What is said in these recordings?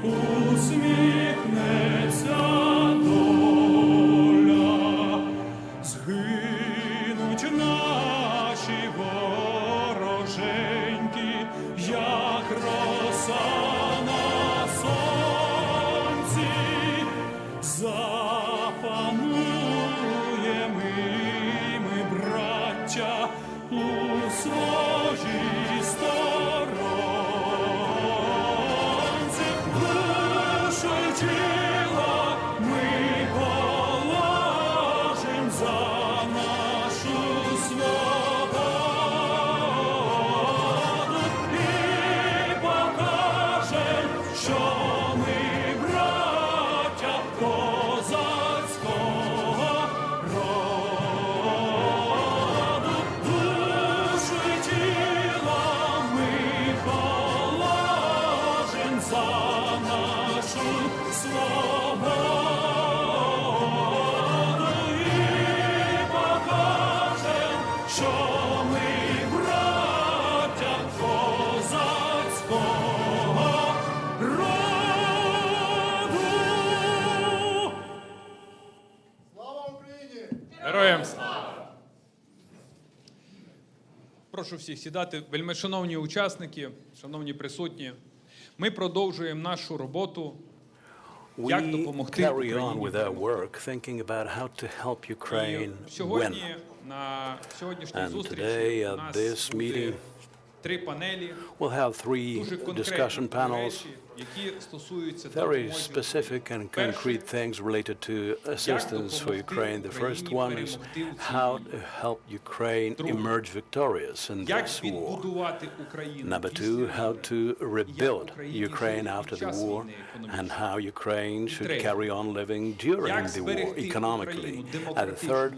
усміхнеться доля, згинуть наші вороженьки, як роса на сонці, запануєм і ми, браття, у своїй сторонці, душу й тіло ми положим за нашу свободу і покажем, що ми браття козацького роду. Душу й тіло ми положим за нашу свободу і покажем, що ми браття козацького роду. Слава Україні! Героям слава! Прошу всіх сідати. Вельмишановні учасники, шановні присутні, ми продовжуємо нашу роботу, як We допомогти carry on with our Україні. work, thinking about how to help Ukraine І win. сьогодні, на сьогоднішній And зустрічі today у at нас this буде meeting, 3 панелі, we'll have three дуже discussion конкретні panels, речі, які стосуються very допомоги. specific and concrete things related to assistance for Ukraine. The first one is how to help Ukraine emerge victorious in Як this war. відбудувати Україну Number після two, війни. how to rebuild Ukraine after the war, and how Ukraine should carry on living during the war economically. And the third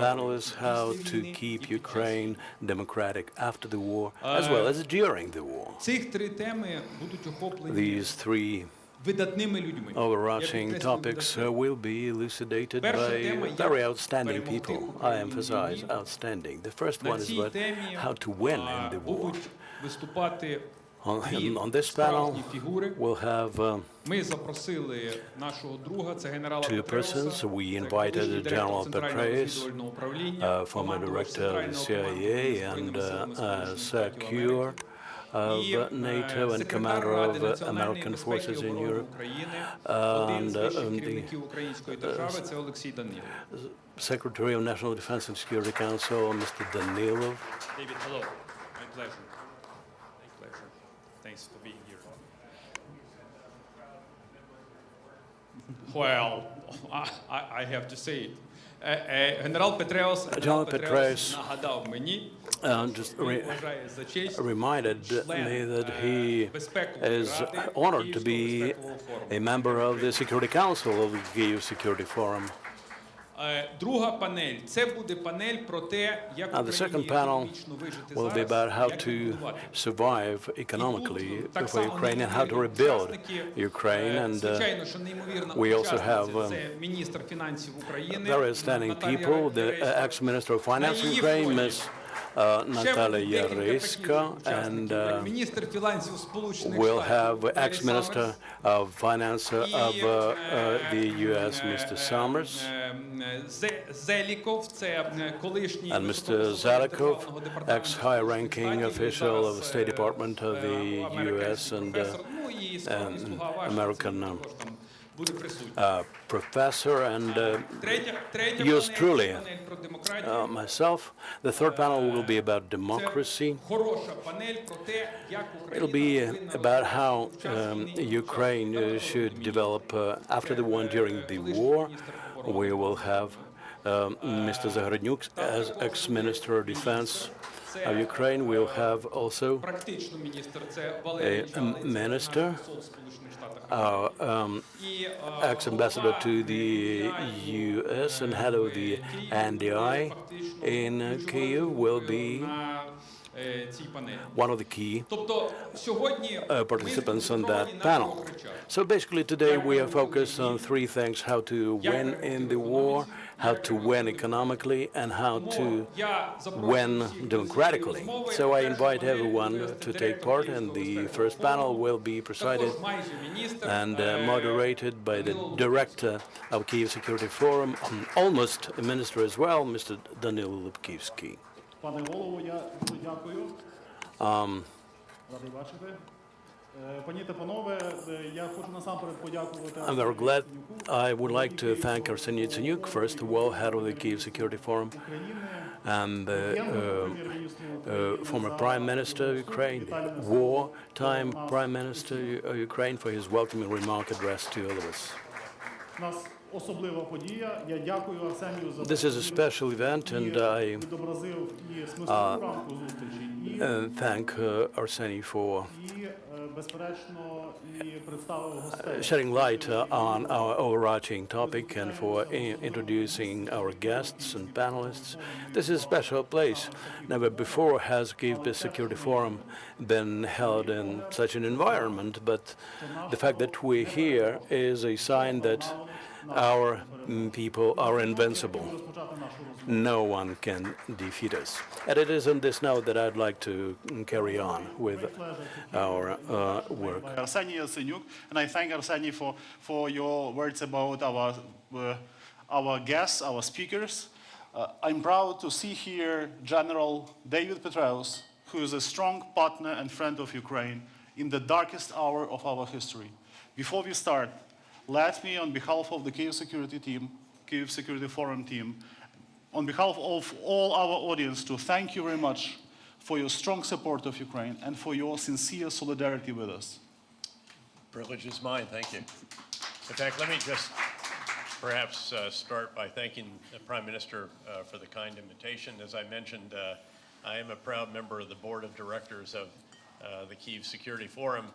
panel is how to keep Ukraine democratic after the war, as well as during the war. Цих 3 теми будуть охоплені These three видатними людьми. Я overarching підкреслюю, topics will be elucidated by very outstanding people. I emphasize outstanding. The first На one is цій about темі how to win in the war. будуть виступати On this panel, справжні фігури. we'll have Ми запросили нашого друга, це генерала two Петреуса, persons. We це invited колишній директор General Центрального Petraeus, розвідувального управління, former командувач director of the Центрального CIA командування and Збройними силами Сполучених Штатів secure Америки. of І, NATO and секретар commander Ради of національної American безпеки і forces in оборони Europe, України, один з вищих the керівників української держави, це Oleksiy Danilov. Secretary of National Defense and Security Council, Mr. Danilov. David, hello. My pleasure. My pleasure. Thanks for being here. Well, I have to say it. Генерал Петреус Petraeus нагадав мені, Just вважає за честь, reminded me that he is honored to be a member of the Security Council of the Kyiv Security Forum. Друга панель – це буде панель про те, як And the second Україні panel економічно вижити will be зараз, about how як to відбудувати. survive economically Так for само Ukraine and how to неймовірні rebuild учасники. Ukraine. And Звичайно, що неймовірна we also have, учасниця – це міністр фінансів України very outstanding Наталія people, the Jaresko. ex-minister of finance of На її Ukraine, фоні Ms. ще Natalie будуть декілька Jaresko, таких учасників, and як міністр фінансів Сполучених we'll Штатів have Larry ex-minister Summers, of finance of the U.S., Mr. Summers, Zelikow, це колишній and Mr. Zelikow, ex-high-ranking official of the State Department of the U.S. and American professor, and yours truly, myself. The third panel will be about democracy. It'll be about how Ukraine should develop after the war and during the war. We will have Mr. Zahorodnyuk as ex-minister of defense of Ukraine. We'll have also a minister, our ex-ambassador to the U.S. and head of the NDI in Kyiv will be one of the key Тобто сьогодні participants on that panel. So basically today we are focused on three things: how to win in the war, how to win economically, and how to win democratically. So I invite everyone to take part, and the first panel will be presided and moderated by the director of Kyiv Security Forum, almost a minister as well, Mr. Danylo Lubkivsky. Пане голово, я дуже дякую. Радий бачити. Пані та панове, я хочу насамперед подякувати. I'm very glad. I would like to thank Arseniy Yatsenyuk, first of all, head of the Kyiv Security Forum, and former Prime Minister of Ukraine, wartime Prime Minister of Ukraine, for his welcoming remark addressed to all of us. Особлива подія. Я дякую Арсенію за This is a special event, and I відобразив і смислову рамку зустрічі, thank Arseniy for і безперечно і представив гостей. shedding light on our overarching topic and for introducing our guests and panelists. This is a special place. Never before has Kyiv Security Forum been held in such an environment, but the fact that we're here is a sign that our people are invincible. No one can defeat us. And it is on this note that I'd like to carry on with our work. Arseniy Yatsenyuk, and I thank Arseniy for your words about our guests, our speakers. I'm proud to see here General David Petraeus, who is a strong partner and friend of Ukraine in the darkest hour of our history. Before we start, let me, on behalf of the Kyiv Security Forum team, on behalf of all our audience, to thank you very much for your strong support of Ukraine and for your sincere solidarity with us. Privilege is mine, thank you. In fact, let me just perhaps start by thanking the Prime Minister for the kind invitation. As I mentioned, I am a proud member of the board of directors of the Kyiv Security Forum.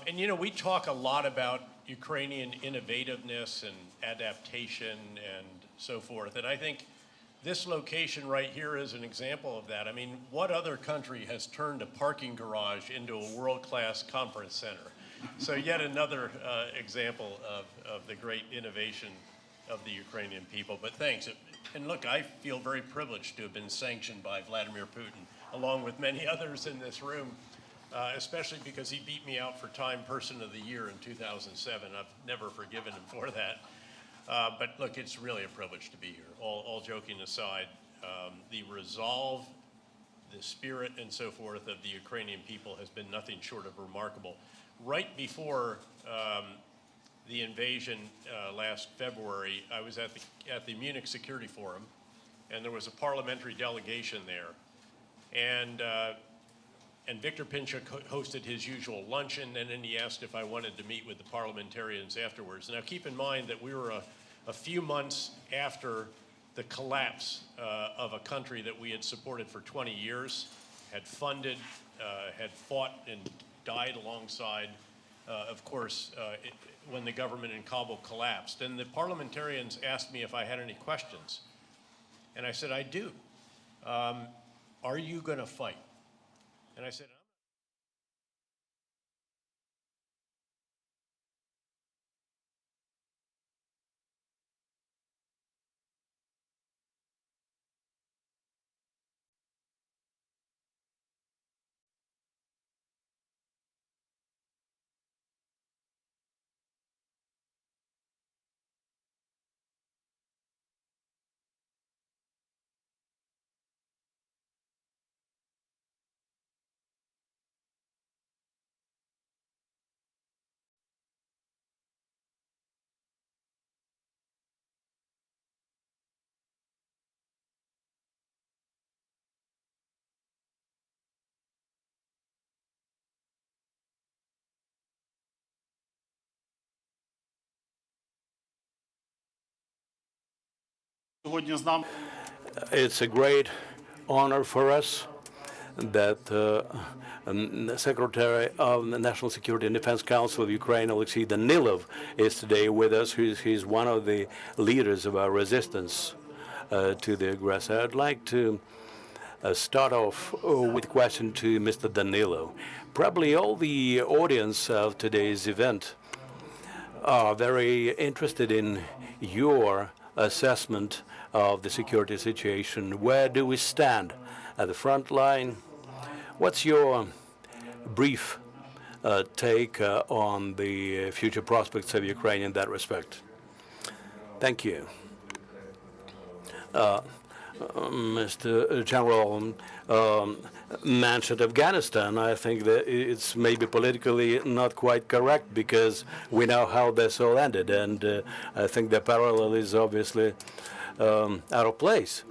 And you know, we talk a lot about Ukrainian innovativeness and adaptation and so forth. And I think this location right here is an example of that. I mean, what other country has turned a parking garage into a world-class conference center? So yet another example of the great innovation of the Ukrainian people. But thanks. And look, I feel very privileged to have been sanctioned by Vladimir Putin, along with many others in this room. Especially because he beat me out for Time Person of the Year in 2007. I've never forgiven him for that. But look, it's really a privilege to be here. All joking aside, the resolve, the spirit and so forth of the Ukrainian people has been nothing short of remarkable. Right before the invasion last February, I was at the Munich Security Forum, and there was a parliamentary delegation there. And Viktor Pinchuk hosted his usual luncheon, and then he asked if I wanted to meet with the parliamentarians afterwards. Now, keep in mind that we were a few months after the collapse of a country that we had supported for 20 years, had funded, had fought and died alongside, of course, when the government in Kabul collapsed. And the parliamentarians asked me if I had any questions. And I said, I do. Are you going to fight? And I said, It's a great honor for us that the Secretary of the National Security and Defense Council of Ukraine, Oleksiy Danilov, is today with us. He's one of the leaders of our resistance to the aggressor. I'd like to start off with a question to Mr. Danylo. Probably all the audience of today's event are very interested in your assessment of the security situation. Where do we stand at the front line? What's your brief take on the future prospects of Ukraine in that respect? Thank you. Mr. General mentioned Afghanistan. I think that it's maybe politically not quite correct because we know how this all ended, and I think the parallel is obviously out of place.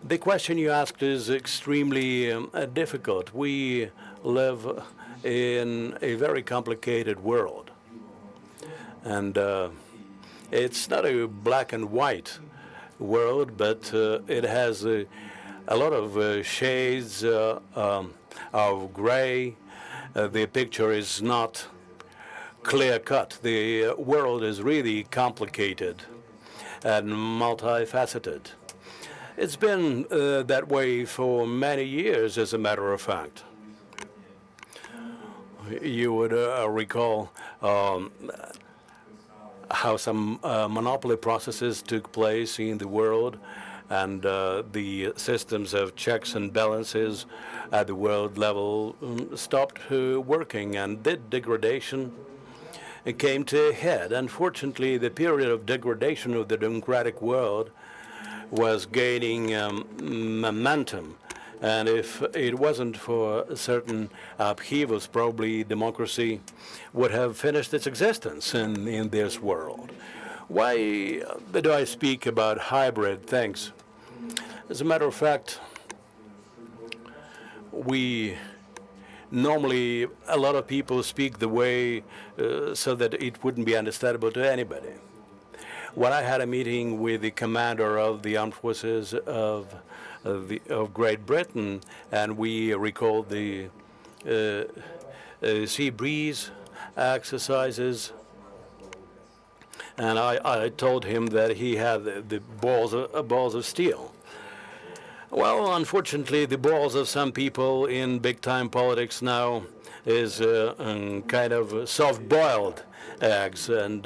The question you asked is extremely difficult. We live in a very complicated world, and it's not a black and white world, but it has a lot of shades of gray. The picture is not clear-cut. The world is really complicated and multifaceted. It's been that way for many years, as a matter of fact. You would recall how some monopoly processes took place in the world, and the systems of checks and balances at the world level stopped working, and that degradation came to a head. Unfortunately, the period of degradation of the democratic world was gaining momentum. And if it wasn't for certain upheavals, probably democracy would have finished its existence in this world. Why do I speak about hybrid things? As a matter of fact, normally a lot of people speak the way so that it wouldn't be understandable to anybody. When I had a meeting with the commander of the armed forces of Great Britain, and we recalled the sea breeze exercises, and I told him that he had the balls of steel. Well, unfortunately, the balls of some people in big-time politics now is kind of soft-boiled eggs, and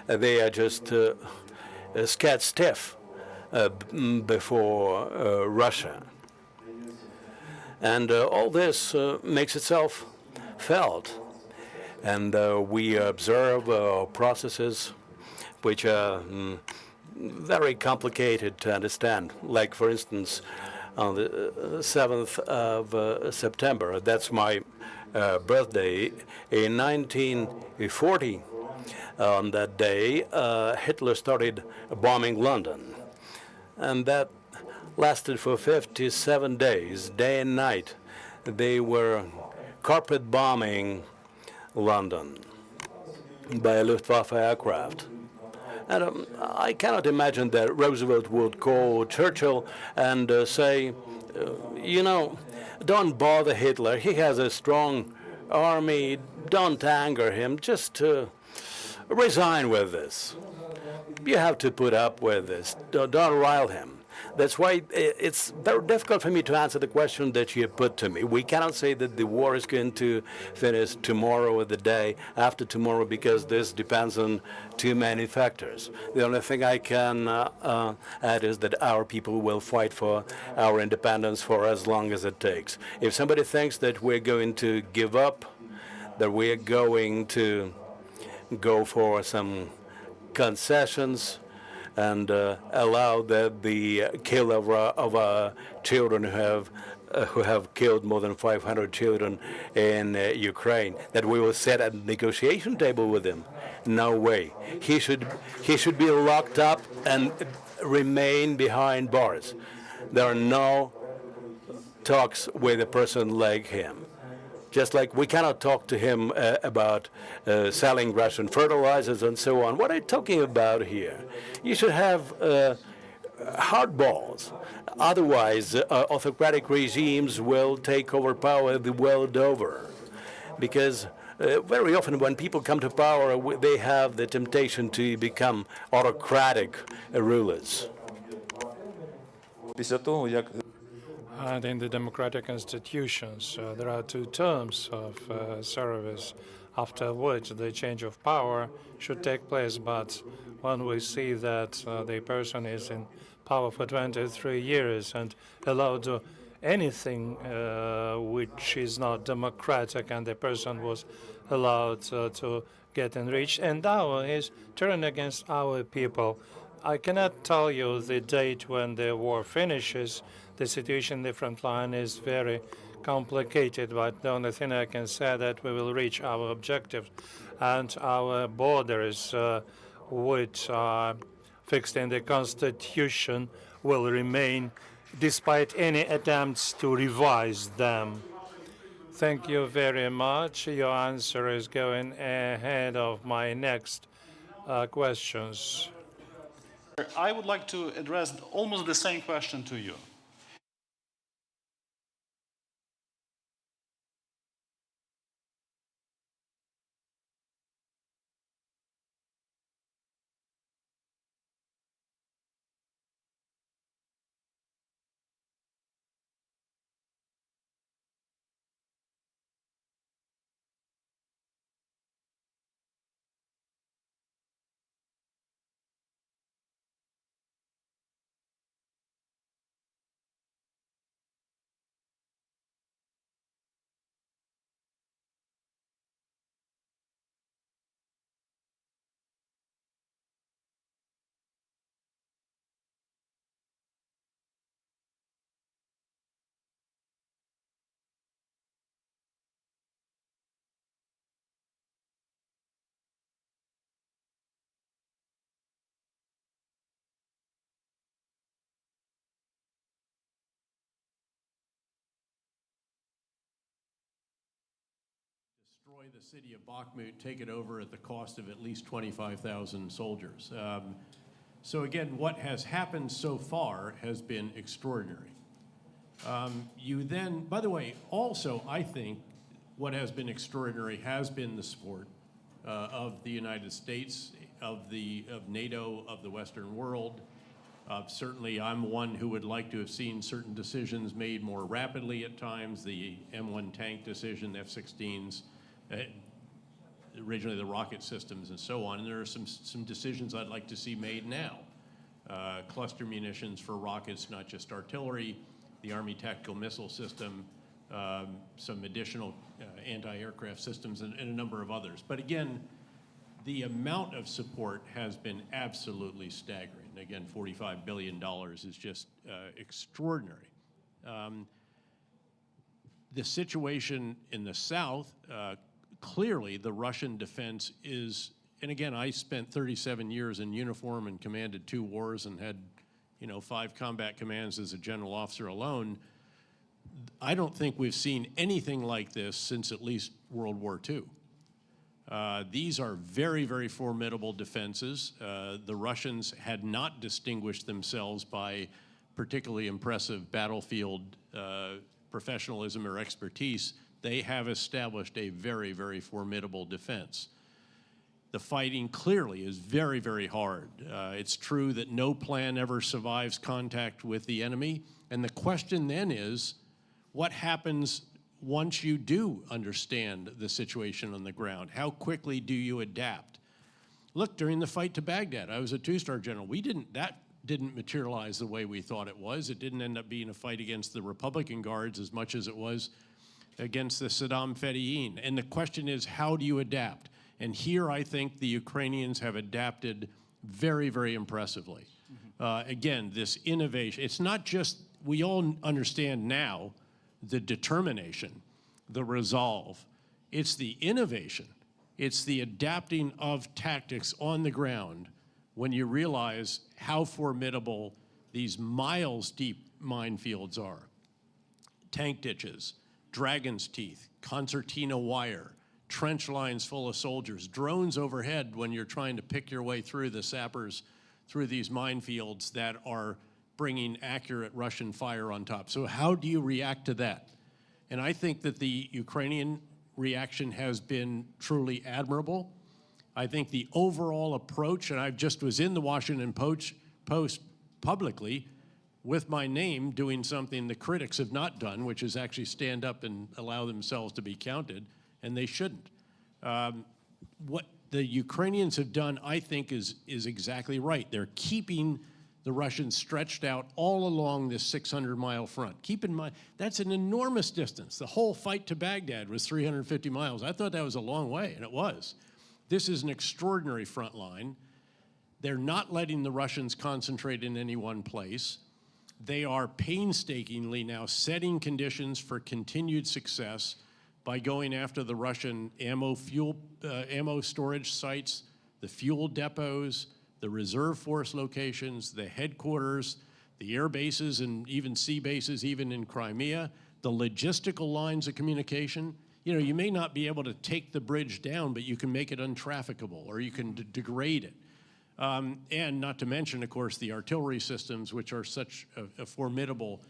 they are just scat stiff before Russia. And all this makes itself felt. And we observe processes which are very complicated to understand. Like, for instance, on the 7th of September, that's my birthday, in 1940, on that day, Hitler started bombing London. And that lasted for 57 days, day and night. They were carpet bombing London by a Luftwaffe aircraft. And I cannot imagine that Roosevelt would call Churchill and say, you know, don't bother Hitler. He has a strong army. Don't anger him. Just resign with this. You have to put up with this. Don't rile him. That's why it's very difficult for me to answer the question that you put to me. We cannot say that the war is going to finish tomorrow or the day after tomorrow, because this depends on too many factors. The only thing I can add is that our people will fight for our independence for as long as it takes. If somebody thinks that we're going to give up, that we're going to go for some concessions and allow that the kill of our children who have killed more than 500 children in Ukraine, that we will sit at the negotiation table with him. No way. He should be locked up and remain behind bars. There are no talks with a person like him. Just like we cannot talk to him about selling Russian fertilizers and so on. What are you talking about here? You should have hard balls. Otherwise, autocratic regimes will take over power the world over. Because very often when people come to power, they have the temptation to become autocratic rulers. And in the democratic institutions, there are 2 terms of service, after which the change of power should take place. But when we see that the person is in power for 23 years and allowed to anything which is not democratic, and the person was allowed to get enriched, and now is turned against our people. I cannot tell you the date when the war finishes. The situation in the front line is very complicated, but the only thing I can say that we will reach our objectives, and our borders, which are fixed in the Constitution, will remain despite any attempts to revise them. Thank you very much. Your answer is going ahead of my next questions. I would like to address almost the same question to you. Destroy the city of Bakhmut, take it over at the cost of at least 25,000 soldiers. So again, what has happened so far has been extraordinary. You then, by the way, also I think what has been extraordinary has been the support of the United States, of NATO, of the Western world. Certainly, I'm one who would like to have seen certain decisions made more rapidly at times. The M1 tank decision, F-16s, originally the rocket systems, and so on. And there are some decisions I'd like to see made now. Cluster munitions for rockets, not just artillery, the Army tactical missile system, some additional anti-aircraft systems, and a number of others. But again, the amount of support has been absolutely staggering. Again, $45 billion is just extraordinary. The situation in the south, clearly the Russian defense is, and again, I spent 37 years in uniform and commanded 2 wars and had, 5 combat commands as a general officer alone. I don't think we've seen anything like this since at least World War II. These are very, very formidable defenses. The Russians had not distinguished themselves by particularly impressive battlefield professionalism or expertise. They have established a very, very formidable defense. The fighting clearly is very, very hard. It's true that no plan ever survives contact with the enemy. And the question then is, what happens once you do understand the situation on the ground? How quickly do you adapt? Look, during the fight to Baghdad, I was a 2-star general. That didn't materialize the way we thought it was. It didn't end up being a fight against the Republican Guards as much as it was against the Saddam Fedayeen. And the question is, how do you adapt? And here I think the Ukrainians have adapted very, very impressively. Again, this innovation, it's not just, we all understand now the determination, the resolve. It's the innovation. It's the adapting of tactics on the ground when you realize how formidable these miles-deep minefields are. Tank ditches, dragon's teeth, concertina wire, trench lines full of soldiers, drones overhead when you're trying to pick your way through the sappers through these minefields that are bringing accurate Russian fire on top. So how do you react to that? And I think that the Ukrainian reaction has been truly admirable. I think the overall approach, and I just was in the Washington Post publicly with my name doing something the critics have not done, which is actually stand up and allow themselves to be counted, and they shouldn't. What the Ukrainians have done, I think, is exactly right. They're keeping the Russians stretched out all along this 600-mile front. Keep in mind, that's an enormous distance. The whole fight to Baghdad was 350 miles. I thought that was a long way, and it was. This is an extraordinary front line. They're not letting the Russians concentrate in any one place. They are painstakingly now setting conditions for continued success by going after the Russian ammo storage sites, the fuel depots, the reserve force locations, the headquarters, the air bases and even sea bases, even in Crimea, the logistical lines of communication. You know, you may not be able to take the bridge down, but you can make it untrafficable or you can degrade it. And not to mention, of course, the artillery systems, which are such a formidable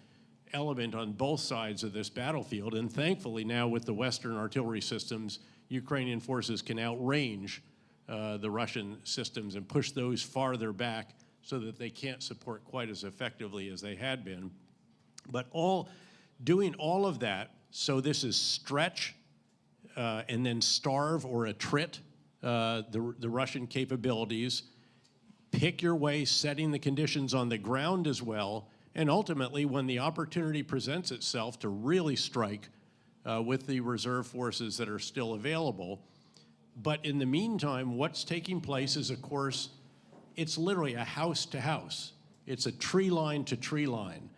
element on both sides of this battlefield. And thankfully now with the Western artillery systems, Ukrainian forces can outrange the Russian systems and push those farther back so that they can't support quite as effectively as they had been. But doing all of that, so this is stretch and then starve or attrit the Russian capabilities, pick your way, setting the conditions on the ground as well, and ultimately when the opportunity presents itself to really strike with the reserve forces that are still available. But in the meantime, what's taking place is, of course, it's literally a house to house. It's a tree line to tree line.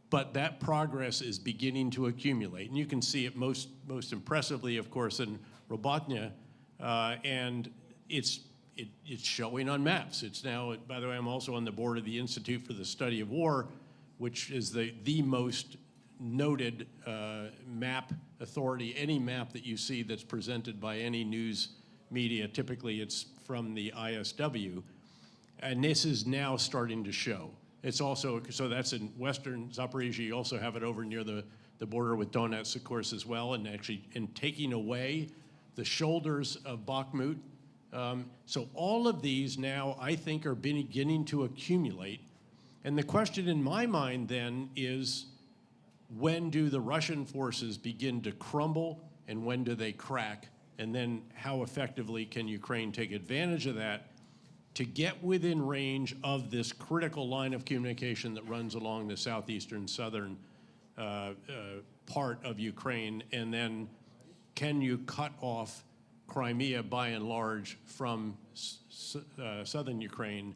But that progress is beginning to accumulate. And you can see it most impressively, of course, in Robotnya. And it's showing on maps. It's now, by the way, I'm also on the board of the Institute for the Study of War, which is the most noted map authority. Any map that you see that's presented by any news media, typically it's from the ISW, and this is now starting to show. It's also, so that's in Western Zaporizhia. You also have it over near the border with Donetsk, of course, as well, and actually taking away the shoulders of Bakhmut. So all of these now, I think, are beginning to accumulate. And the question in my mind then is, when do the Russian forces begin to crumble and when do they crack? And then how effectively can Ukraine take advantage of that to get within range of this critical line of communication that runs along the southeastern southern part of Ukraine? And then can you cut off Crimea by and large from southern Ukraine,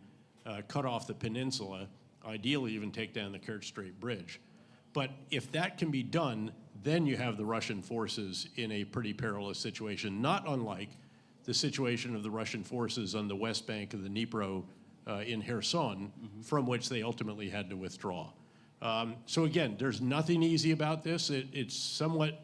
cut off the peninsula, ideally even take down the Kerch Strait Bridge? But if that can be done, then you have the Russian forces in a pretty perilous situation, not unlike the situation of the Russian forces on the west bank of the Dnipro in Kherson, from which they ultimately had to withdraw. So again, there's nothing easy about this. It's somewhat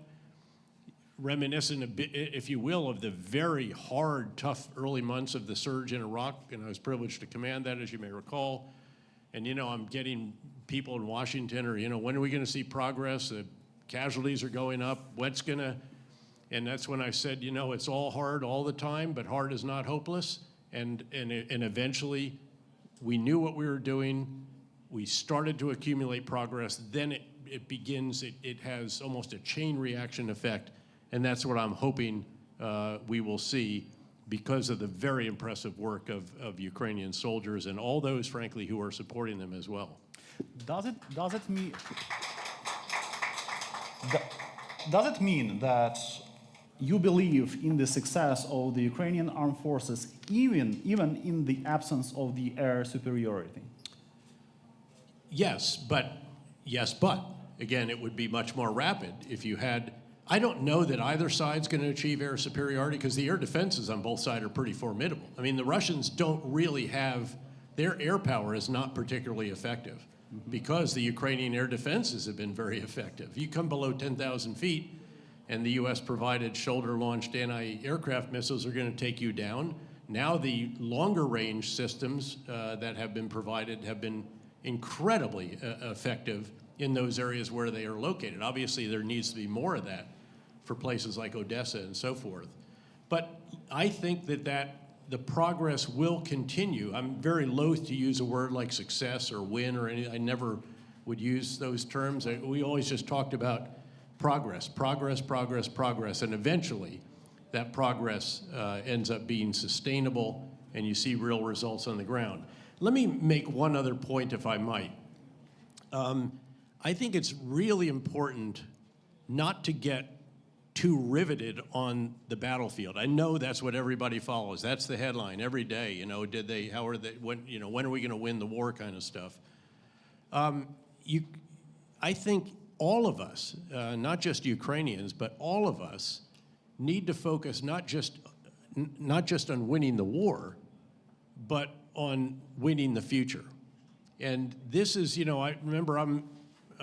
reminiscent, a bit, if you will, of the very hard, tough early months of the surge in Iraq, and I was privileged to command that, as you may recall. And, you know, I'm getting people in Washington, or, you know, when are we going to see progress? The casualties are going up. What's going to, and that's when I said, you know, it's all hard all the time, but hard is not hopeless. And eventually, we knew what we were doing. We started to accumulate progress. Then it begins, it has almost a chain reaction effect. And that's what I'm hoping we will see because of the very impressive work of Ukrainian soldiers and all those, frankly, who are supporting them as well. Does it mean that you believe in the success of the Ukrainian armed forces, even in the absence of the air superiority? Yes, but again, it would be much more rapid if you had. I don't know that either side's going to achieve air superiority because the air defenses on both sides are pretty formidable. I mean, the Russians don't really have, their air power is not particularly effective because the Ukrainian air defenses have been very effective. You come below 10,000 feet and the U.S. provided shoulder-launched anti-aircraft missiles are going to take you down. Now the longer range systems that have been provided have been incredibly effective in those areas where they are located. Obviously, there needs to be more of that for places like Odessa and so forth. But I think that the progress will continue. I'm very loath to use a word like success or win or anything. I never would use those terms. We always just talked about progress, progress, progress, progress, and eventually that progress ends up being sustainable and you see real results on the ground. Let me make one other point, if I might. I think it's really important not to get too riveted on the battlefield. I know that's what everybody follows. That's the headline every day. You know, how are they, when are we going to win the war kind of stuff. I think all of us, not just Ukrainians, but all of us need to focus not just on winning the war, but on winning the future. And this is, I remember I'm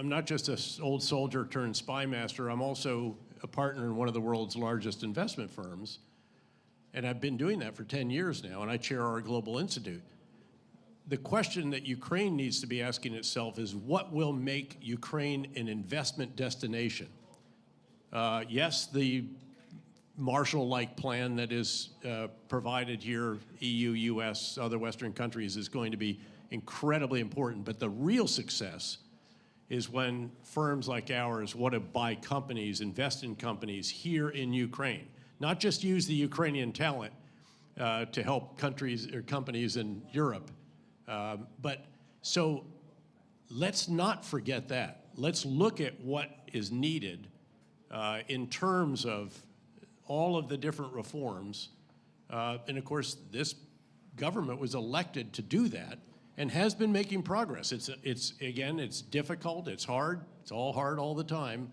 not just an old soldier turned spy master. I'm also a partner in one of the world's largest investment firms. And I've been doing that for 10 years now, and I chair our Global Institute. The question that Ukraine needs to be asking itself is, what will make Ukraine an investment destination? Yes, the Marshall-like plan that is provided here, EU, US, other Western countries, is going to be incredibly important. But the real success is when firms like ours want to buy companies, invest in companies here in Ukraine, not just use the Ukrainian talent to help countries or companies in Europe. But so let's not forget that. Let's look at what is needed in terms of all of the different reforms. And of course, this government was elected to do that and has been making progress. Again, it's difficult, it's hard, it's all hard all the time,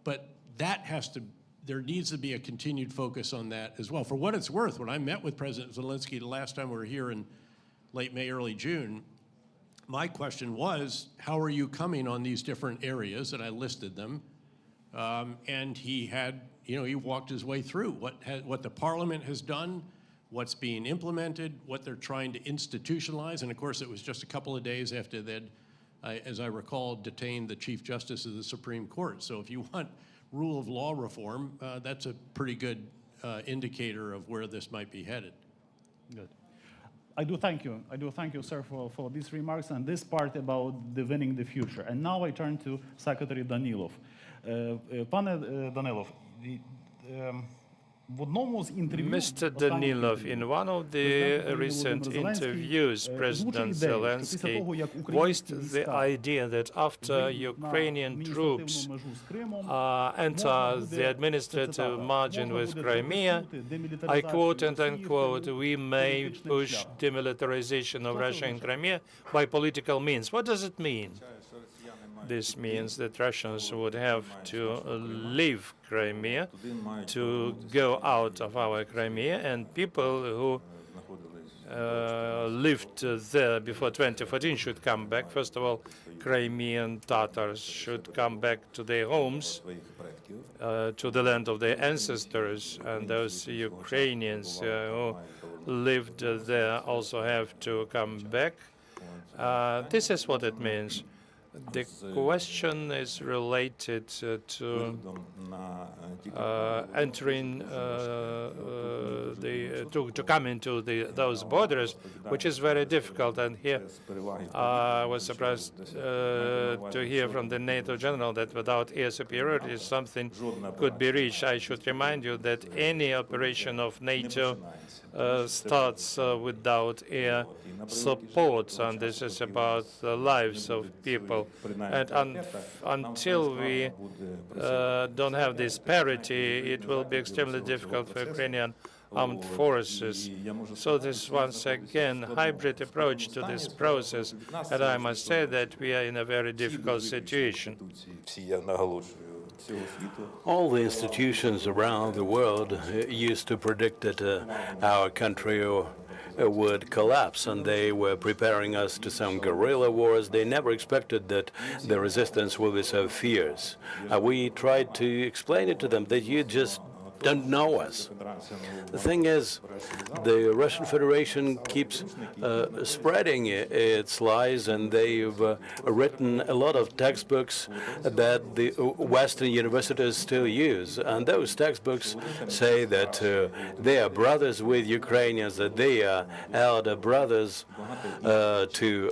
but there needs to be a continued focus on that as well. For what it's worth, when I met with President Zelensky the last time we were here in late May, early June, my question was, how are you coming on these different areas? And I listed them. And he had, he walked his way through what the parliament has done, what's being implemented, what they're trying to institutionalize. And of course, it was just a couple of days after they'd, as I recall, detained the Chief Justice of the Supreme Court. So if you want rule of law reform, that's a pretty good indicator of where this might be headed. Good. I do thank you. I do thank you, sir, for these remarks and this part about the winning the future. And now I turn to Secretary Danilov. Pane Danilov, Mr. Danilov, in one of the recent interviews, President Zelensky voiced the idea that after Ukrainian troops enter the administrative margin with Crimea, I quote and unquote, we may push demilitarization of Russia and Crimea by political means. What does it mean? This means that Russians would have to leave Crimea, to go out of our Crimea, and people who lived there before 2014 should come back. First of all, Crimean Tatars should come back to their homes, to the land of their ancestors, and those Ukrainians who lived there also have to come back. This is what it means. The question is related to entering to come into those borders, which is very difficult. And here I was surprised to hear from the NATO general that without air superiority something could be reached. I should remind you that any operation of NATO starts without air support, and this is about the lives of people. And until we don't have this parity, it will be extremely difficult for Ukrainian armed forces. So this once again hybrid approach to this process, and I must say that we are in a very difficult situation. All the institutions around the world used to predict that our country would collapse, and they were preparing us to some guerrilla wars. They never expected that the resistance will be so fierce. We tried to explain it to them that you just don't know us. The thing is, the Russian Federation keeps spreading its lies, and they've written a lot of textbooks that the Western universities still use. And those textbooks say that they are brothers with Ukrainians, that they are elder brothers to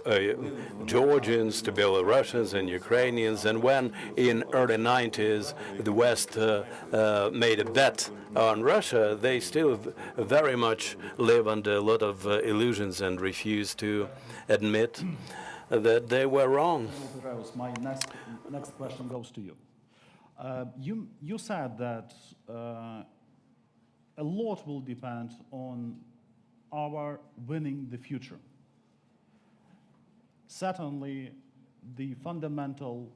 Georgians, to Belarusians and Ukrainians. And when in early 90s the West made a bet on Russia, they still very much live under a lot of illusions and refuse to admit that they were wrong. My next question goes to you. You said that a lot will depend on our winning the future. Certainly, the fundamental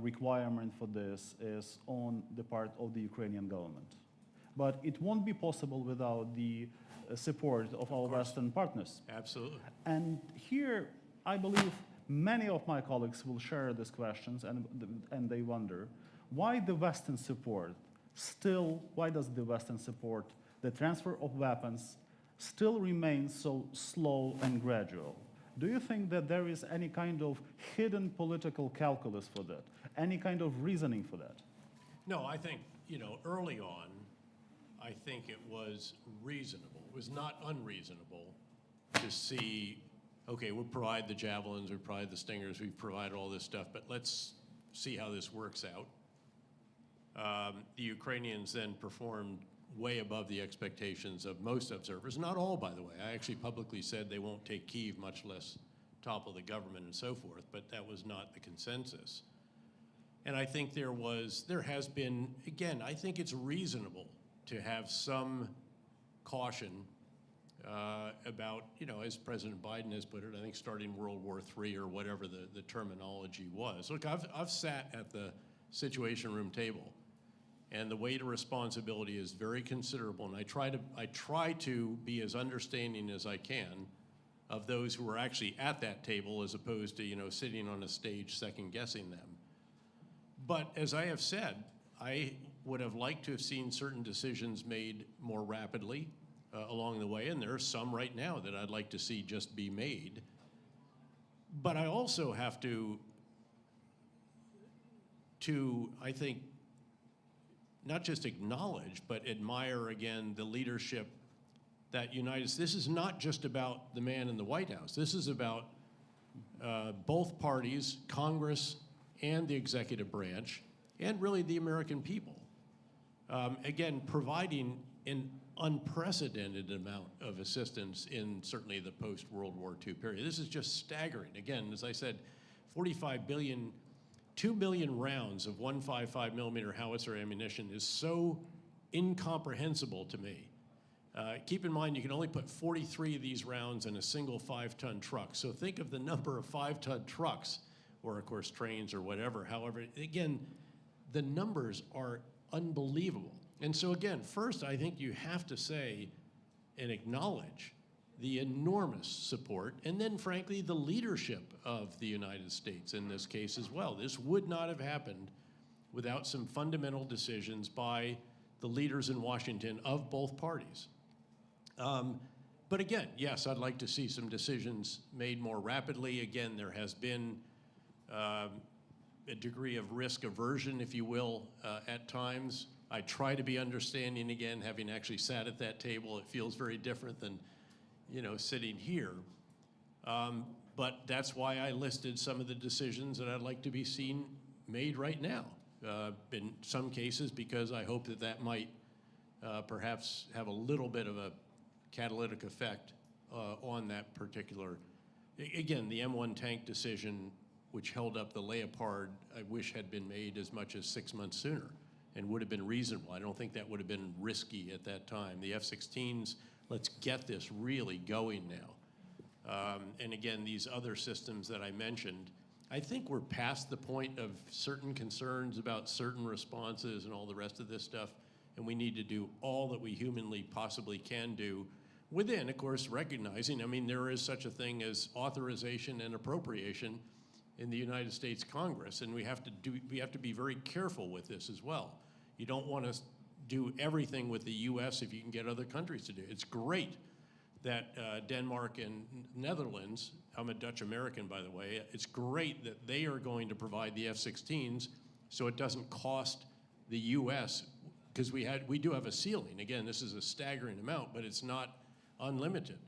requirement for this is on the part of the Ukrainian government. But it won't be possible without the support of our Western partners. Absolutely. And here, I believe many of my colleagues will share these questions, and they wonder, why the Western support why does the Western support, the transfer of weapons, still remain so slow and gradual? Do you think that there is any kind of hidden political calculus for that? Any kind of reasoning for that? No, I think, early on, I think it was reasonable. It was not unreasonable to see, okay, we'll provide the javelins, we provide the stingers, we provide all this stuff, but let's see how this works out. The Ukrainians then performed way above the expectations of most observers. Not all, by the way. I actually publicly said they won't take Kyiv, much less topple the government and so forth, but that was not the consensus. And I think there has been, again, I think it's reasonable to have some caution about, as President Biden has put it, I think starting World War III or whatever the terminology was. Look, I've sat at the Situation Room table, and the weight of responsibility is very considerable, and I try to be as understanding as I can of those who are actually at that table, as opposed to, sitting on a stage second-guessing them. But as I have said, I would have liked to have seen certain decisions made more rapidly along the way, and there are some right now that I'd like to see just be made. But I also have to I think, not just acknowledge, but admire again the leadership that this is not just about the man in the White House. This is about both parties, Congress and the executive branch, and really the American people. Again, providing an unprecedented amount of assistance in certainly the post-World War II period. This is just staggering. Again, as I said, 45 billion, 2 million rounds of 155 millimeter howitzer ammunition is so incomprehensible to me. Keep in mind, you can only put 43 of these rounds in a single 5-ton truck. So think of the number of 5-ton trucks, or of course trains or whatever. However, again, the numbers are unbelievable. And so again, first I think you have to say and acknowledge the enormous support, and then frankly the leadership of the United States in this case as well. This would not have happened without some fundamental decisions by the leaders in Washington of both parties. But again, yes, I'd like to see some decisions made more rapidly. Again, there has been a degree of risk aversion, if you will, at times. I try to be understanding, again, having actually sat at that table. It feels very different than, sitting here. But that's why I listed some of the decisions that I'd like to be seen made right now. In some cases, because I hope that might perhaps have a little bit of a catalytic effect on that particular. Again, the M1 tank decision, which held up the Leopard, I wish had been made as much as 6 months sooner and would have been reasonable. I don't think that would have been risky at that time. The F-16s, let's get this really going now. And again, these other systems that I mentioned, I think we're past the point of certain concerns about certain responses and all the rest of this stuff, and we need to do all that we humanly possibly can do within, of course, recognizing, there is such a thing as authorization and appropriation in the United States Congress, and we have to be very careful with this as well. You don't want to do everything with the U.S. if you can get other countries to do it. It's great that Denmark and Netherlands, I'm a Dutch American, by the way, it's great that they are going to provide the F-16s so it doesn't cost the U.S., because we do have a ceiling. Again, this is a staggering amount, but it's not unlimited.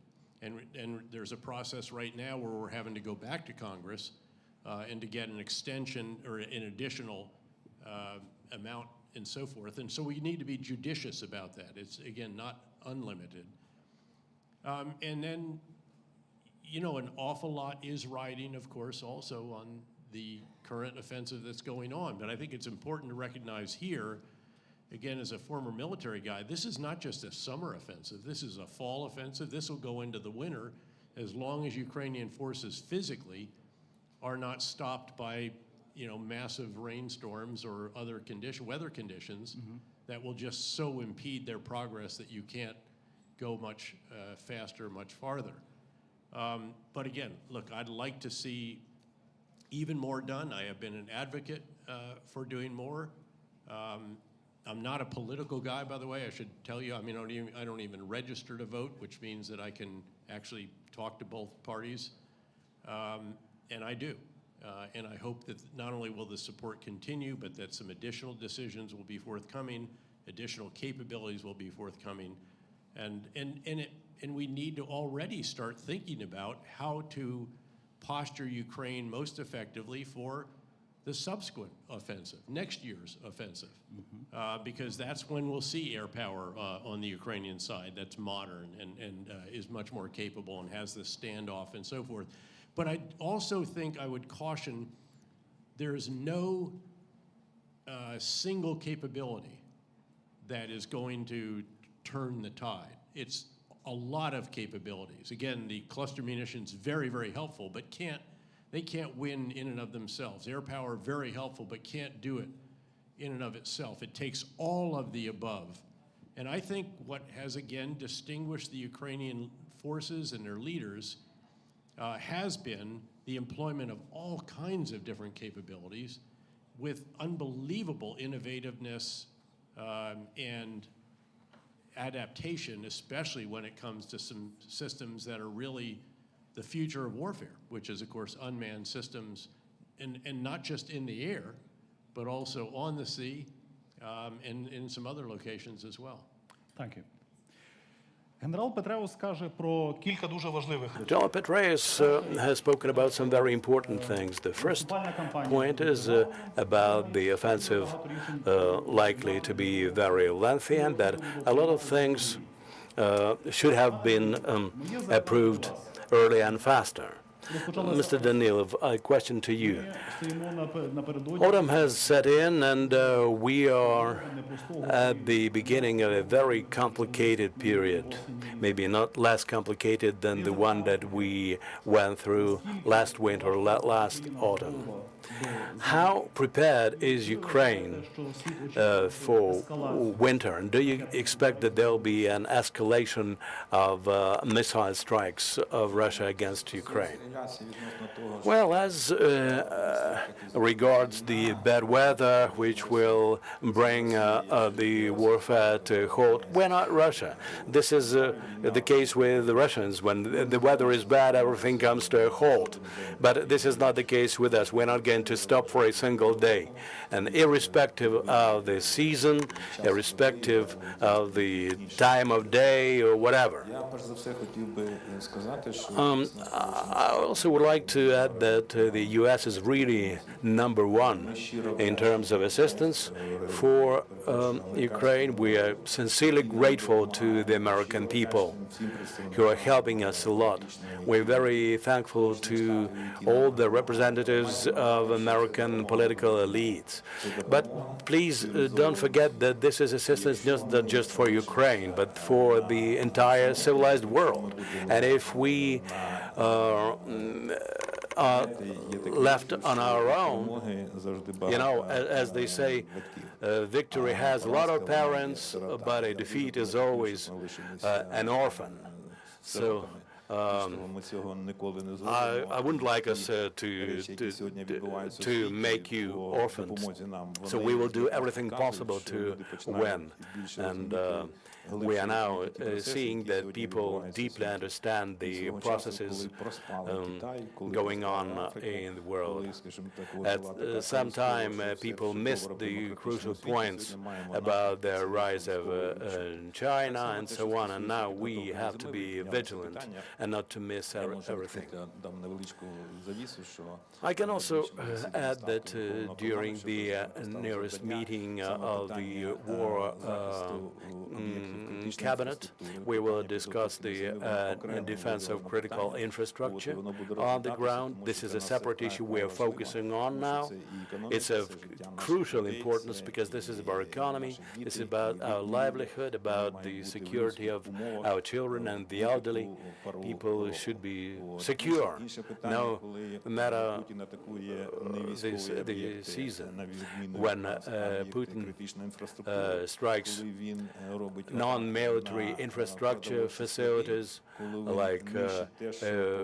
And there's a process right now where we're having to go back to Congress and to get an extension or an additional amount and so forth. And so we need to be judicious about that. It's, again, not unlimited. And then, you know, an awful lot is riding, of course, also on the current offensive that's going on. But I think it's important to recognize here, again, as a former military guy, this is not just a summer offensive. This is a fall offensive. This will go into the winter as long as Ukrainian forces physically are not stopped by, you know, massive rainstorms or other weather conditions that will just so impede their progress that you can't go much faster, much farther. But again, look, I'd like to see even more done. I have been an advocate for doing more. I'm not a political guy, by the way, I should tell you. I mean, I don't even register to vote, which means that I can actually talk to both parties. And I do. And I hope that not only will the support continue, but that some additional decisions will be forthcoming, additional capabilities will be forthcoming. And we need to already start thinking about how to posture Ukraine most effectively for the subsequent offensive, next year's offensive, because that's when we'll see air power on the Ukrainian side that's modern and is much more capable and has this standoff and so forth. But I also think I would caution, there is no single capability that is going to turn the tide. It's a lot of capabilities. Again, the cluster munitions, very, very helpful, but they can't win in and of themselves. Air power, very helpful, but can't do it in and of itself. It takes all of the above. And I think what has, again, distinguished the Ukrainian forces and their leaders has been the employment of all kinds of different capabilities with unbelievable innovativeness and adaptation, especially when it comes to some systems that are really the future of warfare, which is, of course, unmanned systems, and not just in the air, but also on the sea and in some other locations as well. Thank you. General Petraeus каже про кілька дуже важливих речей. General Petraeus has spoken about some very important things. The first point is about the offensive likely to be very lengthy and that a lot of things should have been approved early and faster. Mr. Danilov, a question to you. Autumn has set in and we are at the beginning of a very complicated period, maybe not less complicated than the one that we went through last winter or last autumn. How prepared is Ukraine for winter? And do you expect that there will be an escalation of missile strikes of Russia against Ukraine? Well, as regards the bad weather, which will bring the warfare to a halt, we're not Russia. This is the case with the Russians. When the weather is bad, everything comes to a halt. But this is not the case with us. We're not going to stop for a single day. And irrespective of the season, irrespective of the time of day or whatever. I also would like to add that the U.S. is really #1 in terms of assistance for Ukraine. We are sincerely grateful to the American people who are helping us a lot. We're very thankful to all the representatives of American political elites. But please don't forget that this is assistance not just for Ukraine, but for the entire civilized world. And if we are left on our own, you know, as they say, victory has a lot of parents, but a defeat is always an orphan. So I wouldn't like us to make you orphans, so we will do everything possible to win. And we are now seeing that people deeply understand the processes going on in the world. At some time, people missed the crucial points about the rise of China and so on, and now we have to be vigilant and not to miss everything. I can also add that during the nearest meeting of the War Cabinet, we will discuss the defense of critical infrastructure on the ground. This is a separate issue we are focusing on now. It's of crucial importance because this is about our economy, this is about our livelihood, about the security of our children and the elderly. People should be secure, no matter the season. When Putin strikes non-military infrastructure facilities like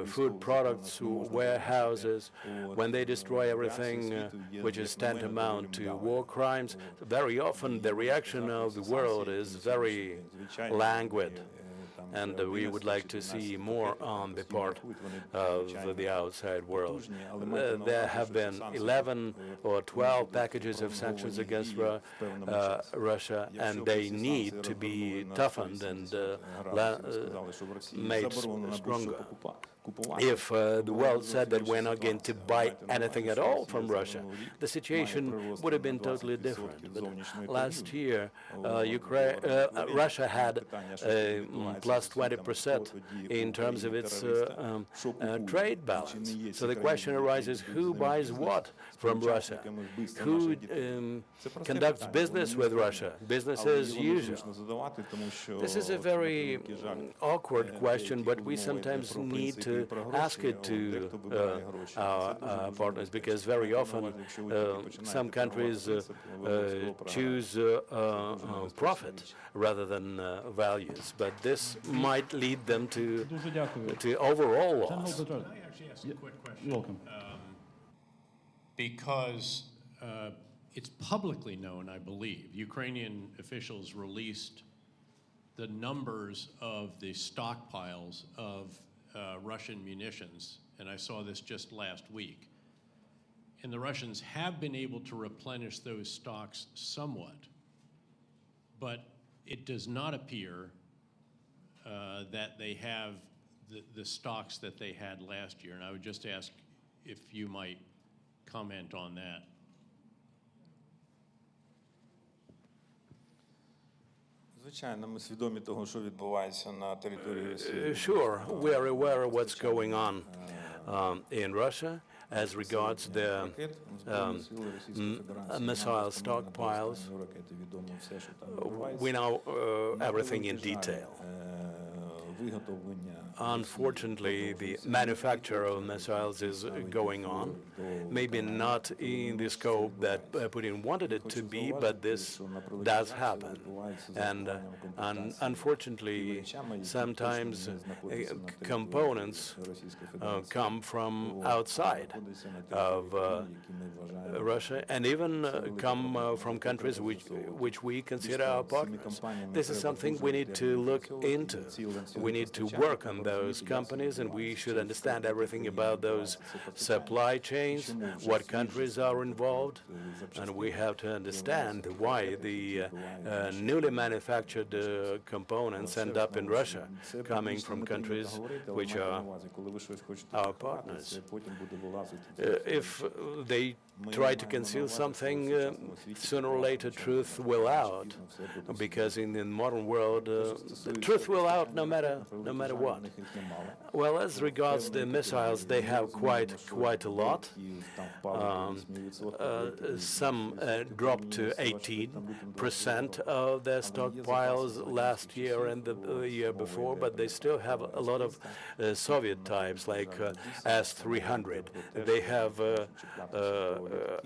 food products, warehouses, when they destroy everything which is tantamount to war crimes, very often the reaction of the world is very languid. And we would like to see more on the part of the outside world. There have been 11 or 12 packages of sanctions against Russia, and they need to be toughened and made stronger. If the world said that we're not going to buy anything at all from Russia, the situation would have been totally different. But last year, Russia had plus 20% in terms of its trade balance. So the question arises, who buys what from Russia? Who conducts business with Russia? Business as usual. This is a very awkward question, but we sometimes need to ask it to our partners, because very often some countries choose profit rather than values, but this might lead them to overall loss. Can I actually ask a quick question? You're welcome. Because it's publicly known, I believe, Ukrainian officials released the numbers of the stockpiles of Russian munitions, and I saw this just last week. And the Russians have been able to replenish those stocks somewhat, but it does not appear that they have the stocks that they had last year. And I would just ask if you might comment on that. Sure, we are aware of what's going on in Russia as regards their missile stockpiles. We know everything in detail. Unfortunately, the manufacture of missiles is going on, maybe not in the scope that Putin wanted it to be, but this does happen. And unfortunately, sometimes components come from outside of Russia, and even come from countries which we consider our partners. This is something we need to look into. We need to work on those companies, and we should understand everything about those supply chains, what countries are involved, and we have to understand why the newly manufactured components end up in Russia, coming from countries which are our partners. If they try to conceal something, sooner or later truth will out, because in the modern world, the truth will out no matter what. Well, as regards the missiles, they have quite a lot. Some dropped to 18% of their stockpiles last year and the year before, but they still have a lot of Soviet types like S-300. They have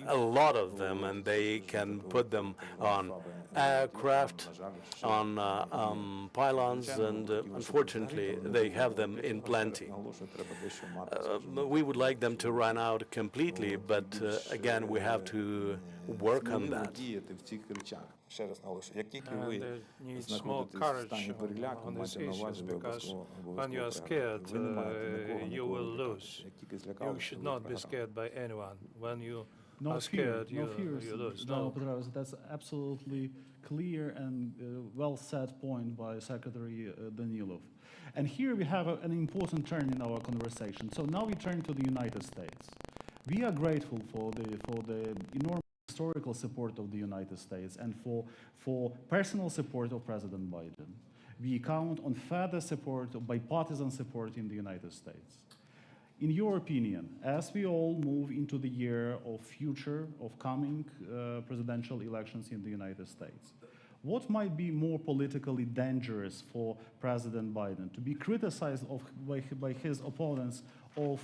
a lot of them, and they can put them on aircraft, on pylons, and unfortunately unfortunately, they have them in plenty. We would like them to run out completely, but again, we have to work on that. And there needs more courage on these issues, because when you are scared, you will lose. You should not be scared by anyone. When you are scared, you lose. General Petraeus, that's absolutely clear and well said point by Secretary Danilov. And here we have an important turn in our conversation. So now we turn to the United States. We are grateful for the enormous historical support of the United States and for personal support of President Biden. We count on further support, bipartisan support in the United States. In your opinion, as we all move into the year of coming presidential elections in the United States, what might be more politically dangerous for President Biden? To be criticized by his opponents of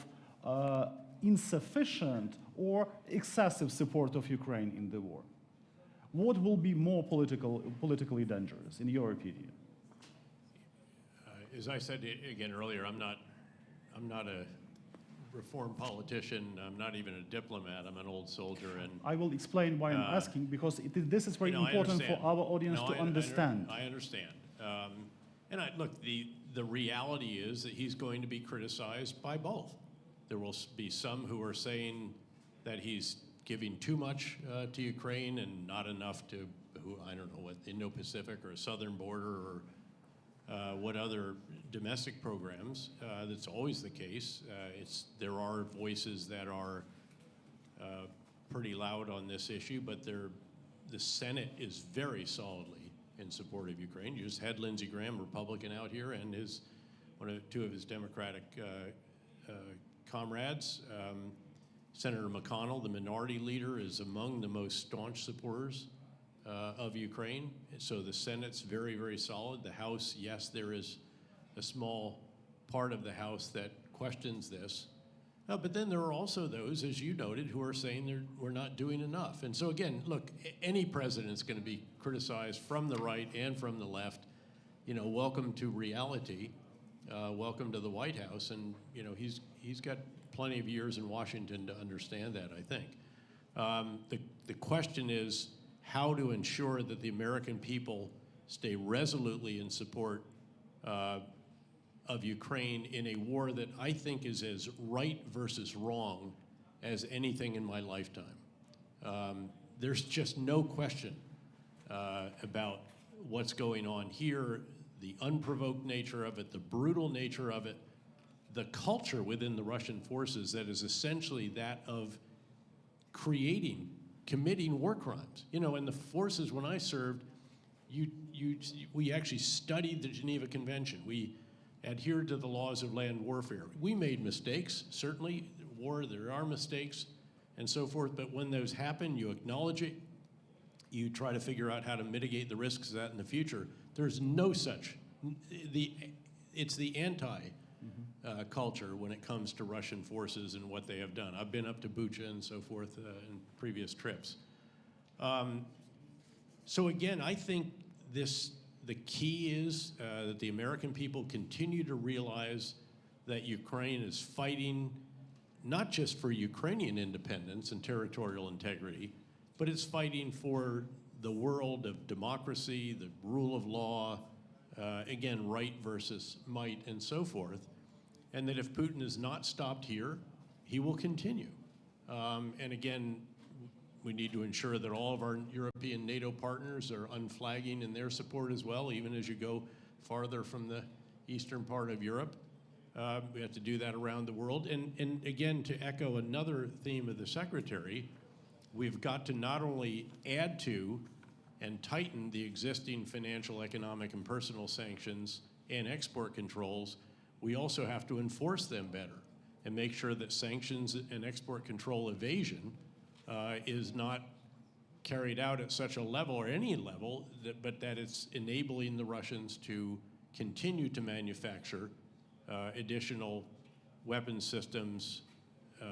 insufficient or excessive support of Ukraine in the war? What will be more politically dangerous, in your opinion? As I said again earlier, I'm not a reformed politician. I'm not even a diplomat. I'm an old soldier. And I will explain why I'm asking, because this is very important for our audience to understand. I understand. Look, the reality is that he's going to be criticized by both. There will be some who are saying that he's giving too much to Ukraine and not enough to, I don't know, what, Indo-Pacific or southern border or what other domestic programs. That's always the case. There are voices that are pretty loud on this issue, but the Senate is very solidly in support of Ukraine. You just had Lindsey Graham, Republican, out here, and two of his Democratic comrades. Senator McConnell, the minority leader, is among the most staunch supporters of Ukraine. So the Senate's very, very solid. The House, yes, there is a small part of the House that questions this. But then there are also those, as you noted, who are saying we're not doing enough. And so again, look, any president's going to be criticized from the right and from the left. You know, welcome to reality. Welcome to the White House. And, you know, he's got plenty of years in Washington to understand that, I think. The question is how to ensure that the American people stay resolutely in support of Ukraine in a war that I think is as right versus wrong as anything in my lifetime. There's just no question about what's going on here, the unprovoked nature of it, the brutal nature of it, the culture within the Russian forces that is essentially that of committing war crimes. You know, in the forces when I served, we actually studied the Geneva Convention. We adhered to the laws of land warfare. We made mistakes, certainly, war, there are mistakes and so forth, but when those happen, you acknowledge it, you try to figure out how to mitigate the risks of that in the future. There's no such, it's the culture when it comes to Russian forces and what they have done. I've been up to Bucha and so forth in previous trips. So again, I think the key is that the American people continue to realize that Ukraine is fighting not just for Ukrainian independence and territorial integrity, but it's fighting for the world of democracy, the rule of law, again, right versus might and so forth, and that if Putin is not stopped here, he will continue. And again, we need to ensure that all of our European NATO partners are unflagging in their support as well, even as you go farther from the eastern part of Europe. We have to do that around the world. And again, to echo another theme of the Secretary, we've got to not only add to and tighten the existing financial, economic, and personal sanctions and export controls, we also have to enforce them better and make sure that sanctions and export control evasion is not carried out at such a level or any level, but that it's enabling the Russians to continue to manufacture additional weapon systems,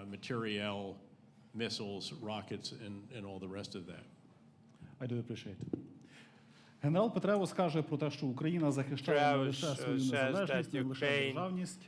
materiel, missiles, rockets, and all the rest of that. I do appreciate it. Генерал Петраеус каже про те, що Україна захищає не лише свою says незалежність, that не лише Ukraine державність,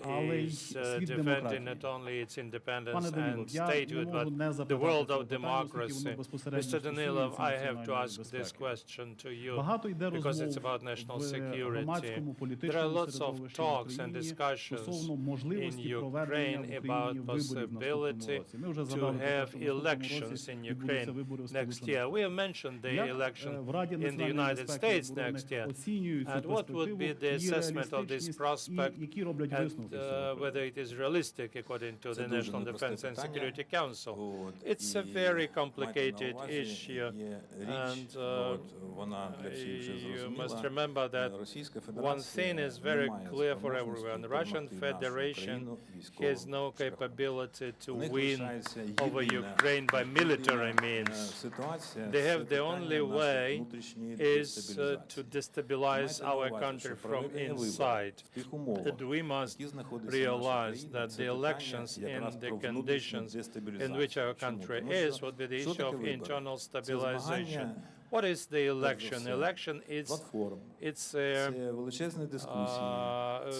але й is світ defending демократії. not only its independence Пане Данило, and я не statehood, можу не but the запитати world цього of питання, оскільки воно democracy. безпосередньо Mr. Danilov, стосується I have to національної ask this безпеки. question to you Багато йде because it's розмов about national в security. громадському There are політичному lots of середовищі в talks and Україні discussions стосовно можливості in проведення в Ukraine Україні about виборів в наступному possibility році. Ми вже to згадали про те, have що в наступному elections році in відбудуться Ukraine вибори в next Сполучених year. We have mentioned the Як election в Раді in the національної United безпеки States і оборони next year. оцінюють цю And what would be перспективу, the її assessment of this реалістичність prospect і які роблять and висновки з цього whether it is realistic according to the дуже National непросте Defense and питання. Security Council. От, It's a і very майте на complicated увазі, issue, є річ, and от, вона для всіх вже you must зрозуміла. remember that Російська one Федерація thing is не very має clear for спроможності everyone. Russian перемогти нашу Federation Україну військовим has no шляхом. capability to У них win лишається over єдина Ukraine by military means. ситуація, They have це the питання only нашої way внутрішньої is дестабілізації. to destabilize Майте на our увазі, country що from проведення виборів inside. в тих умовах, And we must які знаходиться realize наша that країна, the це elections питання in якраз the про внутрішню conditions in дестабілізацію. which our Чому? country Тому is що would be the що issue таке of вибори? internal Це stabilization. змагання, What is the перш за election? все, Election is платформ. it's Це величезні дискусії,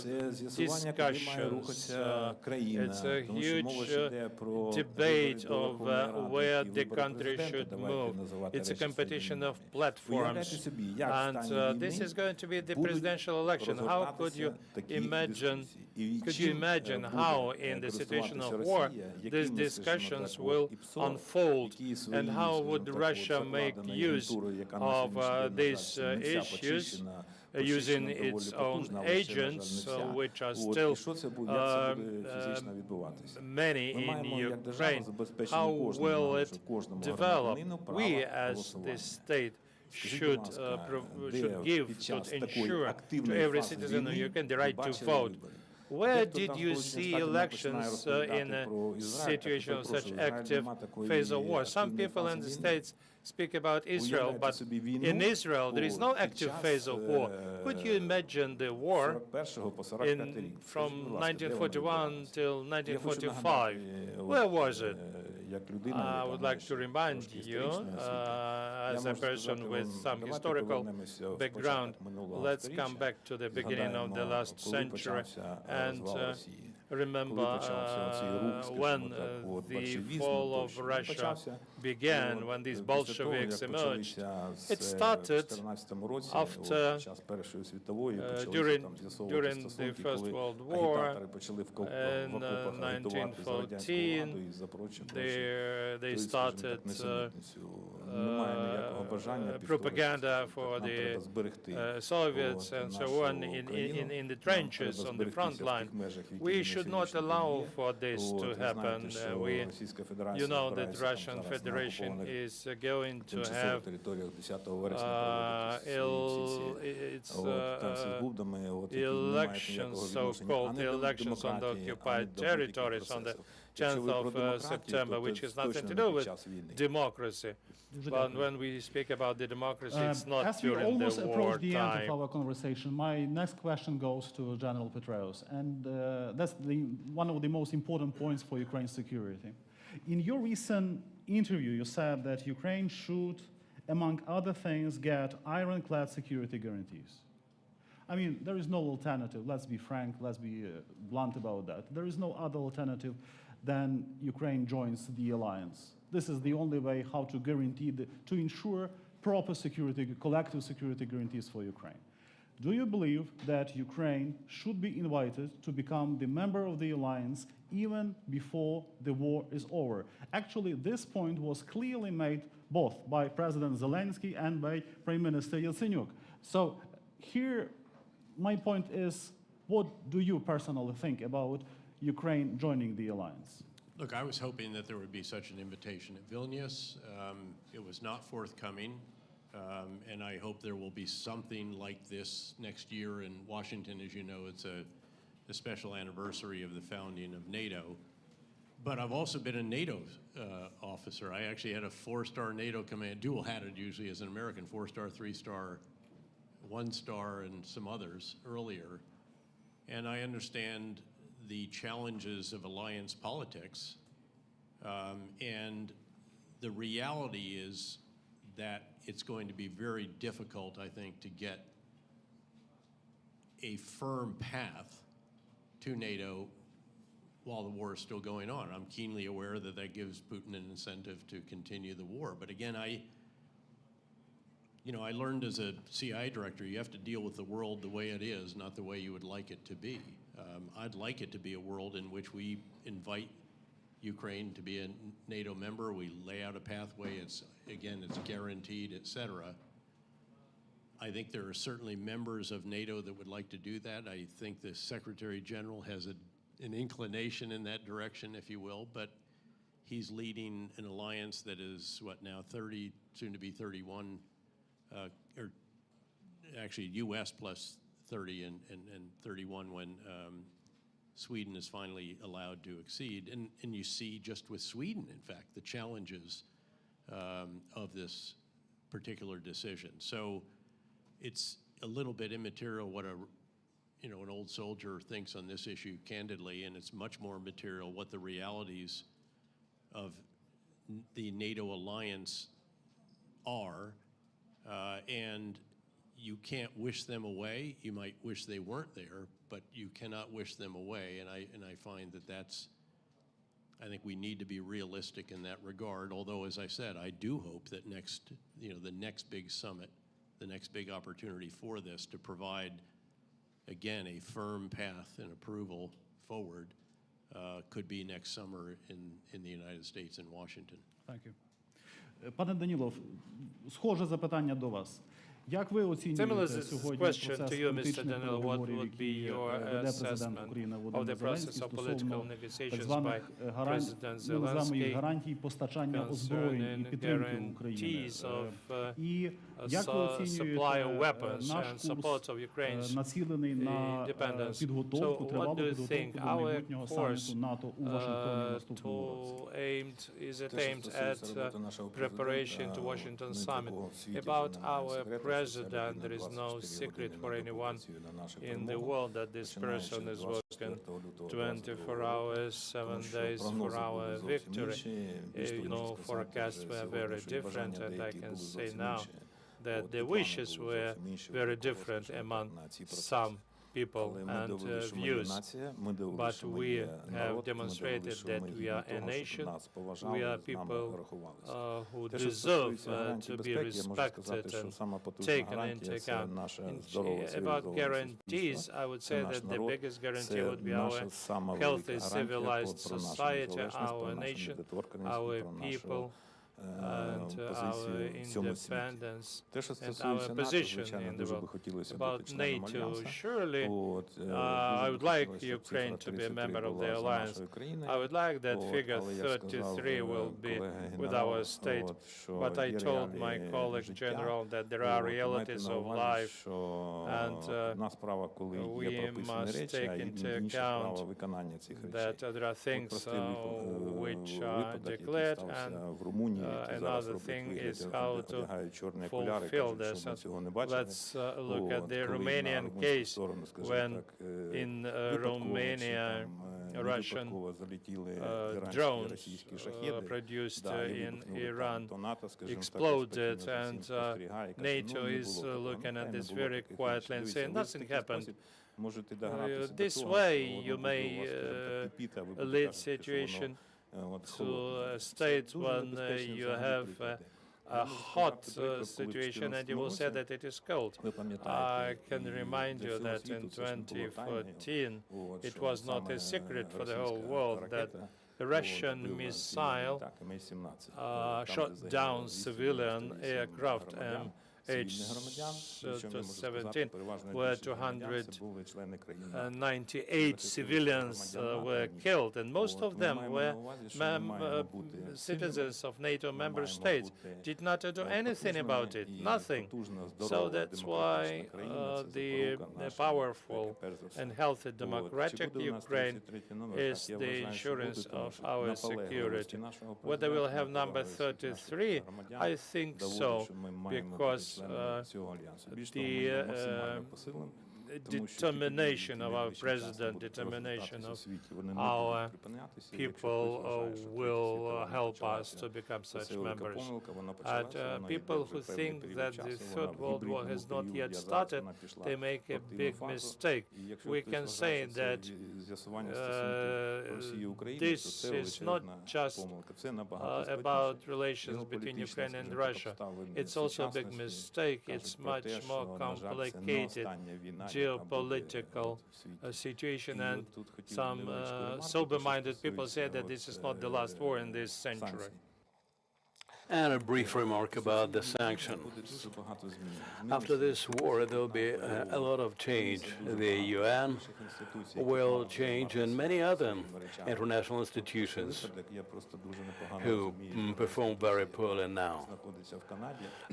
це з'ясування, куди має рухатися країна, It's a тому що мова ж huge йде про debate вибори до of Верховної Ради where і the вибори country президента, should давайте move. називати It's a речі competition своїми of іменами. Уявляйте platforms. собі, як в And стані this is війни going to be the будуть presidential election. How could you розгортатися такі imagine? дискусії. І Could you чим imagine буде how, in the situation користуватися of war, Росія, these якими, discussions скажімо will так, і ПСО, unfold, які свої, and how would скажімо так, Russia make закладені use агентури, яка на of сьогоднішній день, на these жаль, не вся issues, почищена, using почищена its доволі own потужна, але ще, на жаль, не agents, вся. which are От, still і що це буде, як це буде фізично відбуватися? many Ми in маємо як держава Ukraine. забезпечити How кожному will народу, it кожному develop? громадянину право We, as голосування. the state, Скажіть, should будь ласка, де should give, під should час такої ensure to активної every фази citizen of війни Ukraine the ви right to бачили vote? вибори? Where Дехто did там you в Сполучених see Штатах починає elections розповідати in a про Ізраїль, так, situation of such перепрошую, Ізраїль active нема такої phase of war? Some активної people in фази the війни. States speak about Israel, Уявляйте but собі війну, in Israel there is no під active час, phase of war. Could you imagine the war 41 по 45 рік? from Скажіть, будь ласка, де вона 1941 відбувалася? till Я хочу 1945? нагадати, Where was it? як людина, I яка would має like to ще remind трошки you, історичної освіти, я as a можу person сказати with вам, some давайте historical повернемося в background, початок минулого let's сторіччя, come back to the beginning of the згадаємо, last коли century почався and розвал Росії. remember Коли почався цей рух, скажімо when так, от, the большевізму, fall of точно, Russia почався. began, От, when these після того, як Bolsheviks emerged. почалися It з started 14-му році, after, під час Першої світової, почалися during там з'ясовувати the стосунки, First коли World War, агітатори почали в in окопах агітувати за радянську 1914, владу і за прочі. they Тобто, скажімо так, started несенітницю. Немає ніякого бажання propaganda for нам the треба зберегти Soviets от, and so нашу on in країну. the Нам trenches треба on the зберегтися front в line. тих межах, які We на should not сьогоднішній allow день є. for this От, to ви знаєте, happen. що We, Російська you Федерація know that збирається там Russian зараз на Federation окупованих is going to тимчасових have територіях 10 вересня проводити it's танці з бубдами, от, які не мають ніякого elections, відношення so-called ані до elections on the демократії, occupied ані до будь-яких territories on the процесів. 10th Якщо ви про of демократію, September, то which це has nothing точно to не do під with час війни. democracy. But when we speak about the democracy, it's not As we during almost the approach the end of wartime. our conversation, my next question goes to General Petraeus, and that's one of the most important points for Ukraine's security. In your recent interview, you said that Ukraine should, among other things, get ironclad security guarantees. I mean, there is no alternative. Let's be frank, let's be blunt about that. There is no other alternative than Ukraine joins the alliance. This is the only way how to guarantee, to ensure proper security, collective security guarantees for Ukraine. Do you believe that Ukraine should be invited to become the member of the alliance even before the war is over? Actually, this point was clearly made both by President Zelensky and by Prime Minister Yatsenyuk. So here, my point is, what do you personally think about Ukraine joining the alliance? Look, I was hoping that there would be such an invitation at Vilnius. It was not forthcoming, and I hope there will be something like this next year in Washington. As you know, it's a special anniversary of the founding of NATO. But I've also been a NATO officer. I actually had a 4-star NATO command, dual-hatted usually as an American, 4-star, 3-star, 1-star, and some others earlier. And I understand the challenges of alliance politics. And the reality is that it's going to be very difficult, I think, to get a firm path to NATO while the war is still going on. I'm keenly aware that that gives Putin an incentive to continue the war. But again, I learned as a CIA director, you have to deal with the world the way it is, not the way you would like it to be. I'd like it to be a world in which we invite Ukraine to be a NATO member. We lay out a pathway. It's guaranteed, et cetera. I think there are certainly members of NATO that would like to do that. I think the Secretary General has an inclination in that direction, if you will, but he's leading an alliance that is, what now, 30, soon to be 31, or actually US plus 30 and 31 when Sweden is finally allowed to accede. And you see just with Sweden, in fact, the challenges of this particular decision. So it's a little bit immaterial what an old soldier thinks on this issue, candidly, and it's much more material what the realities of the NATO alliance are, and you can't wish them away. You might wish they weren't there, but you cannot wish them away, and I find I think we need to be realistic in that regard, although, as I said, I do hope that the next big summit, the next big opportunity for this to provide, again, a firm path and approval forward could be next summer in the United States in Washington. Thank you. Пане Данілов, схоже запитання до вас. Як ви оцінюєте сьогодні процес політичних переговорів, які веде президент України Володимир Зеленський стосовно так званих гарантій постачання озброєнь і підтримки Україні? І як ви оцінюєте наш курс, націлений на підготовку, тривалу підготовку до майбутнього саміту НАТО у Вашингтоні наступного року? President, there is no secret for anyone in the world that this person is working 24 hours, 7 days for our victory. Forecasts were very different, and I can say now that the wishes were very different among some people and views, but we have demonstrated that we are a nation, we are people who deserve to be respected and taken into account. About guarantees, I would say that the biggest guarantee would be our healthy, civilized society, our nation, our people, and our independence and our position in the world. About NATO, surely I would like Ukraine to be a member of the alliance. I would like that figure 33 will be with our state, but I told my colleague General that there are realities of life, and we must take into account that there are things which are declared, and another thing is how to fulfill this. Let's look at the Romanian case when in Romania Russian drones produced in Iran exploded, and NATO is looking at this very quietly and saying nothing happened. This way you may lead situation to a state when you have a hot situation and you will say that it is cold. I can remind you that in 2014 it was not a secret for the whole world that the Russian missile shot down civilian aircraft MH17, where 298 civilians were killed, and most of them were citizens of NATO member states. Did not do anything about it, nothing. So that's why the powerful and healthy democratic Ukraine is the insurance of our security. Whether we'll have number 33, I think so, because the determination of our president, determination of our people will help us to become such members. And people who think that the Third World War has not yet started, they make a big mistake. We can say that this is not just about relations between Ukraine and Russia. It's also a big mistake. It's much more complicated geopolitical situation, and some sober-minded people say that this is not the last war in this century. And a brief remark about the sanctions. After this war, there will be a lot of change. The UN will change, and many other international institutions who perform very poorly now.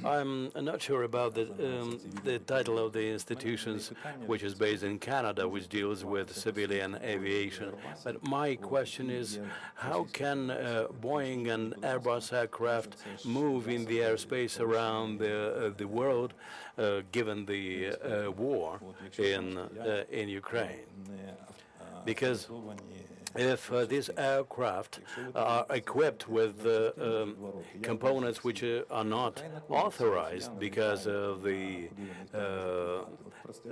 I'm not sure about the title of the institutions, which is based in Canada, which deals with civilian aviation. But my question is, how can Boeing and Airbus aircraft move in the airspace around the world, given the war in Ukraine? Because if these aircraft are equipped with components which are not authorized because of the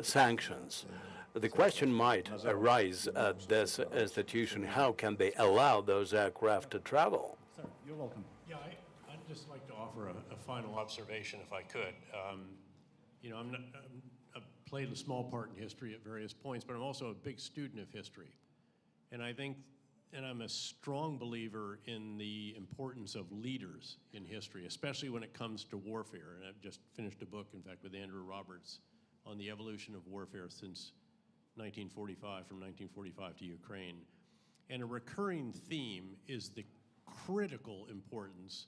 sanctions, the question might arise at this institution: how can they allow those aircraft to travel? Sir, you're welcome. Yeah, I'd just like to offer a final observation, if I could. You know, I've played a small part in history at various points, but I'm also a big student of history. And I think, and I'm a strong believer in the importance of leaders in history, especially when it comes to warfare. And I've just finished a book, in fact, with Andrew Roberts on the evolution of warfare since 1945, from 1945 to Ukraine. And a recurring theme is the critical importance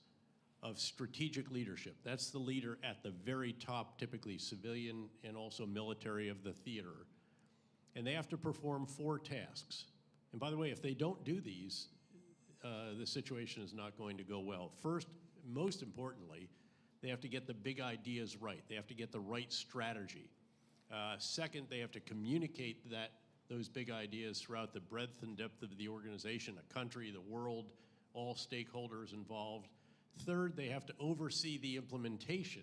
of strategic leadership. That's the leader at the very top, typically civilian and also military, of the theater. And they have to perform 4 tasks. And by the way, if they don't do these, the situation is not going to go well. First, most importantly, they have to get the big ideas right. They have to get the right strategy. Second, they have to communicate those big ideas throughout the breadth and depth of the organization, a country, the world, all stakeholders involved. Third, they have to oversee the implementation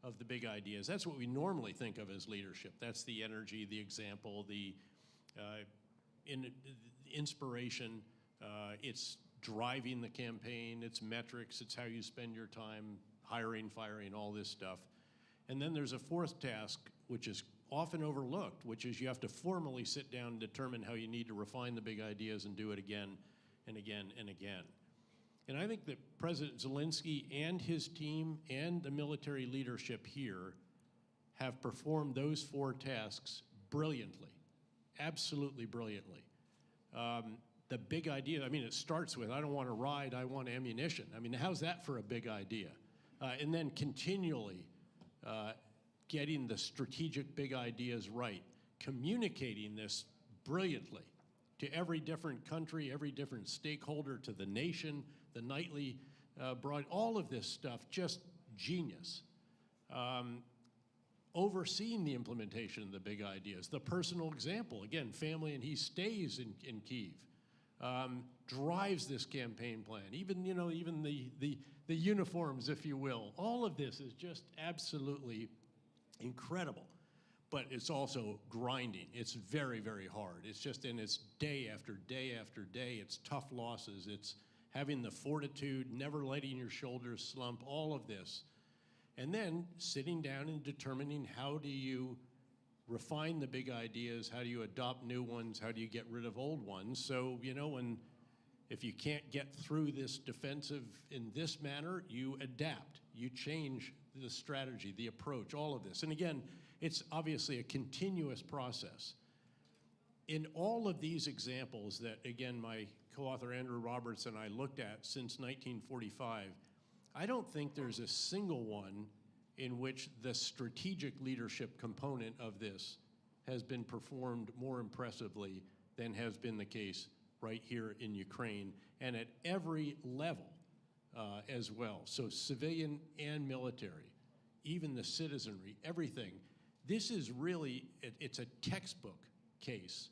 of the big ideas. That's what we normally think of as leadership. That's the energy, the example, the inspiration. It's driving the campaign, it's metrics, it's how you spend your time, hiring, firing, all this stuff. And then there's a 4th task, which is often overlooked, which is you have to formally sit down and determine how you need to refine the big ideas and do it again and again and again. And I think that President Zelensky and his team and the military leadership here have performed those 4 tasks brilliantly, absolutely brilliantly. The big idea, I mean, it starts with, I don't want to ride, I want ammunition. I mean, how's that for a big idea? And then continually getting the strategic big ideas right, communicating this brilliantly to every different country, every different stakeholder, to the nation, the nightly broad, all of this stuff, just genius. Overseeing the implementation of the big ideas, the personal example, again, family, and he stays in Kyiv, drives this campaign plan, even, you know, even the uniforms, if you will. All of this is just absolutely incredible. But it's also grinding. It's very, very hard. It's just, and it's day after day after day. It's tough losses. It's having the fortitude, never letting your shoulders slump, all of this. And then sitting down and determining, how do you refine the big ideas? How do you adopt new ones? How do you get rid of old ones? So, you know, if you can't get through this defensive in this manner, you adapt. You change the strategy, the approach, all of this. And again, it's obviously a continuous process. In all of these examples that, again, my co-author Andrew Roberts and I looked at since 1945, I don't think there's a single one in which the strategic leadership component of this has been performed more impressively than has been the case right here in Ukraine, and at every level as well. So civilian and military, even the citizenry, everything. This is really, it's a textbook case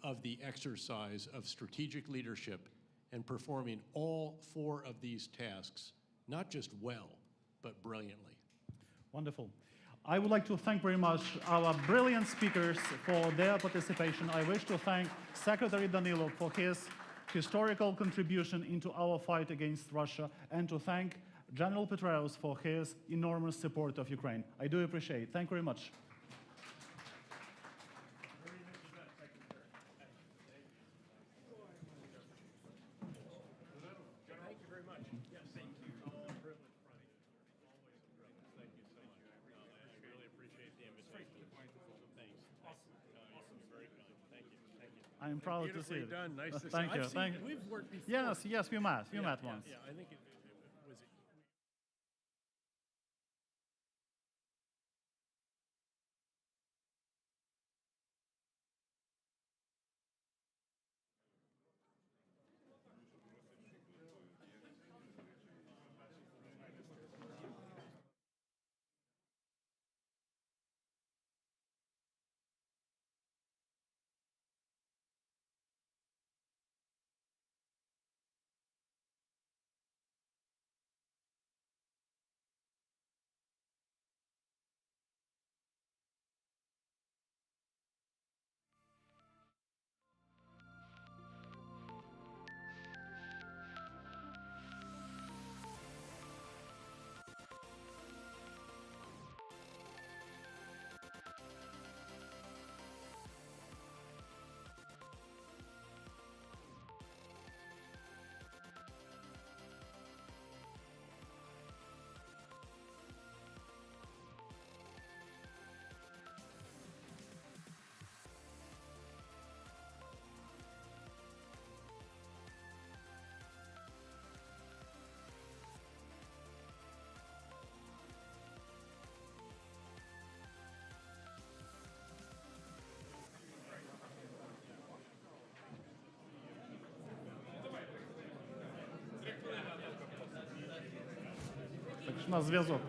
of the exercise of strategic leadership and performing all 4 of these tasks, not just well, but brilliantly. Wonderful. I would like to thank very much our brilliant speakers for their participation. I wish to thank Secretary Danilov for his historical contribution into our fight against Russia, and to thank General Petraeus for his enormous support of Ukraine. I do appreciate it. Thank you very much. Thank you very much. Yes, thank you. All a privilege, Frank. Always a privilege. Thank you so much. I really appreciate the invitation. Thanks. Awesome. You're very kind. Thank you. Thank you. I'm proud to see Beautifully it. done. Nice to see Thank you. I've seen Thank it. you. We've worked before. Yes, yes, we met. We met once. Yeah, I think it was. Так що на зв'язок.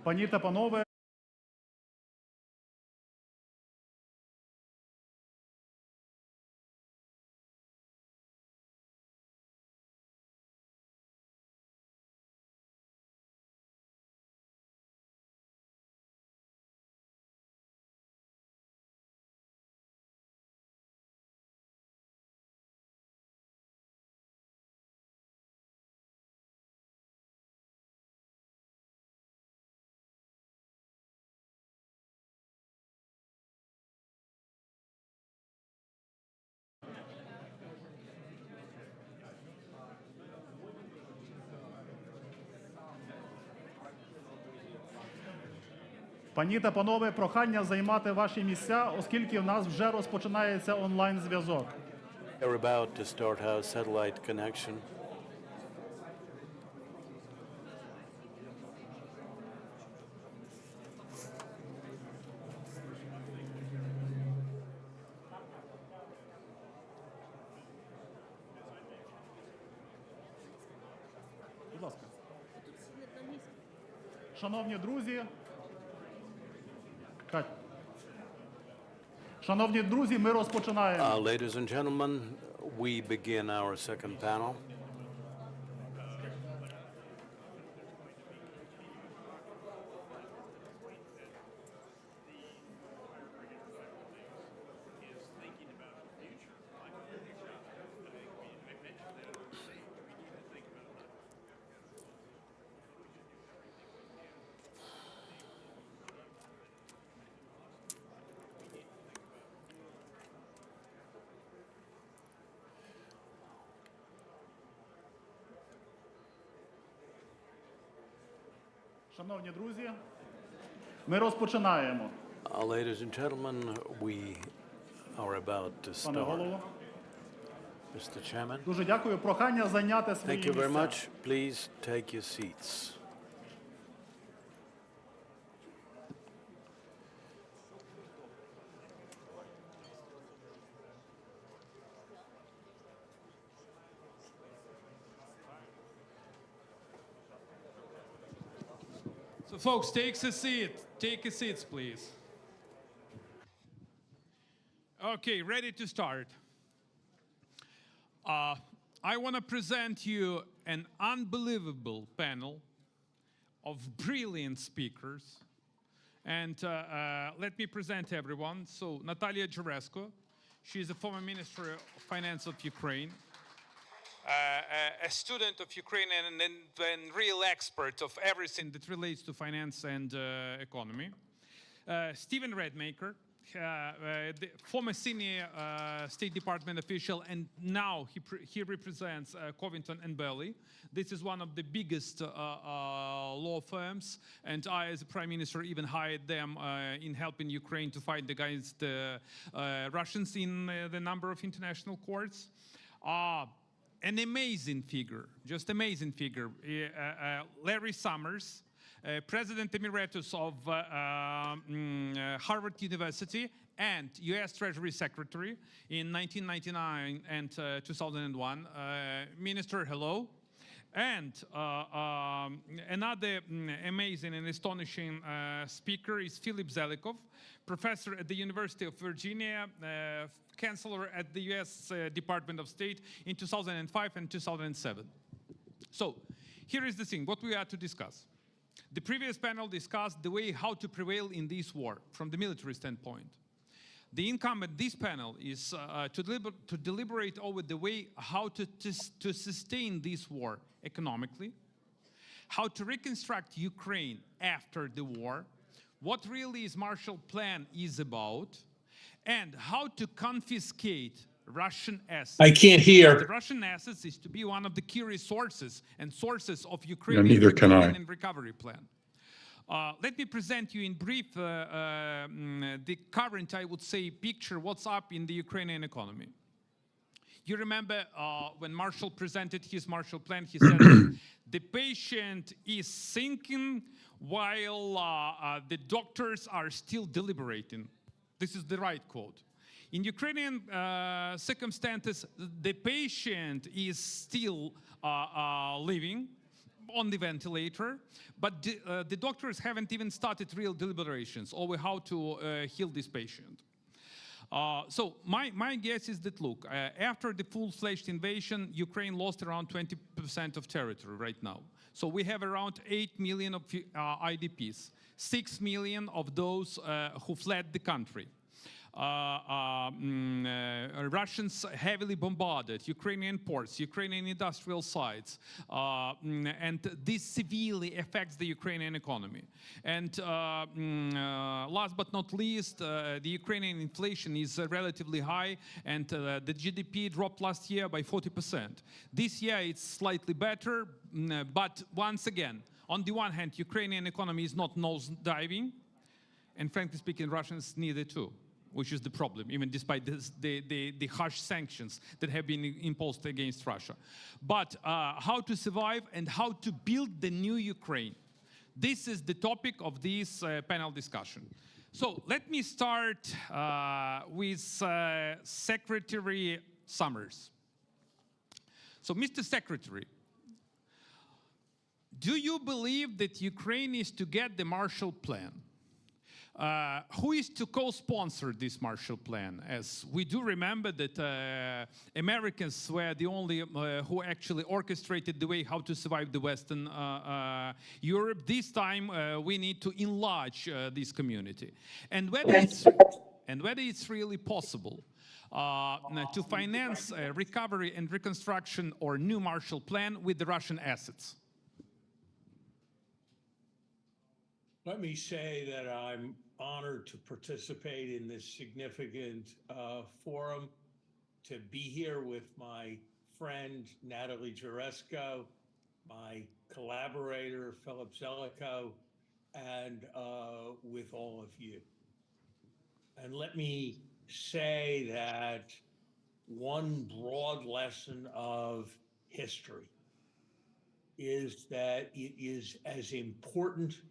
Пані та панове, пані та панове, прохання займати ваші місця, оскільки в нас вже розпочинається онлайн-зв'язок. They're about to start our satellite connection. Будь ласка. Шановні друзі, шановні друзі, ми розпочинаємо. Ladies and gentlemen, we begin our second panel. Шановні друзі, ми розпочинаємо. Ladies and gentlemen, we are about to Пане start. голово, Mr. Chairman, дуже дякую. Прохання зайняти свої thank you very місця. much. Please take your seats. Folks, take a seat. Take a seat, please. Okay, ready to start. I want to present you an unbelievable panel of brilliant speakers. And let me present everyone. So, Natalie Jaresko, she is a former Minister of Finance of Ukraine, a student of Ukraine and real expert of everything that relates to finance and economy. Stephen Rademaker, the former senior State Department official, and now he represents Covington and Burley. This is one of the biggest law firms, and I, as a Prime Minister, even hired them in helping Ukraine to fight against the Russians in the number of international courts. An amazing figure, just amazing figure, Larry Summers, President Emeritus of Harvard University and U.S. Treasury Secretary in 1999 and 2001. Minister, hello. And another amazing and astonishing speaker is Philip Zelikow, professor at the University of Virginia, chancellor at the U.S. Department of State in 2005 and 2007. So here is the thing, what we are to discuss. The previous panel discussed the way how to prevail in this war from the military standpoint. The income at this panel is to deliberate over the way how to sustain this war economically, how to reconstruct Ukraine after the war, what really is Marshall Plan is about, and how to confiscate Russian assets. I can't hear. The Russian assets is to be one of the key resources and sources of Ukrainian and recovery plan. Let me present you in brief the current, I would say, picture, what's up in the Ukrainian economy. You remember when Marshall presented his Marshall Plan, he said the patient is sinking while the doctors are still deliberating. This is the right quote. In Ukrainian circumstances, the patient is still living on the ventilator, but the doctors haven't even started real deliberations over how to heal this patient. So my guess is that, look, after the full-fledged invasion, Ukraine lost around 20% of territory right now. So we have around 8 million of IDPs, 6 million of those who fled the country. Russians heavily bombarded Ukrainian ports, Ukrainian industrial sites, and this severely affects the Ukrainian economy. And last but not least, the Ukrainian inflation is relatively high, and the GDP dropped last year by 40%. This year it's slightly better, but once again, on the one hand, Ukrainian economy is not nose-diving, and frankly speaking, Russians neither too, which is the problem, even despite this, the harsh sanctions that have been imposed against Russia. But how to survive and how to build the new Ukraine. This is the topic of this panel discussion. So let me start with Secretary Summers. So, Mr. Secretary, do you believe that Ukraine is to get the Marshall Plan? Who is to co-sponsor this Marshall Plan? As we do remember that Americans were the only who actually orchestrated the way how to survive the Western Europe. This time we need to enlarge this community. And whether it's really possible to finance recovery and reconstruction or new Marshall Plan with the Russian assets. Let me say that I'm honored to participate in this significant forum, to be here with my friend Natalie Jaresko, my collaborator Philip Zelikow, and with all of you. And let me say that one broad lesson of history is that it is as important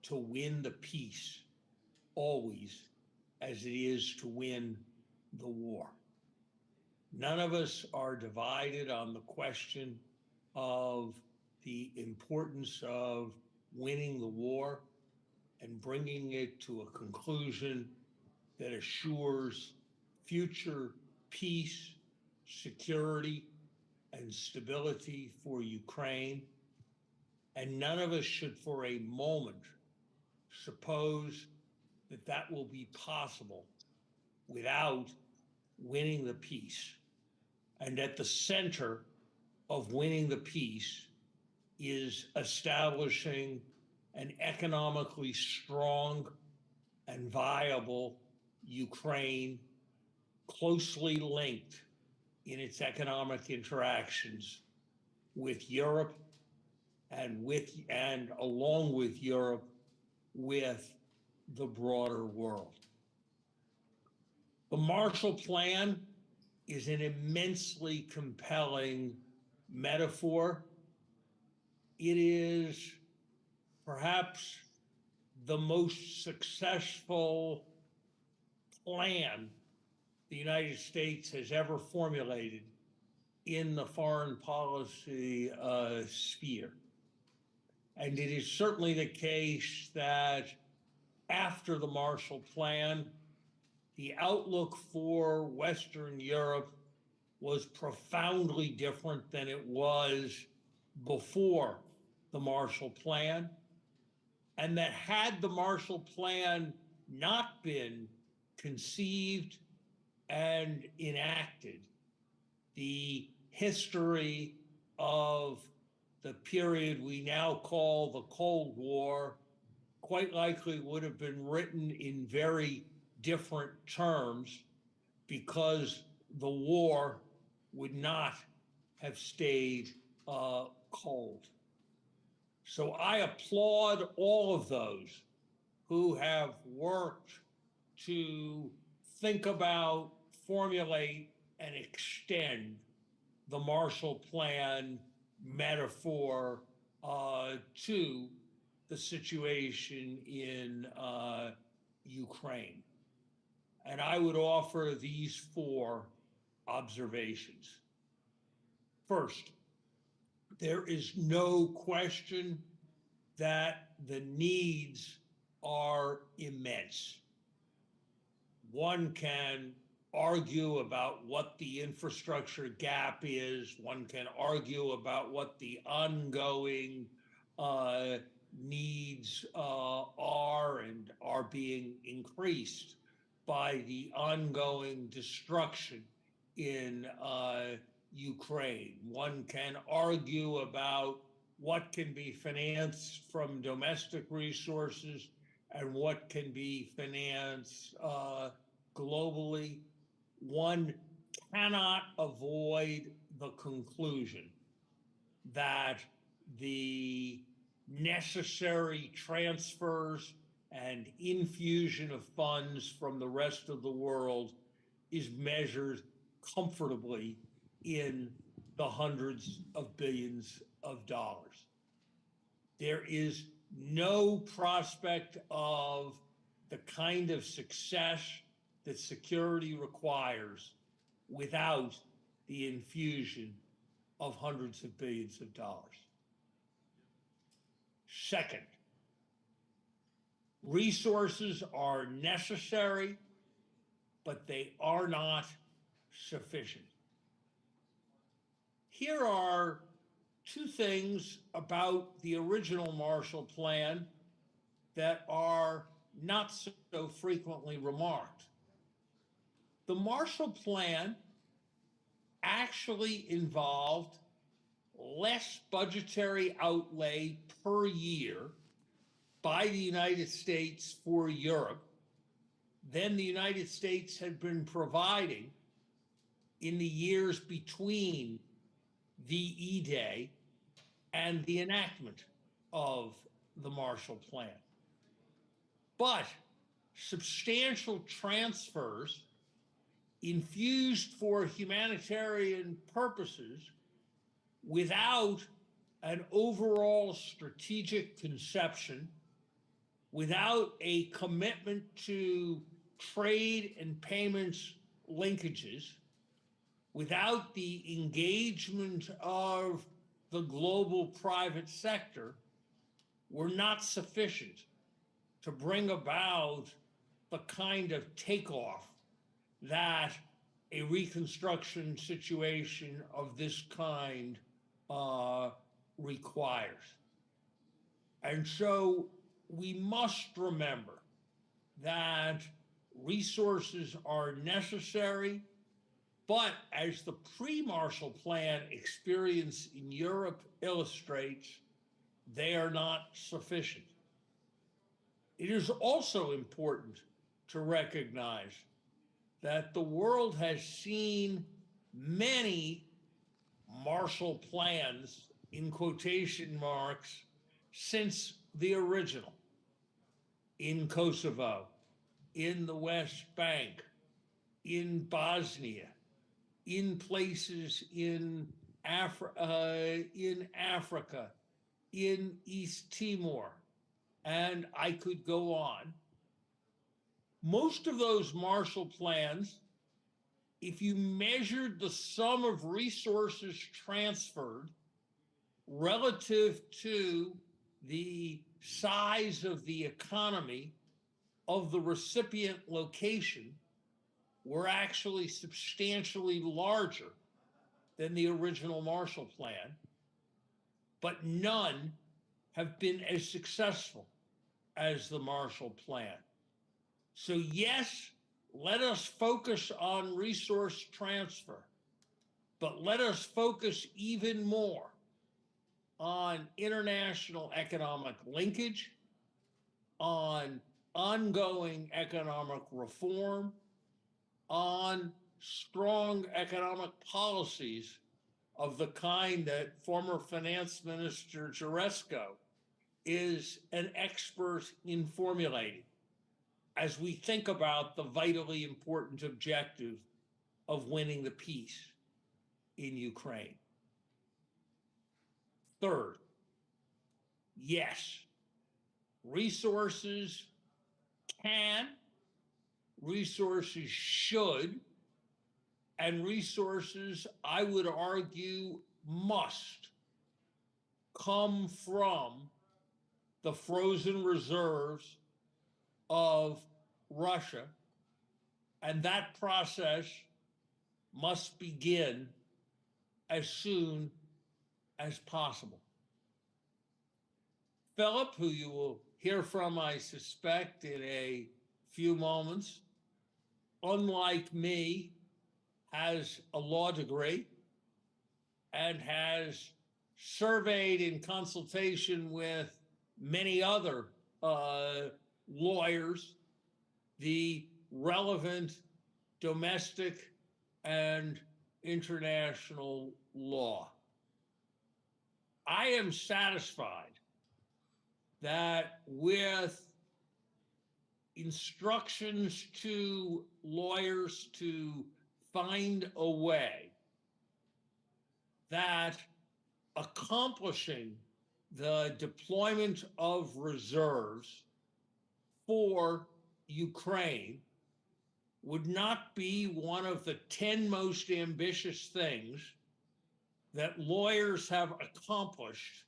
to win the peace always as it is to win the war. None of us are divided on the question of the importance of winning the war. and bringing it to a conclusion that assures future peace, security, and stability for Ukraine. And none of us should for a moment suppose that that will be possible without winning the peace. And at the center of winning the peace is establishing an economically strong and viable Ukraine, closely linked in its economic interactions with Europe and along with Europe, with the broader world. The Marshall Plan is an immensely compelling metaphor. It is perhaps the most successful plan the United States has ever formulated in the foreign policy sphere. And it is certainly the case that after the Marshall Plan, the outlook for Western Europe was profoundly different than it was before the Marshall Plan. And that had the Marshall Plan not been conceived and enacted, the history of the period we now call the Cold War quite likely would have been written in very different terms, because the war would not have stayed cold. So I applaud all of those who have worked to think about, formulate, and extend the Marshall Plan metaphor to the situation in Ukraine. And I would offer these 4 observations. First, there is no question that the needs are immense. One can argue about what the infrastructure gap is. One can argue about what the ongoing needs are and are being increased by the ongoing destruction in Ukraine. One can argue about what can be financed from domestic resources and what can be financed globally. One cannot avoid the conclusion that the necessary transfers and infusion of funds from the rest of the world is measured comfortably in the hundreds of billions of dollars. There is no prospect of the kind of success that security requires without the infusion of hundreds of billions of dollars. Second, resources are necessary, but they are not sufficient. Here are 2 things about the original Marshall Plan that are not so frequently remarked. The Marshall Plan actually involved less budgetary outlay per year by the United States for Europe than the United States had been providing in the years between VE-Day and the enactment of the Marshall Plan. But substantial transfers infused for humanitarian purposes without an overall strategic conception, without a commitment to trade and payments linkages, without the engagement of the global private sector, were not sufficient to bring about the kind of takeoff that a reconstruction situation of this kind requires. And so we must remember that resources are necessary, but as the pre-Marshall Plan experience in Europe illustrates, they are not sufficient. It is also important to recognize that the world has seen many Marshall Plans, in quotation marks, since the original, in Kosovo, in the West Bank, in Bosnia, in places in Africa, in East Timor, and I could go on. Most of those Marshall Plans, if you measured the sum of resources transferred relative to the size of the economy of the recipient location, were actually substantially larger than the original Marshall Plan, but none have been as successful as the Marshall Plan. So yes, let us focus on resource transfer, but let us focus even more on international economic linkage, on ongoing economic reform, on strong economic policies of the kind that former Finance Minister Jaresko is an expert in formulating as we think about the vitally important objective of winning the peace in Ukraine. Third, yes, resources can, resources should, and resources, I would argue, must come from the frozen reserves of Russia, and that process must begin as soon as possible. Philip, who you will hear from, I suspect, in a few moments, unlike me, has a law degree and has surveyed in consultation with many other lawyers the relevant domestic and international law. I am satisfied that with instructions to lawyers to find a way that accomplishing the deployment of reserves for Ukraine would not be one of the 10 most ambitious things that lawyers have accomplished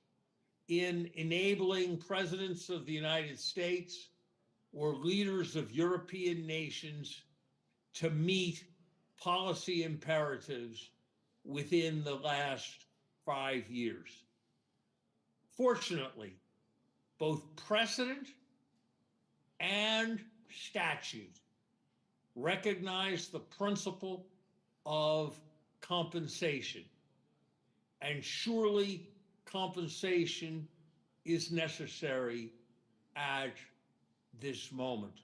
in enabling presidents of the United States or leaders of European nations to meet policy imperatives within the last 5 years. Fortunately, both precedent and statute recognize the principle of compensation, and surely compensation is necessary at this moment.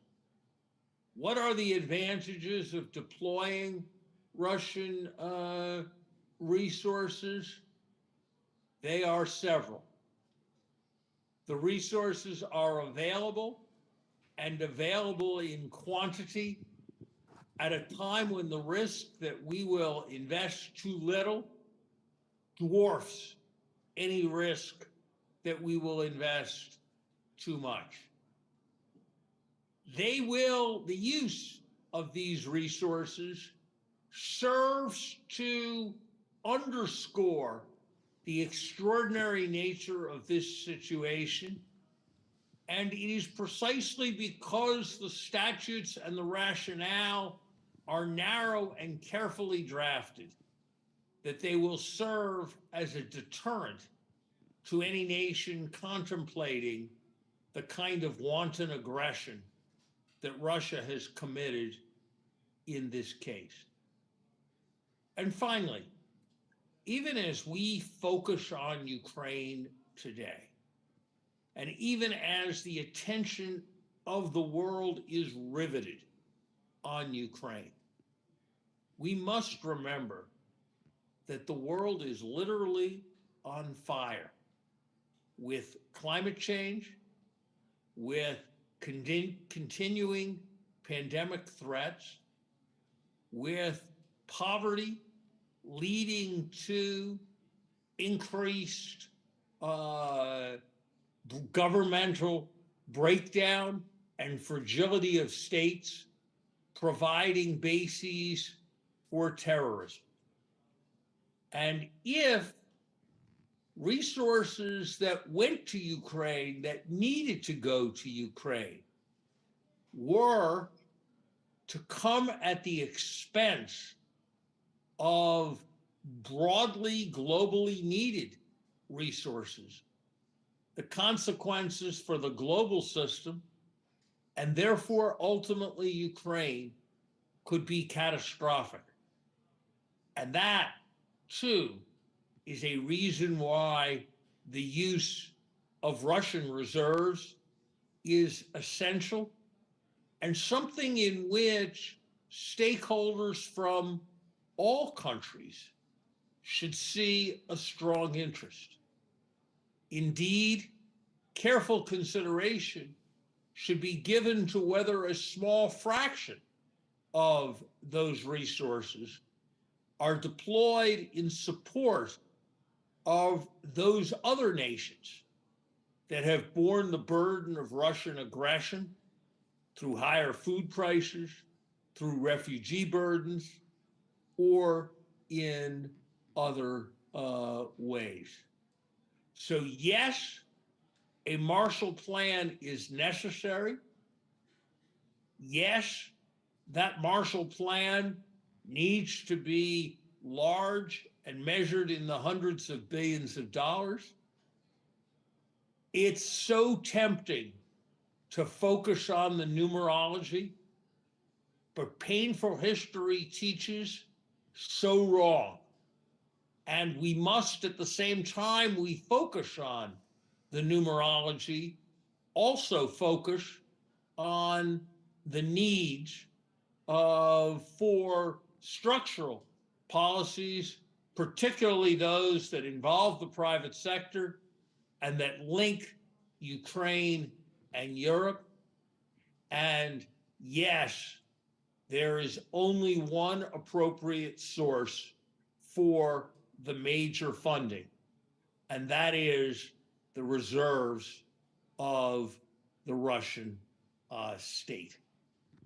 What are the advantages of deploying Russian resources? They are several. The resources are available, and available in quantity at a time when the risk that we will invest too little dwarfs any risk that we will invest too much. The use of these resources serves to underscore the extraordinary nature of this situation And it is precisely because the statutes and the rationale are narrow and carefully drafted that they will serve as a deterrent to any nation contemplating the kind of wanton aggression that Russia has committed in this case. And finally, even as we focus on Ukraine today, and even as the attention of the world is riveted on Ukraine, we must remember that the world is literally on fire with climate change, with continuing pandemic threats, with poverty leading to increased governmental breakdown and fragility of states, providing bases for terrorism. And if resources that went to Ukraine, that needed to go to Ukraine, were to come at the expense of broadly, globally needed resources, the consequences for the global system, and therefore ultimately Ukraine, could be catastrophic. And that, too, is a reason why the use of Russian reserves is essential, and something in which stakeholders from all countries should see a strong interest. Indeed, careful consideration should be given to whether a small fraction of those resources are deployed in support of those other nations that have borne the burden of Russian aggression through higher food prices, through refugee burdens, or in other ways. So yes, a Marshall Plan is necessary. Yes, that Marshall Plan needs to be large and measured in the hundreds of billions of dollars. It's so tempting to focus on the numerology, but painful history teaches so wrong. And we must, at the same time we focus on the numerology, also focus on the needs for structural policies, particularly those that involve the private sector and that link Ukraine and Europe. And yes, there is only one appropriate source for the major funding, and that is the reserves of the Russian state.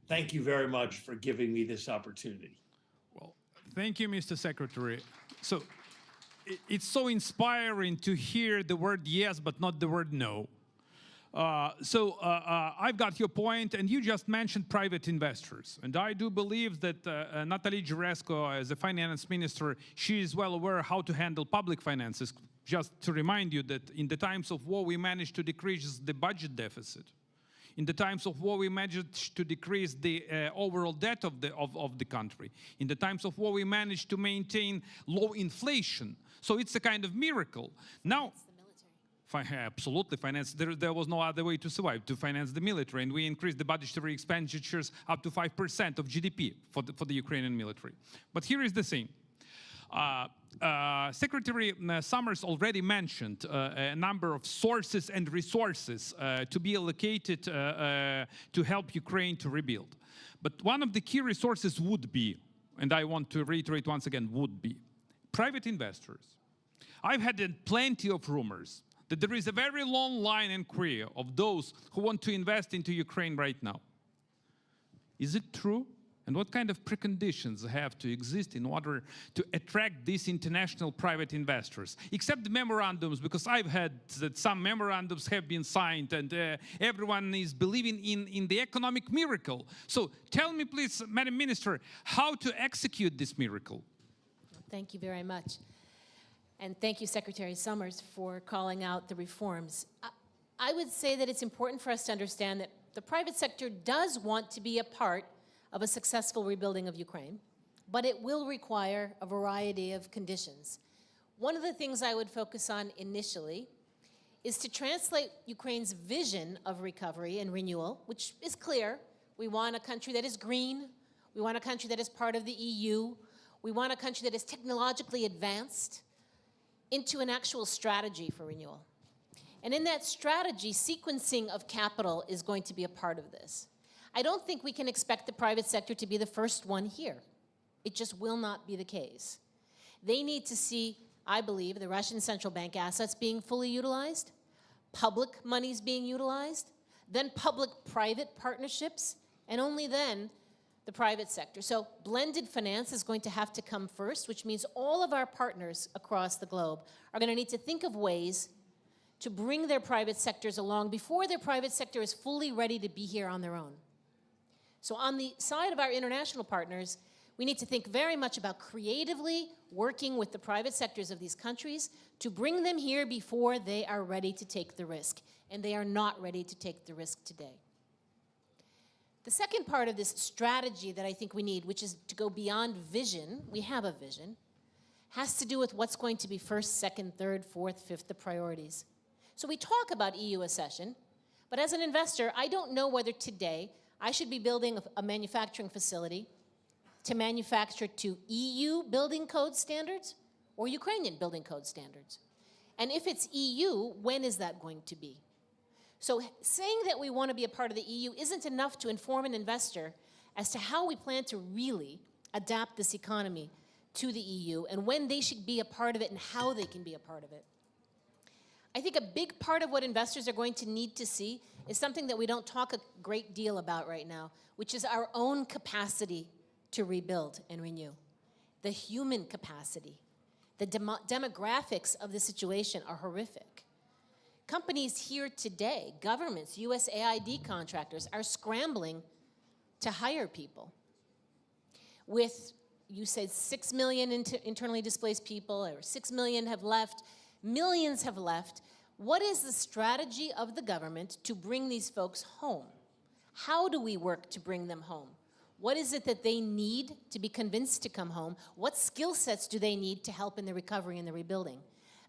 Thank you very much for giving me this opportunity. Well, thank you, Mr. Secretary. So it's so inspiring to hear the word yes, but not the word no. I've got your point, and you just mentioned private investors. And I do believe that Natalie Jaresko, as a finance minister, she is well aware how to handle public finances. Just to remind you that in the times of war, we managed to decrease the budget deficit. In the times of war, we managed to decrease the overall debt of the country. In the times of war, we managed to maintain low inflation. So it's a kind of miracle. Now, absolutely, finance. There was no other way to survive, to finance the military, and we increased the budgetary expenditures up to 5% of GDP for the Ukrainian military. But here is the thing. Secretary Summers already mentioned a number of sources and resources to be allocated to help Ukraine to rebuild. But one of the key resources would be, and I want to reiterate once again, would be private investors. I've had plenty of rumors that there is a very long line in Korea of those who want to invest into Ukraine right now. Is it true? And what kind of preconditions have to exist in order to attract these international private investors? Except the memorandums, because I've heard that some memorandums have been signed and everyone is believing in the economic miracle. So tell me, please, Madam Minister, how to execute this miracle? Thank you very much. And thank you, Secretary Summers, for calling out the reforms. I would say that it's important for us to understand that the private sector does want to be a part of a successful rebuilding of Ukraine, but it will require a variety of conditions. One of the things I would focus on initially is to translate Ukraine's vision of recovery and renewal, which is clear. We want a country that is green. We want a country that is part of the EU. We want a country that is technologically advanced, into an actual strategy for renewal. And in that strategy, sequencing of capital is going to be a part of this. I don't think we can expect the private sector to be the first one here. It just will not be the case. They need to see, I believe, the Russian central bank assets being fully utilized, public monies being utilized, then public-private partnerships, and only then the private sector. So blended finance is going to have to come first, which means all of our partners across the globe are going to need to think of ways to bring their private sectors along before their private sector is fully ready to be here on their own. So on the side of our international partners, we need to think very much about creatively working with the private sectors of these countries to bring them here before they are ready to take the risk. And they are not ready to take the risk today. The second part of this strategy that I think we need, which is to go beyond vision, we have a vision, has to do with what's going to be first, second, third, fourth, fifth, the priorities. So we talk about EU accession, but as an investor, I don't know whether today I should be building a manufacturing facility to manufacture to EU building code standards or Ukrainian building code standards. And if it's EU, when is that going to be? So saying that we want to be a part of the EU isn't enough to inform an investor as to how we plan to really adapt this economy to the EU and when they should be a part of it and how they can be a part of it. I think a big part of what investors are going to need to see is something that we don't talk a great deal about right now, which is our own capacity to rebuild and renew. The human capacity. The demographics of the situation are horrific. Companies here today, governments, USAID contractors, are scrambling to hire people. With, you said 6 million internally displaced people, or 6 million have left, millions have left. What is the strategy of the government to bring these folks home? How do we work to bring them home? What is it that they need to be convinced to come home? What skill sets do they need to help in the recovery and the rebuilding?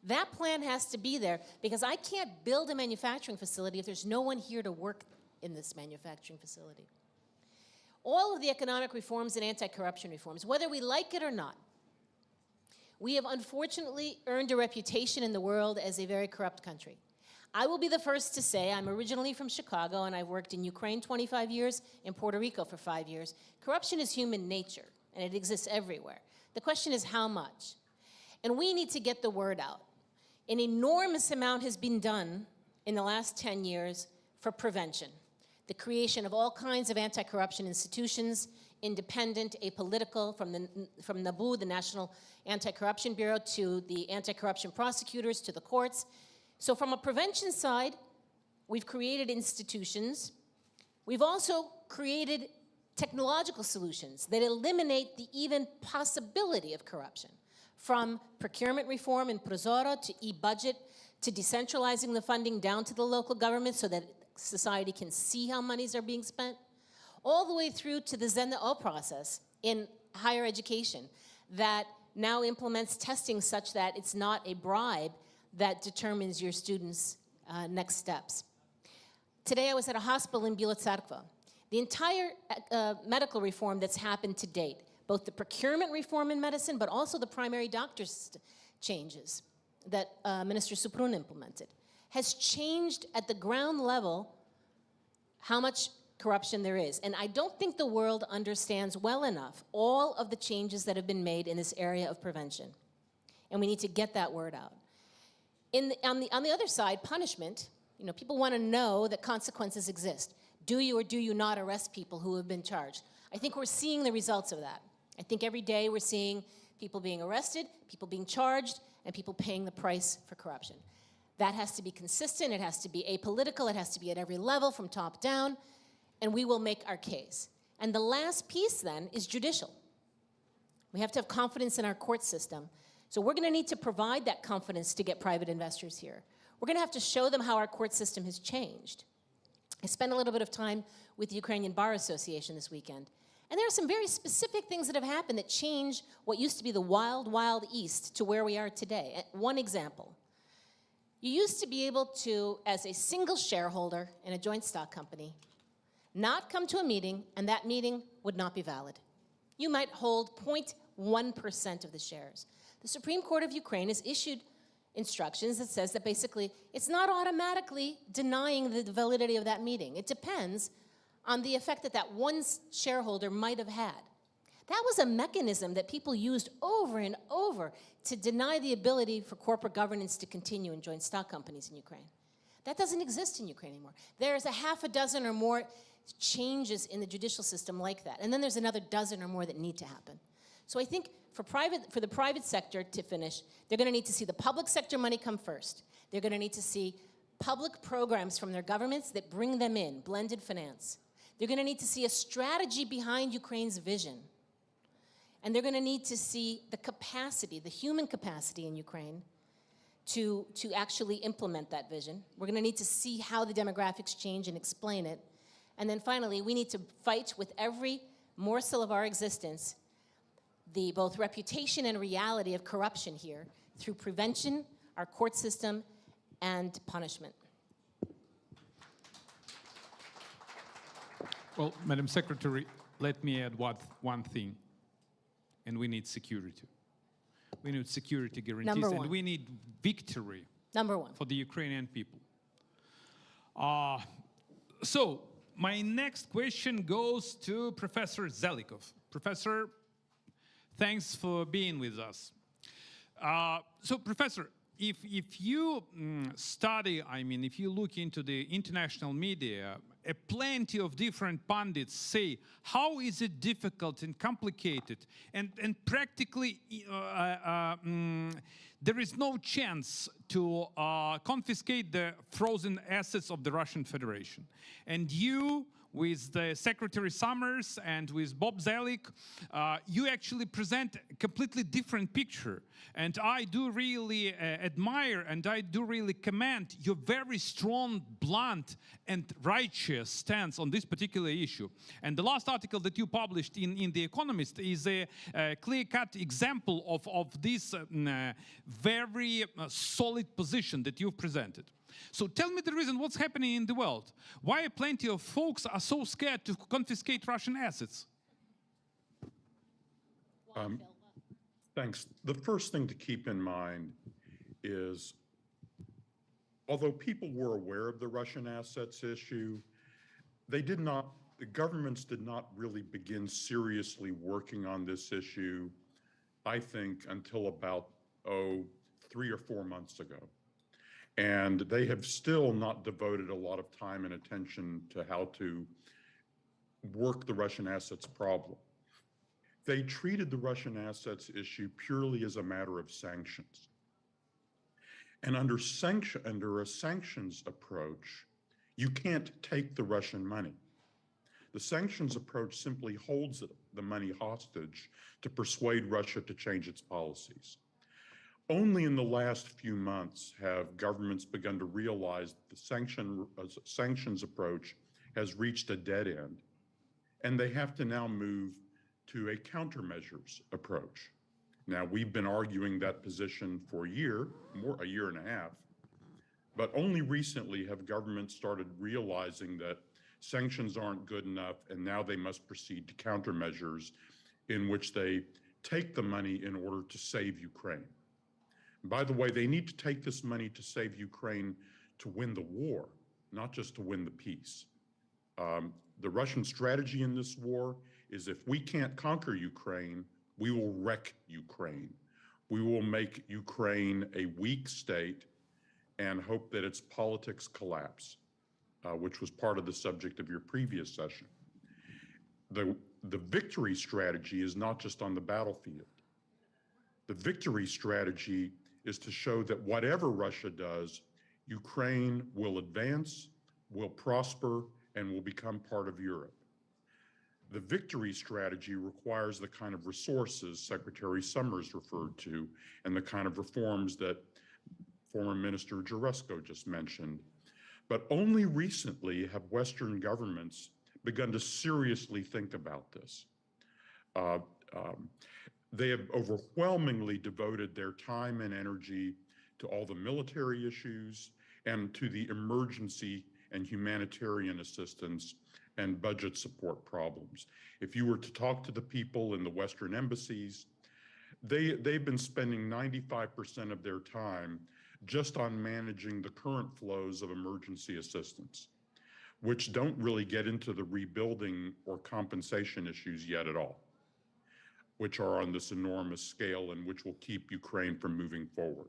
That plan has to be there, because I can't build a manufacturing facility if there's no one here to work in this manufacturing facility. All of the economic reforms and anti-corruption reforms, whether we like it or not, we have unfortunately earned a reputation in the world as a very corrupt country. I will be the first to say, I'm originally from Chicago, and I've worked in Ukraine 25 years, in Puerto Rico for 5 years. Corruption is human nature, and it exists everywhere. The question is how much? And we need to get the word out. An enormous amount has been done in the last 10 years for prevention. The creation of all kinds of anti-corruption institutions, independent, apolitical, from NABU, the National Anti-Corruption Bureau, to the anti-corruption prosecutors, to the courts. So from a prevention side, we've created institutions. We've also created technological solutions that eliminate the even possibility of corruption, from procurement reform in Prozoro to e-budget, to decentralizing the funding down to the local government so that society can see how monies are being spent, all the way through to the ZNO process in higher education that now implements testing such that it's not a bribe that determines your students' next steps. Today I was at a hospital in Biała Tsarkva. The entire medical reform that's happened to date, both the procurement reform in medicine, but also the primary doctors changes that Minister Suprun implemented, has changed at the ground level how much corruption there is. And I don't think the world understands well enough all of the changes that have been made in this area of prevention. And we need to get that word out. On the other side, punishment, people want to know that consequences exist. Do you or do you not arrest people who have been charged? I think we're seeing the results of that. I think every day we're seeing people being arrested, people being charged, and people paying the price for corruption. That has to be consistent, it has to be apolitical, it has to be at every level from top down, and we will make our case. And the last piece then is judicial. We have to have confidence in our court system. So we're gonna need to provide that confidence to get private investors here. We're gonna have to show them how our court system has changed. I spent a little bit of time with the Ukrainian Bar Association this weekend, and there are some very specific things that have happened that change what used to be the wild, wild East to where we are today. One example, you used to be able to, as a single shareholder in a joint stock company, not come to a meeting, and that meeting would not be valid. You might hold 0.1% of the shares. The Supreme Court of Ukraine has issued instructions that says that basically it's not automatically denying the validity of that meeting. It depends on the effect that that one shareholder might have had. That was a mechanism that people used over and over to deny the ability for corporate governance to continue in joint stock companies in Ukraine. That doesn't exist in Ukraine anymore. There's a half a dozen or more changes in the judicial system like that. And then there's another dozen or more that need to happen. So I think for the private sector to finish, they're going to need to see the public sector money come first. They're going to need to see public programs from their governments that bring them in, blended finance. They're going to need to see a strategy behind Ukraine's vision. And they're going to need to see the capacity, the human capacity in Ukraine to actually implement that vision. We're going to need to see how the demographics change and explain it. And then finally, we need to fight with every morsel of our existence the both reputation and reality of corruption here through prevention, our court system, and punishment. Well, Madam Secretary, let me add one thing. And we need security. We need security guarantees, and we need victory for the Ukrainian people. So my next question goes to Professor Zelikow. Professor, thanks for being with us. So, Professor, if you study, if you look into the international media, plenty of different pundits say, how is it difficult and complicated, and practically there is no chance to confiscate the frozen assets of the Russian Federation. And you, with the Secretary Summers and with Bob Zelik, you actually present a completely different picture. And I do really admire and I do really commend your very strong, blunt, and righteous stance on this particular issue. And the last article that you published in The Economist is a clear-cut example of this very solid position that you've presented. So tell me the reason what's happening in the world. Why plenty of folks are so scared to confiscate Russian assets? Thanks. The first thing to keep in mind is, although people were aware of the Russian assets issue, the governments did not really begin seriously working on this issue, I think, until about, 3 or 4 months ago. And they have still not devoted a lot of time and attention to how to work the Russian assets problem. They treated the Russian assets issue purely as a matter of sanctions. And under a sanctions approach, you can't take the Russian money. The sanctions approach simply holds the money hostage to persuade Russia to change its policies. Only in the last few months have governments begun to realize the sanctions approach has reached a dead end, and they have to now move to a countermeasures approach. Now, we've been arguing that position for a year and a half, but only recently have governments started realizing that sanctions aren't good enough, and now they must proceed to countermeasures in which they take the money in order to save Ukraine. By the way, they need to take this money to save Ukraine to win the war, not just to win the peace. The Russian strategy in this war is, if we can't conquer Ukraine, we will wreck Ukraine. We will make Ukraine a weak state and hope that its politics collapse. which was part of the subject of your previous session. The victory strategy is not just on the battlefield. The victory strategy is to show that whatever Russia does, Ukraine will advance, will prosper, and will become part of Europe. The victory strategy requires the kind of resources Secretary Summers referred to and the kind of reforms that former Minister Jaresko just mentioned. But only recently have Western governments begun to seriously think about this. They have overwhelmingly devoted their time and energy to all the military issues and to the emergency and humanitarian assistance and budget support problems. If you were to talk to the people in the Western embassies, they've been spending 95% of their time just on managing the current flows of emergency assistance, which don't really get into the rebuilding or compensation issues yet at all, which are on this enormous scale and which will keep Ukraine from moving forward.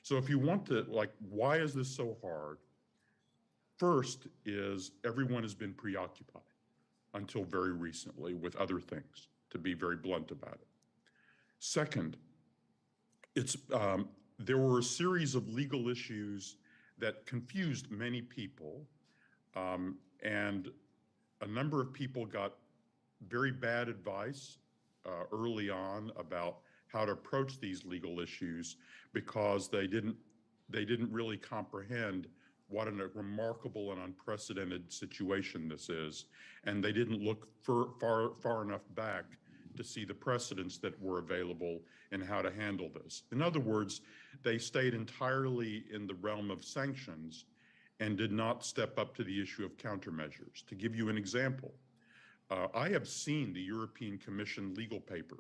So if you want to, why is this so hard? First is everyone has been preoccupied until very recently with other things, to be very blunt about it. Second, there were a series of legal issues that confused many people, and a number of people got very bad advice early on about how to approach these legal issues because they didn't really comprehend what a remarkable and unprecedented situation this is, and they didn't look far enough back to see the precedents that were available and how to handle this. In other words, they stayed entirely in the realm of sanctions and did not step up to the issue of countermeasures. To give you an example, I have seen the European Commission legal paper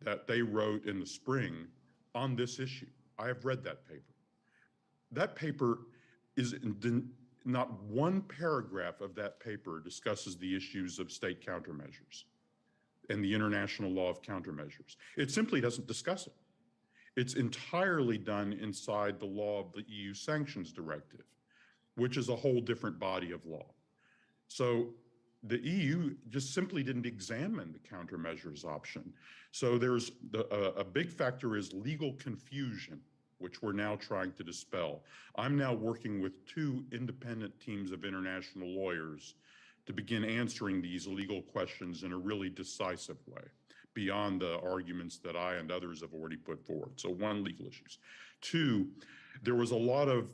that they wrote in the spring on this issue. I have read that paper. That paper is not one paragraph of that paper discusses the issues of state countermeasures and the international law of countermeasures. It simply doesn't discuss it. It's entirely done inside the law of the EU sanctions directive, which is a whole different body of law. So the EU just simply didn't examine the countermeasures option. So there's a big factor is legal confusion, which we're now trying to dispel. I'm now working with 2 independent teams of international lawyers to begin answering these legal questions in a really decisive way, beyond the arguments that I and others have already put forward. So 1, legal issues. 2, there was a lot of,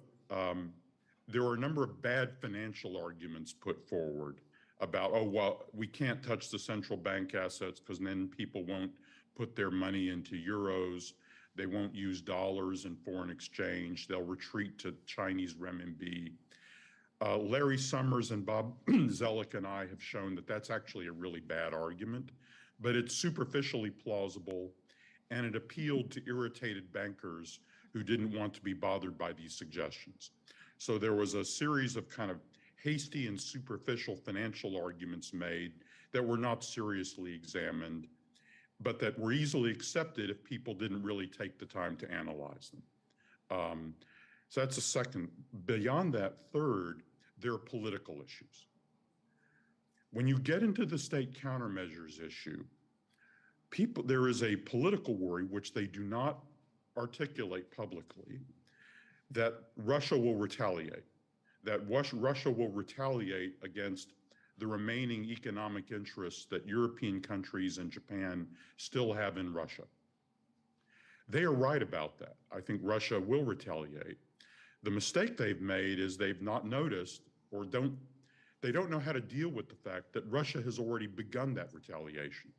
there were a number of bad financial arguments put forward about, oh, well, we can't touch the central bank assets because then people won't put their money into euros. They won't use dollars in foreign exchange. They'll retreat to Chinese renminbi. Larry Summers and Bob Zelikow and I have shown that that's actually a really bad argument, but it's superficially plausible, and it appealed to irritated bankers who didn't want to be bothered by these suggestions. So there was a series of kind of hasty and superficial financial arguments made that were not seriously examined, but that were easily accepted if people didn't really take the time to analyze them. So that's a second. Beyond that, third, there are political issues. When you get into the state countermeasures issue, there is a political worry, which they do not articulate publicly, that Russia will retaliate, that Russia will retaliate against the remaining economic interests that European countries and Japan still have in Russia. They are right about that. I think Russia will retaliate. The mistake they've made is they've not noticed or they don't know how to deal with the fact that Russia has already begun that retaliation.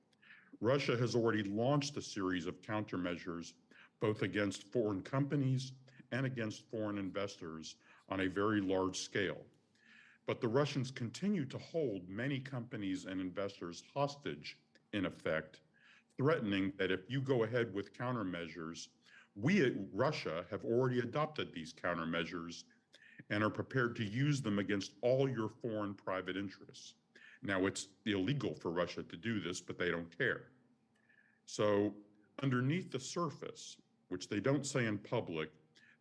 Russia has already launched a series of countermeasures, both against foreign companies and against foreign investors on a very large scale. But the Russians continue to hold many companies and investors hostage, in effect, threatening that if you go ahead with countermeasures, we at Russia have already adopted these countermeasures and are prepared to use them against all your foreign private interests. Now, it's illegal for Russia to do this, but they don't care. So underneath the surface, which they don't say in public,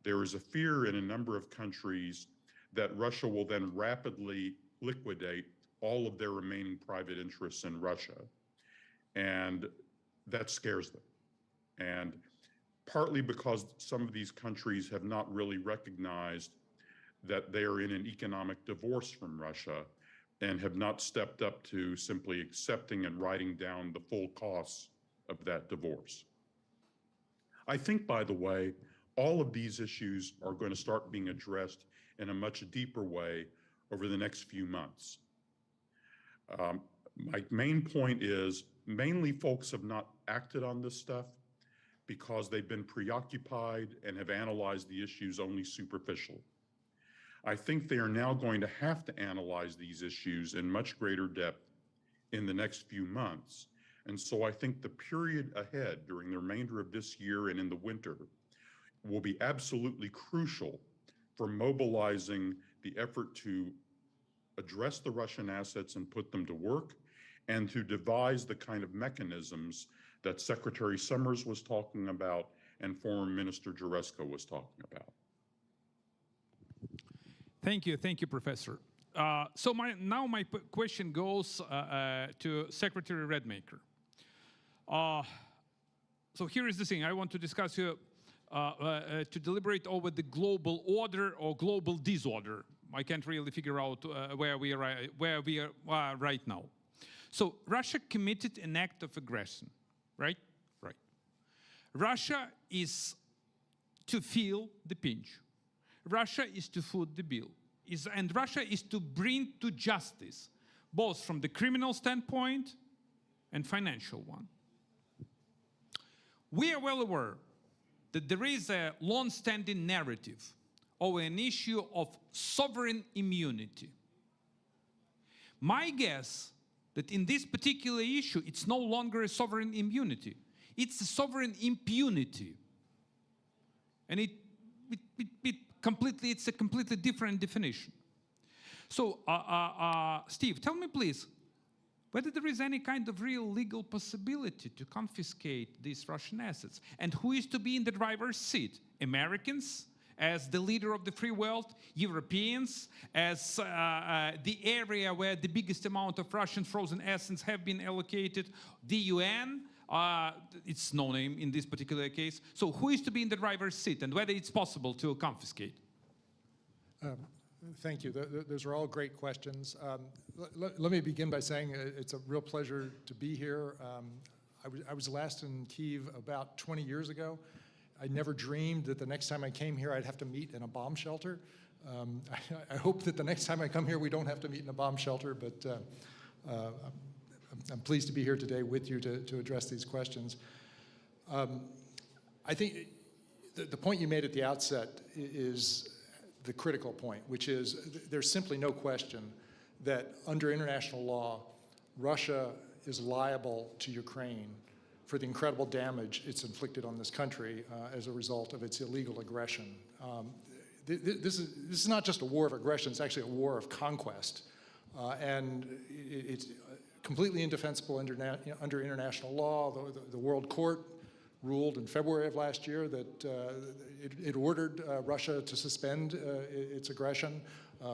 there is a fear in a number of countries that Russia will then rapidly liquidate all of their remaining private interests in Russia. And that scares them. And partly because some of these countries have not really recognized that they are in an economic divorce from Russia and have not stepped up to simply accepting and writing down the full costs of that divorce. I think, by the way, all of these issues are going to start being addressed in a much deeper way over the next few months. My main point is mainly folks have not acted on this stuff because they've been preoccupied and have analyzed the issues only superficially. I think they are now going to have to analyze these issues in much greater depth in the next few months. And so I think the period ahead during the remainder of this year and in the winter will be absolutely crucial for mobilizing the effort to address the Russian assets and put them to work, and to devise the kind of mechanisms that Secretary Summers was talking about and Foreign Minister Jaresko was talking about. Thank you, Professor. So my question goes to Secretary Rademaker. So here is the thing: I want to discuss here to deliberate over the global order or global disorder. I can't really figure out where we are right now. So Russia committed an act of aggression, right? Right. Russia is to feel the pinch. Russia is to foot the bill. And Russia is to bring to justice, both from the criminal standpoint and financial one. We are well aware that there is a long-standing narrative over an issue of sovereign immunity. My guess that in this particular issue, it's no longer a sovereign immunity. It's a sovereign impunity. And it's a completely different definition. So, Steve, tell me please, whether there is any kind of real legal possibility to confiscate these Russian assets, and who is to be in the driver's seat? Americans, as the leader of the free world, Europeans, as the area where the biggest amount of Russian frozen assets have been allocated, the UN, it's no name in this particular case. So who is to be in the driver's seat, and whether it's possible to confiscate? Thank you. Those are all great questions. Let me begin by saying it's a real pleasure to be here. I was last in Kyiv about 20 years ago. I never dreamed that the next time I came here I'd have to meet in a bomb shelter. I hope that the next time I come here we don't have to meet in a bomb shelter, but I'm pleased to be here today with you to address these questions. I think the point you made at the outset is the critical point, which is there's simply no question that under international law, Russia is liable to Ukraine for the incredible damage it's inflicted on this country as a result of its illegal aggression. This is not just a war of aggression, it's actually a war of conquest. And it's completely indefensible under international law. The World Court ruled in February of last year that it ordered Russia to suspend its aggression.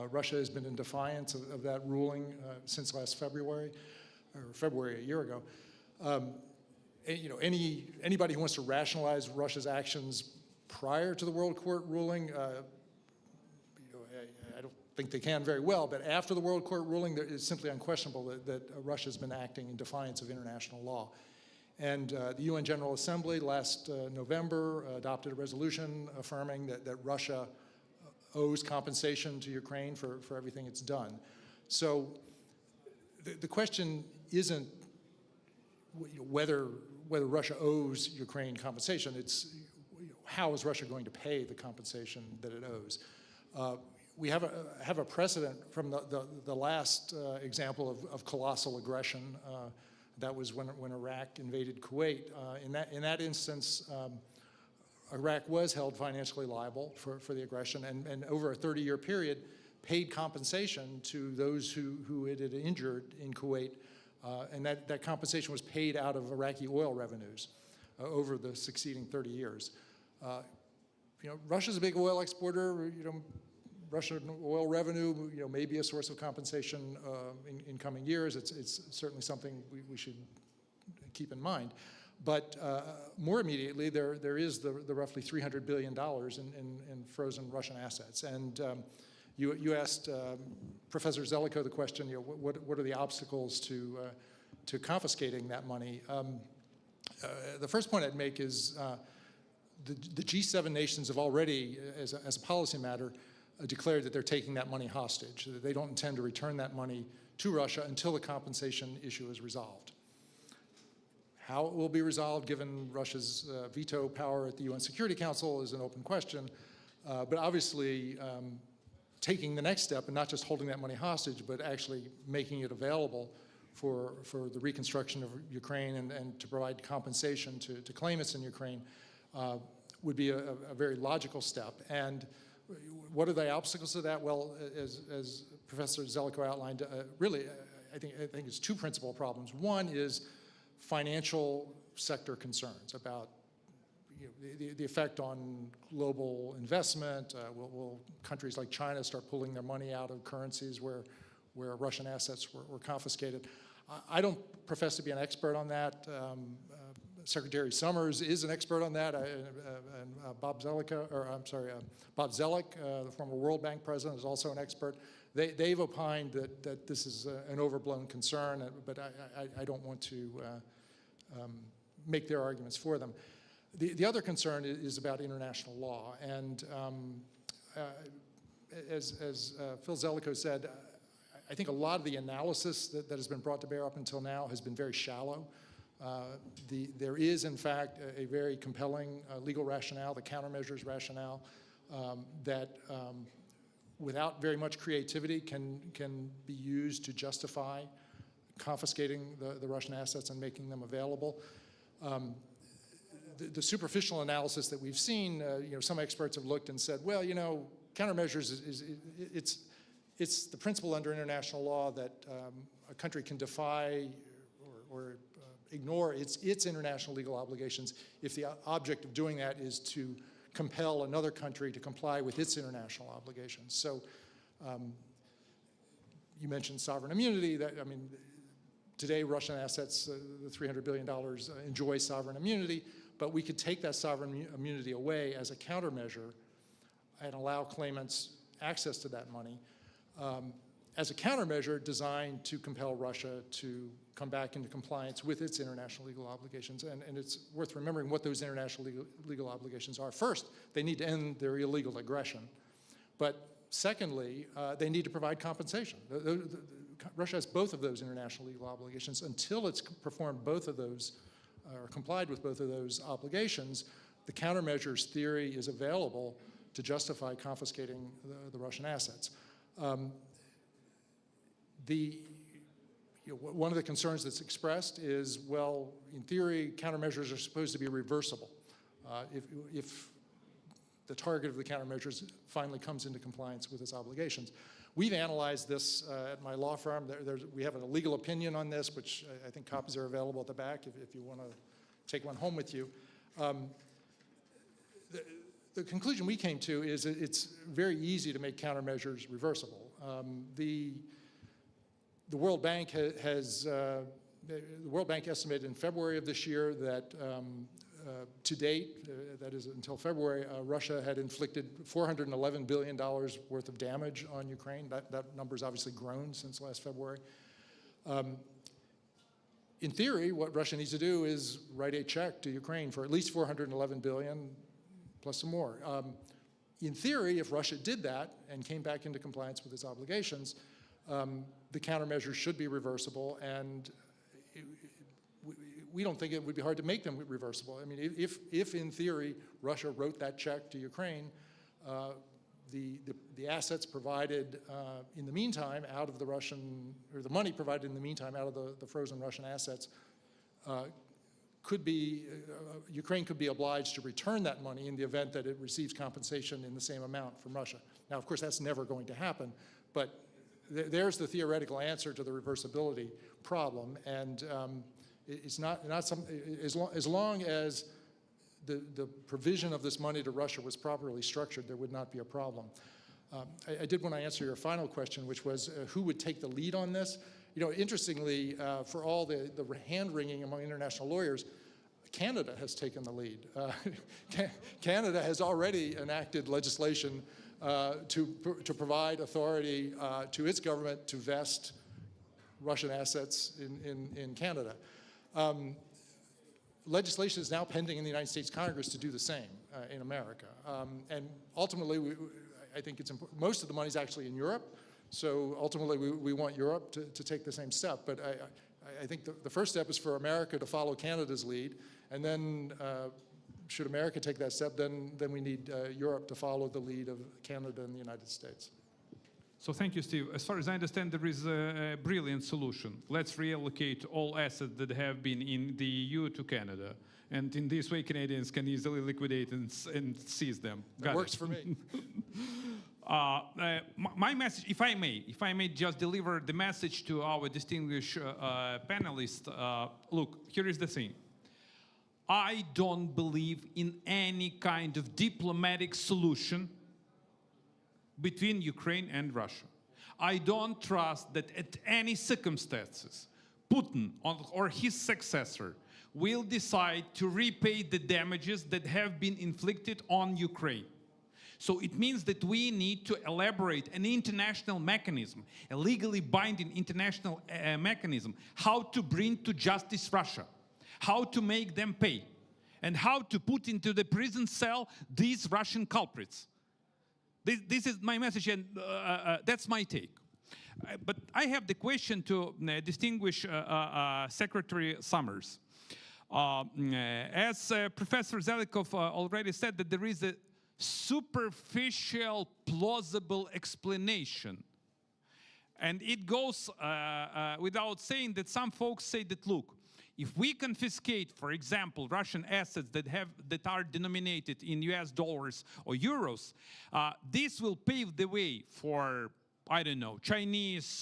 Russia has been in defiance of that ruling since last February, or February a year ago. Anybody who wants to rationalize Russia's actions prior to the World Court ruling, I don't think they can very well, but after the World Court ruling, it's simply unquestionable that Russia's been acting in defiance of international law. And the UN General Assembly last November adopted a resolution affirming that Russia owes compensation to Ukraine for everything it's done. So the question isn't whether Russia owes Ukraine compensation, it's how is Russia going to pay the compensation that it owes. We have a precedent from the last example of colossal aggression. That was when Iraq invaded Kuwait. In that instance, Iraq was held financially liable for the aggression, and over a 30-year period, paid compensation to those who it had injured in Kuwait, and that compensation was paid out of Iraqi oil revenues over the succeeding 30 years. Russia's a big oil exporter. Russian oil revenue, may be a source of compensation in coming years. It's certainly something we should keep in mind. But more immediately, there is the roughly $300 billion in frozen Russian assets. And you asked Professor Zelikow the question, what are the obstacles to confiscating that money? The first point I'd make is the G7 nations have already, as a policy matter, declared that they're taking that money hostage, that they don't intend to return that money to Russia until the compensation issue is resolved. How it will be resolved, given Russia's veto power at the UN Security Council, is an open question. But obviously, taking the next step and not just holding that money hostage, but actually making it available for the reconstruction of Ukraine and to provide compensation to claimants in Ukraine would be a very logical step. And what are the obstacles to that? Well, as Professor Zelikow outlined, really, I think it's two principal problems. One is financial sector concerns about the effect on global investment. Will countries like China start pulling their money out of currencies where Russian assets were confiscated? I don't profess to be an expert on that. Secretary Summers is an expert on that, and Bob Zelek, the former World Bank president, is also an expert. They've opined that this is an overblown concern, but I don't want to make their arguments for them. The other concern is about international law, and as Phil Zelikow said, I think a lot of the analysis that has been brought to bear up until now has been very shallow. There is, in fact, a very compelling legal rationale, the countermeasures rationale, that without very much creativity can be used to justify confiscating the Russian assets and making them available. The superficial analysis that we've seen, some experts have looked and said, well, countermeasures it's the principle under international law that a country can defy or ignore its international legal obligations if the object of doing that is to compel another country to comply with its international obligations. So you mentioned sovereign immunity. Today Russian assets, the $300 billion, enjoy sovereign immunity, but we could take that sovereign immunity away as a countermeasure and allow claimants access to that money as a countermeasure designed to compel Russia to come back into compliance with its international legal obligations. And it's worth remembering what those international legal obligations are. First, they need to end their illegal aggression. But secondly, they need to provide compensation. Russia has both of those international legal obligations. Until it's performed both of those, or complied with both of those obligations, the countermeasures theory is available to justify confiscating the Russian assets. One of the concerns that's expressed is, well, in theory, countermeasures are supposed to be reversible. If the target of the countermeasures finally comes into compliance with its obligations. We've analyzed this at my law firm. We have a legal opinion on this, which I think copies are available at the back if you want to take one home with you. The conclusion we came to is that it's very easy to make countermeasures reversible. The World Bank estimated in February of this year that to date, that is until February, Russia had inflicted $411 billion worth of damage on Ukraine. That number's obviously grown since last February. In theory, what Russia needs to do is write a check to Ukraine for at least $411 billion plus some more. In theory, if Russia did that and came back into compliance with its obligations, the countermeasures should be reversible, and we don't think it would be hard to make them reversible. I mean, if in theory Russia wrote that check to Ukraine, the assets provided in the meantime out of the Russian, or the money provided in the meantime out of the frozen Russian assets could be, Ukraine could be obliged to return that money in the event that it receives compensation in the same amount from Russia. Now, of course, that's never going to happen, but there's the theoretical answer to the reversibility problem, and it's not some, as long as the provision of this money to Russia was properly structured, there would not be a problem. I did want to answer your final question, which was who would take the lead on this? You know, interestingly, for all the hand-wringing among international lawyers, Canada has taken the lead. Canada has already enacted legislation to provide authority to its government to vest Russian assets in Canada. Legislation is now pending in the United States Congress to do the same in America. And ultimately, I think it's important. Most of the money is actually in Europe, so ultimately we want Europe to take the same step. But I think the first step is for America to follow Canada's lead, and then should America take that step, then we need Europe to follow the lead of Canada and the United States. So thank you, Steve. As far as I understand, there is a brilliant solution. Let's reallocate all assets that have been in the EU to Canada. And in this way, Canadians can easily liquidate and seize them. That works for me. My message, if I may just deliver the message to our distinguished panelists. Look, here is the thing. I don't believe in any kind of diplomatic solution between Ukraine and Russia. I don't trust that at any circumstances, Putin or his successor will decide to repay the damages that have been inflicted on Ukraine. So it means that we need to elaborate an international mechanism, a legally binding international mechanism, how to bring to justice Russia, how to make them pay, and how to put into the prison cell these Russian culprits. This is my message, and that's my take. But I have the question to distinguished Secretary Summers. As Professor Zelikow already said, that there is a superficial, plausible explanation. And it goes without saying that some folks say that, look, if we confiscate, for example, Russian assets that are denominated in US dollars or euros, this will pave the way for, I don't know, Chinese,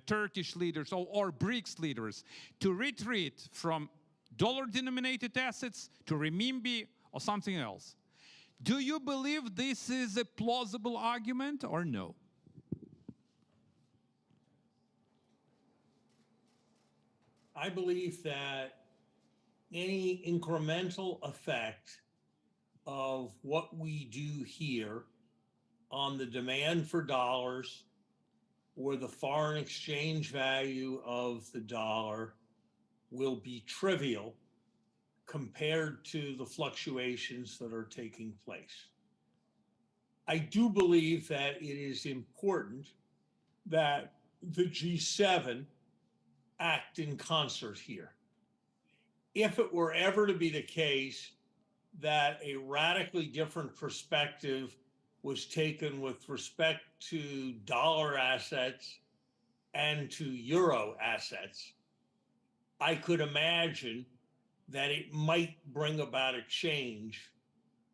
Turkish leaders or BRICS leaders to retreat from dollar-denominated assets to renminbi or something else. Do you believe this is a plausible argument or no? I believe that any incremental effect of what we do here on the demand for dollars or the foreign exchange value of the dollar will be trivial compared to the fluctuations that are taking place. I do believe that it is important that the G7 act in concert here. If it were ever to be the case that a radically different perspective was taken with respect to dollar assets and to euro assets, I could imagine that it might bring about a change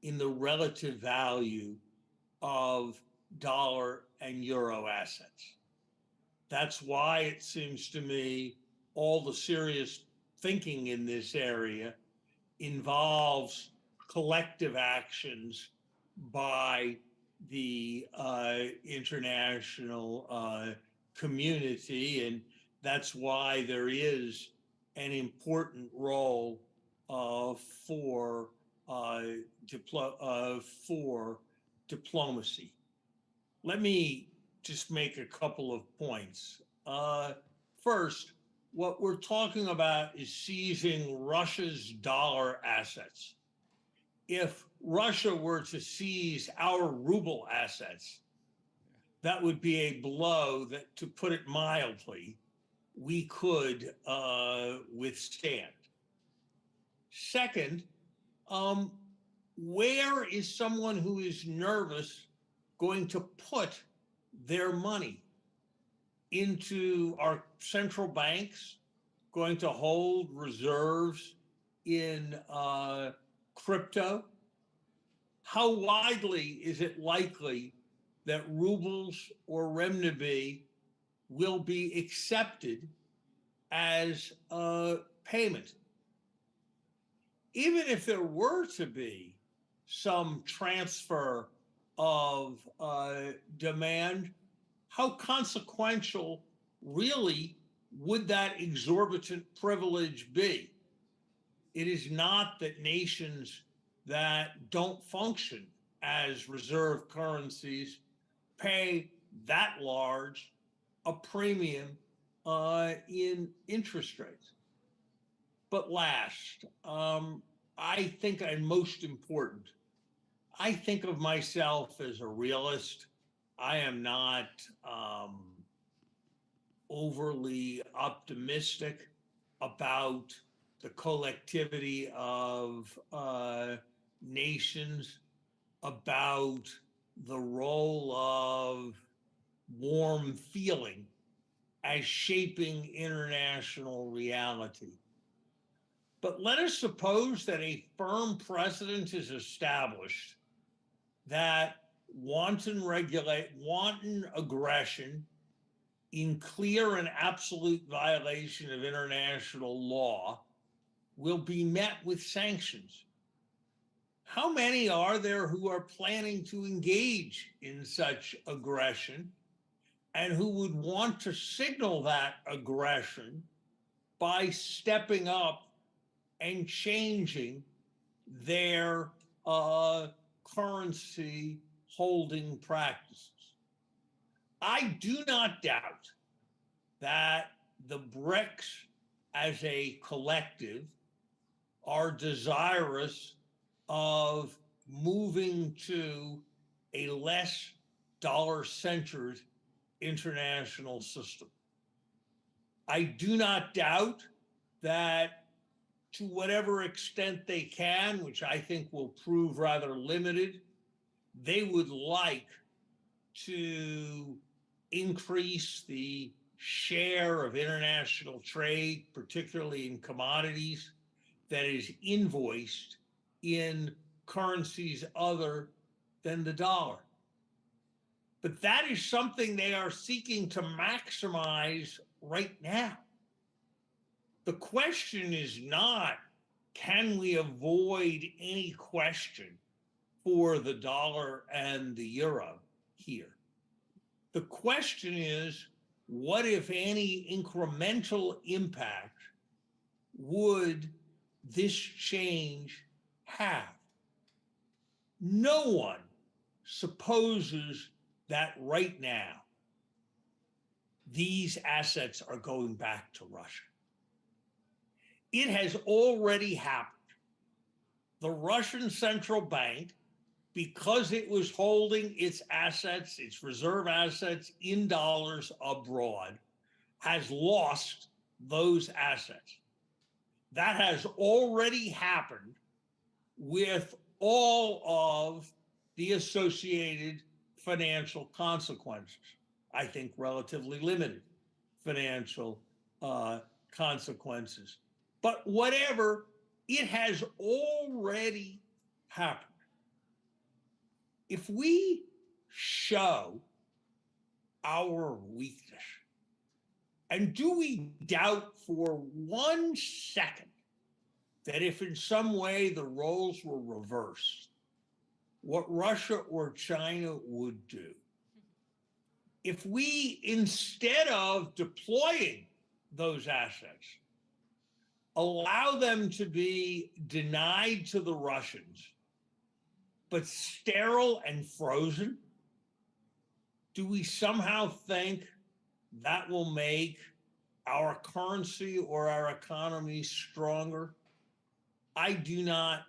in the relative value of dollar and euro assets. That's why it seems to me all the serious thinking in this area involves collective actions by the international community, and that's why there is an important role for diplomacy. Let me just make a couple of points. First, what we're talking about is seizing Russia's dollar assets. If Russia were to seize our ruble assets, that would be a blow that, to put it mildly, we could withstand. Second, where is someone who is nervous going to put their money? Into our central banks, going to hold reserves in crypto? How widely is it likely that rubles or renminbi will be accepted as a payment? Even if there were to be some transfer of demand, how consequential really would that exorbitant privilege be? It is not that nations that don't function as reserve currencies pay that large a premium in interest rates. But last, I think, and most important, I think of myself as a realist. I am not overly optimistic about the collectivity of nations, about the role of warm feeling as shaping international reality. But let us suppose that a firm precedent is established that wanton aggression in clear and absolute violation of international law will be met with sanctions. How many are there who are planning to engage in such aggression and who would want to signal that aggression by stepping up and changing their currency holding practices? I do not doubt that the BRICS as a collective are desirous of moving to a less dollar-centered international system. I do not doubt that to whatever extent they can, which I think will prove rather limited, they would like to increase the share of international trade, particularly in commodities, that is invoiced in currencies other than the dollar. But that is something they are seeking to maximize right now. The question is not, can we avoid any question for the dollar and the euro here? The question is, what, if any, incremental impact would this change have? No one supposes that right now these assets are going back to Russia. It has already happened. The Russian central bank, because it was holding its assets, its reserve assets in dollars abroad, has lost those assets. That has already happened with all of the associated financial consequences. I think relatively limited financial consequences. But whatever, it has already happened. If we show our weakness, and do we doubt for 1 second that if in some way the roles were reversed, what Russia or China would do? If we, instead of deploying those assets, allow them to be denied to the Russians, but sterile and frozen, do we somehow think that will make our currency or our economy stronger? I do not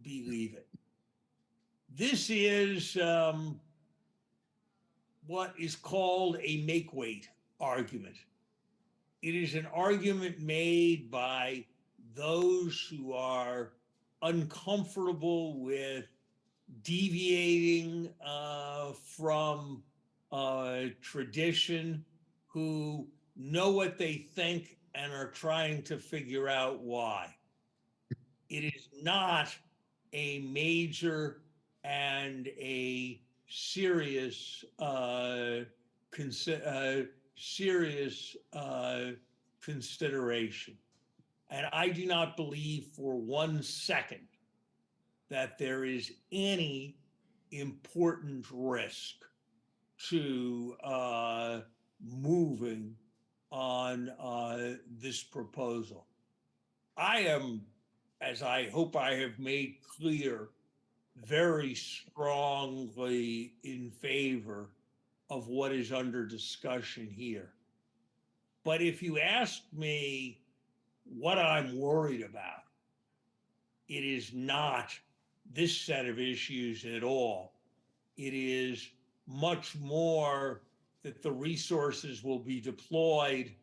believe it. This is what is called a make-weight argument. It is an argument made by those who are uncomfortable with deviating from tradition, who know what they think and are trying to figure out why. It is not a major and a serious consideration. And I do not believe for 1 second that there is any important risk to moving on this proposal. I am, as I hope I have made clear, very strongly in favor of what is under discussion here. But if you ask me what I'm worried about, it is not this set of issues at all. It is much more that the resources will be deployed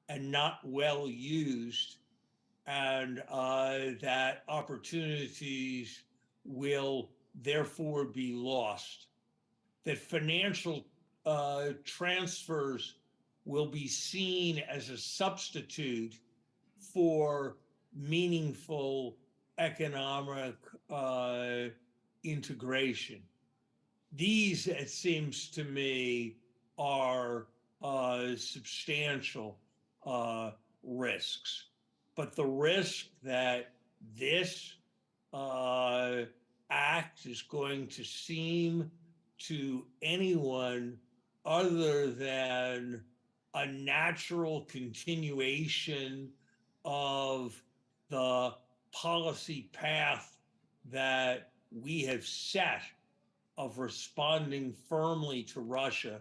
and not well used, and that opportunities will therefore be lost. That financial transfers will be seen as a substitute for meaningful economic integration. These, it seems to me, are substantial risks. But the risk that this act is going to seem to anyone other than a natural continuation of the policy path that we have set of responding firmly to Russia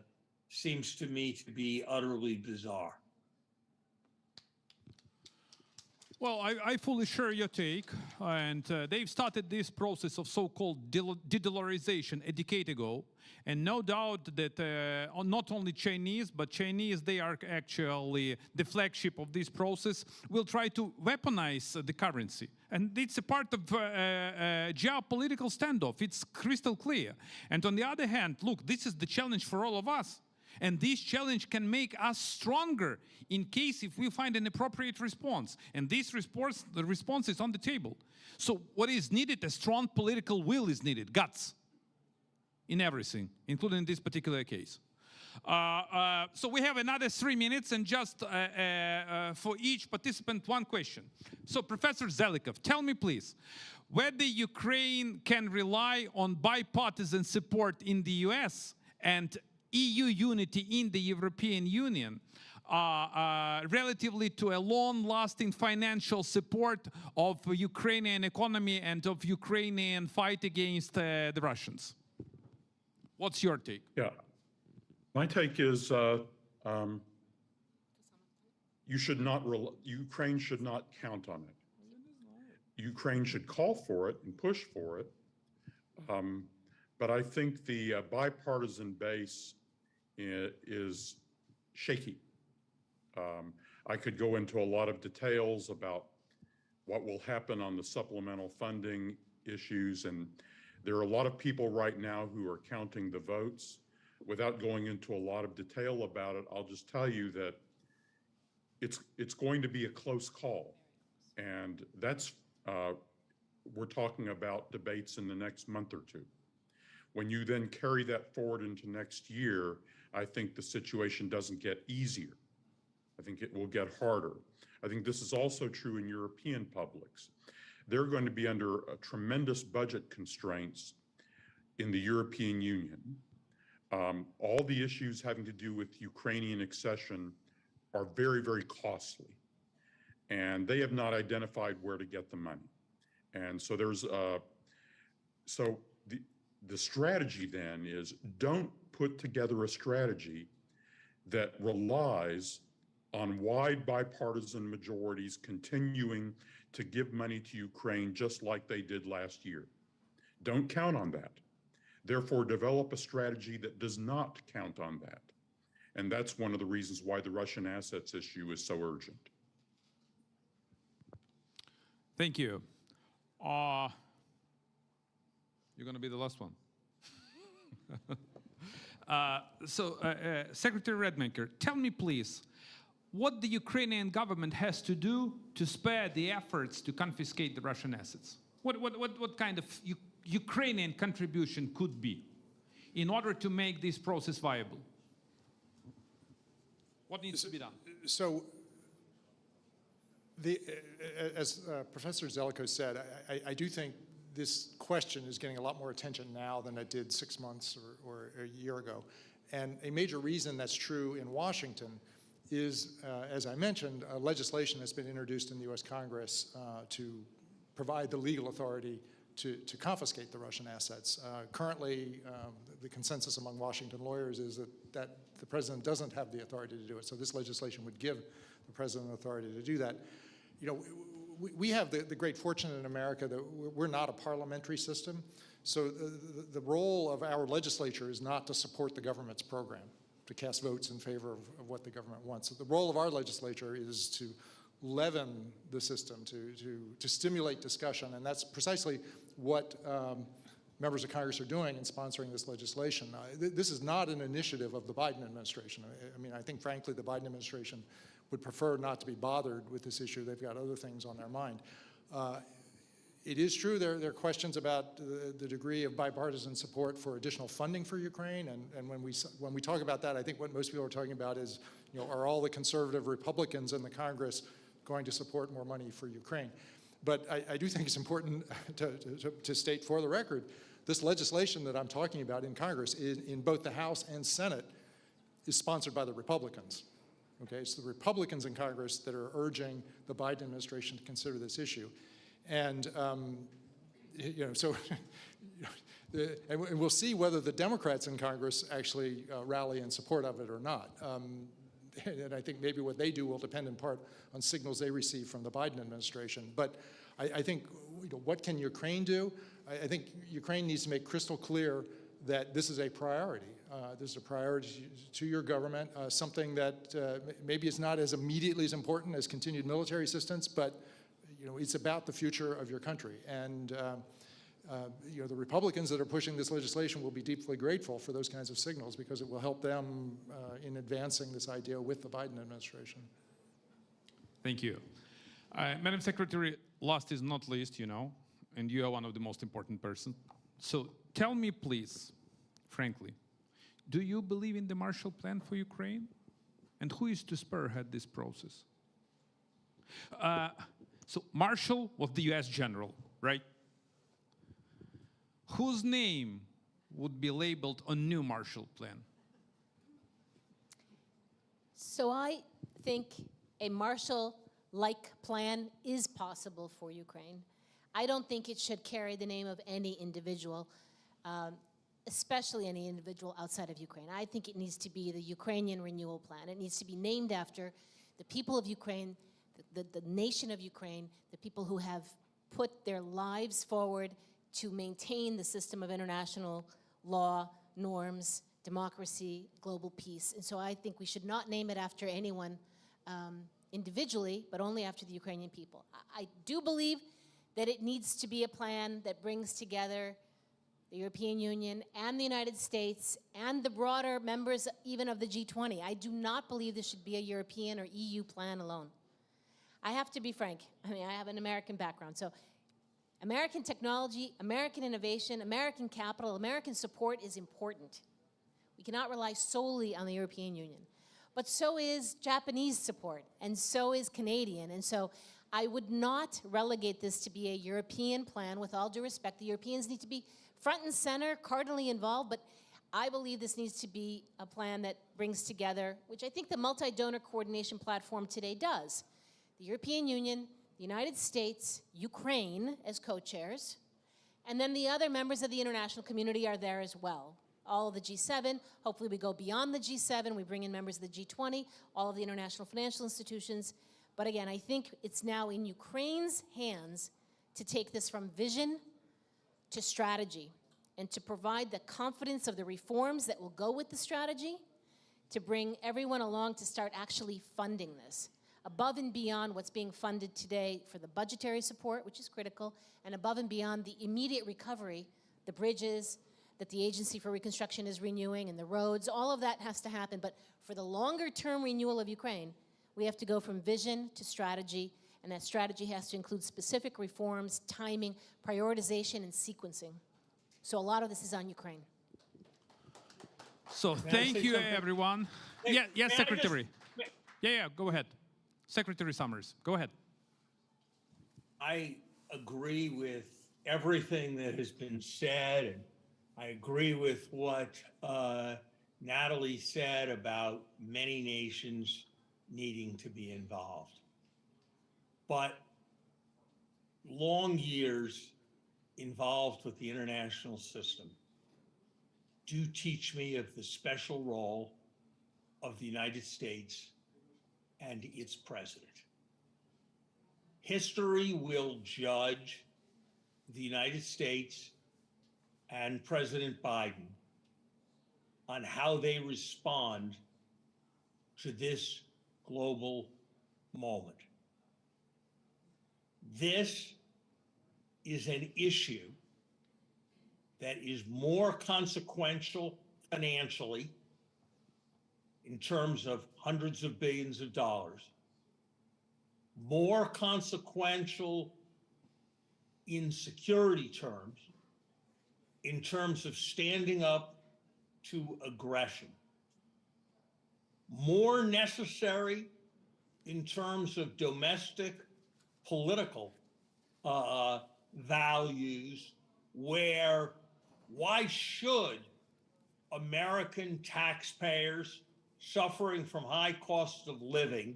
seems to me to be utterly bizarre. Well, I fully share your take, and they've started this process of so-called de-dollarization a decade ago, and no doubt that not only Chinese, but Chinese, they are actually the flagship of this process, will try to weaponize the currency. And it's a part of geopolitical standoff. It's crystal clear. And on the other hand, look, this is the challenge for all of us. And this challenge can make us stronger in case if we find an appropriate response. And this response, the response is on the table. So what is needed? A strong political will is needed, guts, in everything, including this particular case. So we have another 3 minutes, and just for each participant, one question. So Professor Zelikow, tell me please, whether Ukraine can rely on bipartisan support in the US and EU unity in the European Union relatively to a long-lasting financial support of Ukrainian economy and of Ukrainian fight against the Russians. What's your take? Yeah, my take is Ukraine should not count on it. Ukraine should call for it and push for it. But I think the bipartisan base is shaky. I could go into a lot of details about what will happen on the supplemental funding issues, and there are a lot of people right now who are counting the votes. Without going into a lot of detail about it, I'll just tell you that it's going to be a close call, and that's we're talking about debates in the next month or two. When you then carry that forward into next year, I think the situation doesn't get easier. I think it will get harder. I think this is also true in European publics. They're going to be under tremendous budget constraints in the European Union. All the issues having to do with Ukrainian accession are very, very costly. And they have not identified where to get the money. And so there's, the strategy then is don't put together a strategy that relies on wide bipartisan majorities continuing to give money to Ukraine just like they did last year. Don't count on that. Therefore, develop a strategy that does not count on that. And that's one of the reasons why the Russian assets issue is so urgent. Thank you. You're going to be the last one. Secretary Rademaker, tell me please, what the Ukrainian government has to do to spare the efforts to confiscate the Russian assets? What kind of Ukrainian contribution could be in order to make this process viable? What needs to be done? So, as Professor Zelikow said, I do think this question is getting a lot more attention now than it did 6 months or a year ago. And a major reason that's true in Washington is, as I mentioned, legislation has been introduced in the US Congress to provide the legal authority to confiscate the Russian assets. Currently, the consensus among Washington lawyers is that the president doesn't have the authority to do it. So this legislation would give the president authority to do that. You know, we have the great fortune in America that we're not a parliamentary system. So the role of our legislature is not to support the government's program, to cast votes in favor of what the government wants. So the role of our legislature is to leaven the system, to stimulate discussion, and that's precisely what members of Congress are doing in sponsoring this legislation. This is not an initiative of the Biden administration. I mean, I think, frankly, the Biden administration would prefer not to be bothered with this issue. They've got other things on their mind. It is true there are questions about the degree of bipartisan support for additional funding for Ukraine, and when we talk about that, I think what most people are talking about is, you know, are all the conservative Republicans in the Congress going to support more money for Ukraine? But I do think it's important to state for the record, this legislation that I'm talking about in Congress, in both the House and Senate, is sponsored by the Republicans. Okay, it's the Republicans in Congress that are urging the Biden administration to consider this issue. And, you know, so, and we'll see whether the Democrats in Congress actually rally in support of it or not. And I think maybe what they do will depend in part on signals they receive from the Biden administration. But I think, you know, what can Ukraine do? I think Ukraine needs to make crystal clear that this is a priority. This is a priority to your government, something that maybe is not as immediately as important as continued military assistance, but you know, it's about the future of your country. And you know, the Republicans that are pushing this legislation will be deeply grateful for those kinds of signals because it will help them in advancing this idea with the Biden administration. Thank you. Madam Secretary, last is not least, you know, and you are one of the most important persons. So tell me, please, frankly, do you believe in the Marshall Plan for Ukraine? And who is to spearhead this process? So Marshall was the US general, right? Whose name would be labeled on new Marshall Plan? So I think a Marshall-like plan is possible for Ukraine. I don't think it should carry the name of any individual, especially any individual outside of Ukraine. I think it needs to be the Ukrainian Renewal Plan. It needs to be named after the people of Ukraine, the nation of Ukraine, the people who have put their lives forward to maintain the system of international law, norms, democracy, global peace. And so I think we should not name it after anyone individually, but only after the Ukrainian people. I do believe that it needs to be a plan that brings together the European Union and the United States and the broader members even of the G20. I do not believe this should be a European or EU plan alone. I have to be frank. I mean, I have an American background. So American technology, American innovation, American capital, American support is important. We cannot rely solely on the European Union. But so is Japanese support, and so is Canadian. And so I would not relegate this to be a European plan. With all due respect, the Europeans need to be front and center, cardinally involved, but I believe this needs to be a plan that brings together, which I think the multi-donor coordination platform today does, the European Union, the United States, Ukraine as co-chairs, and then the other members of the international community are there as well. All of the G7, hopefully we go beyond the G7, we bring in members of the G20, all of the international financial institutions. But again, I think it's now in Ukraine's hands to take this from vision to strategy and to provide the confidence of the reforms that will go with the strategy to bring everyone along to start actually funding this. Above and beyond what's being funded today for the budgetary support, which is critical, and above and beyond the immediate recovery, the bridges that the Agency for Reconstruction is renewing and the roads, all of that has to happen. But for the longer-term renewal of Ukraine, we have to go from vision to strategy, and that strategy has to include specific reforms, timing, prioritization, and sequencing. So a lot of this is on Ukraine. So thank you, everyone. Yes, Secretary. Yeah, go ahead. Secretary Summers, go ahead. I agree with everything that has been said, and I agree with what Natalie said about many nations needing to be involved. But long years involved with the international system do teach me of the special role of the United States and its president. History will judge the United States and President Biden on how they respond to this global moment. This is an issue that is more consequential financially in terms of hundreds of billions of dollars, more consequential in security terms, in terms of standing up to aggression, more necessary in terms of domestic political values, where why should American taxpayers suffering from high costs of living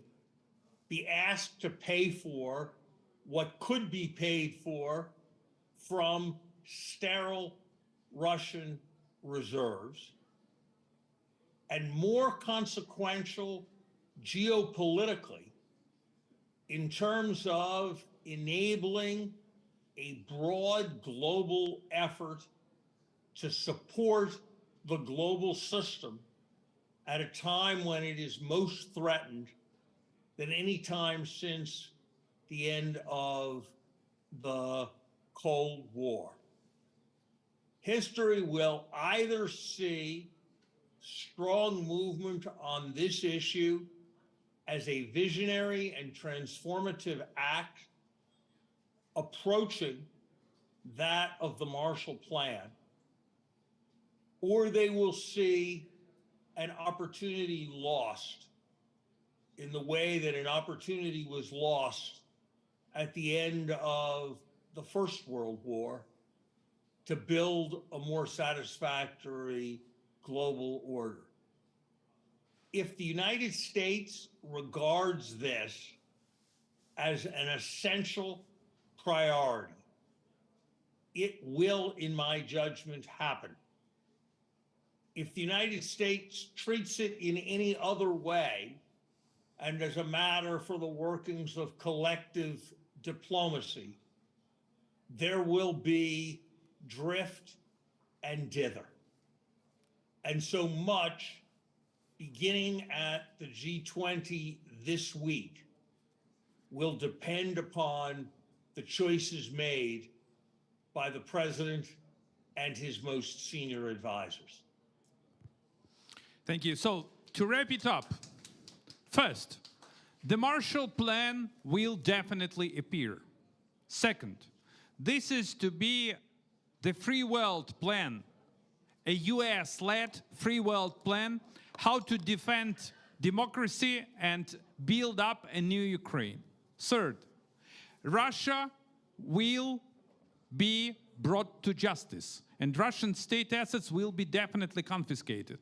be asked to pay for what could be paid for from sterile Russian reserves, and more consequential geopolitically in terms of enabling a broad global effort to support the global system at a time when it is most threatened than any time since the end of the Cold War. History will either see strong movement on this issue as a visionary and transformative act approaching that of the Marshall Plan, or they will see an opportunity lost in the way that an opportunity was lost at the end of the First World War to build a more satisfactory global order. If the United States regards this as an essential priority, it will, in my judgment, happen. If the United States treats it in any other way, and as a matter for the workings of collective diplomacy, there will be drift and dither. And so much, beginning at the G20 this week, will depend upon the choices made by the president and his most senior advisors. Thank you. So to wrap it up, first, the Marshall Plan will definitely appear. Second, this is to be the free world plan, a US-led free world plan, how to defend democracy and build up a new Ukraine. Third, Russia will be brought to justice, and Russian state assets will be definitely confiscated.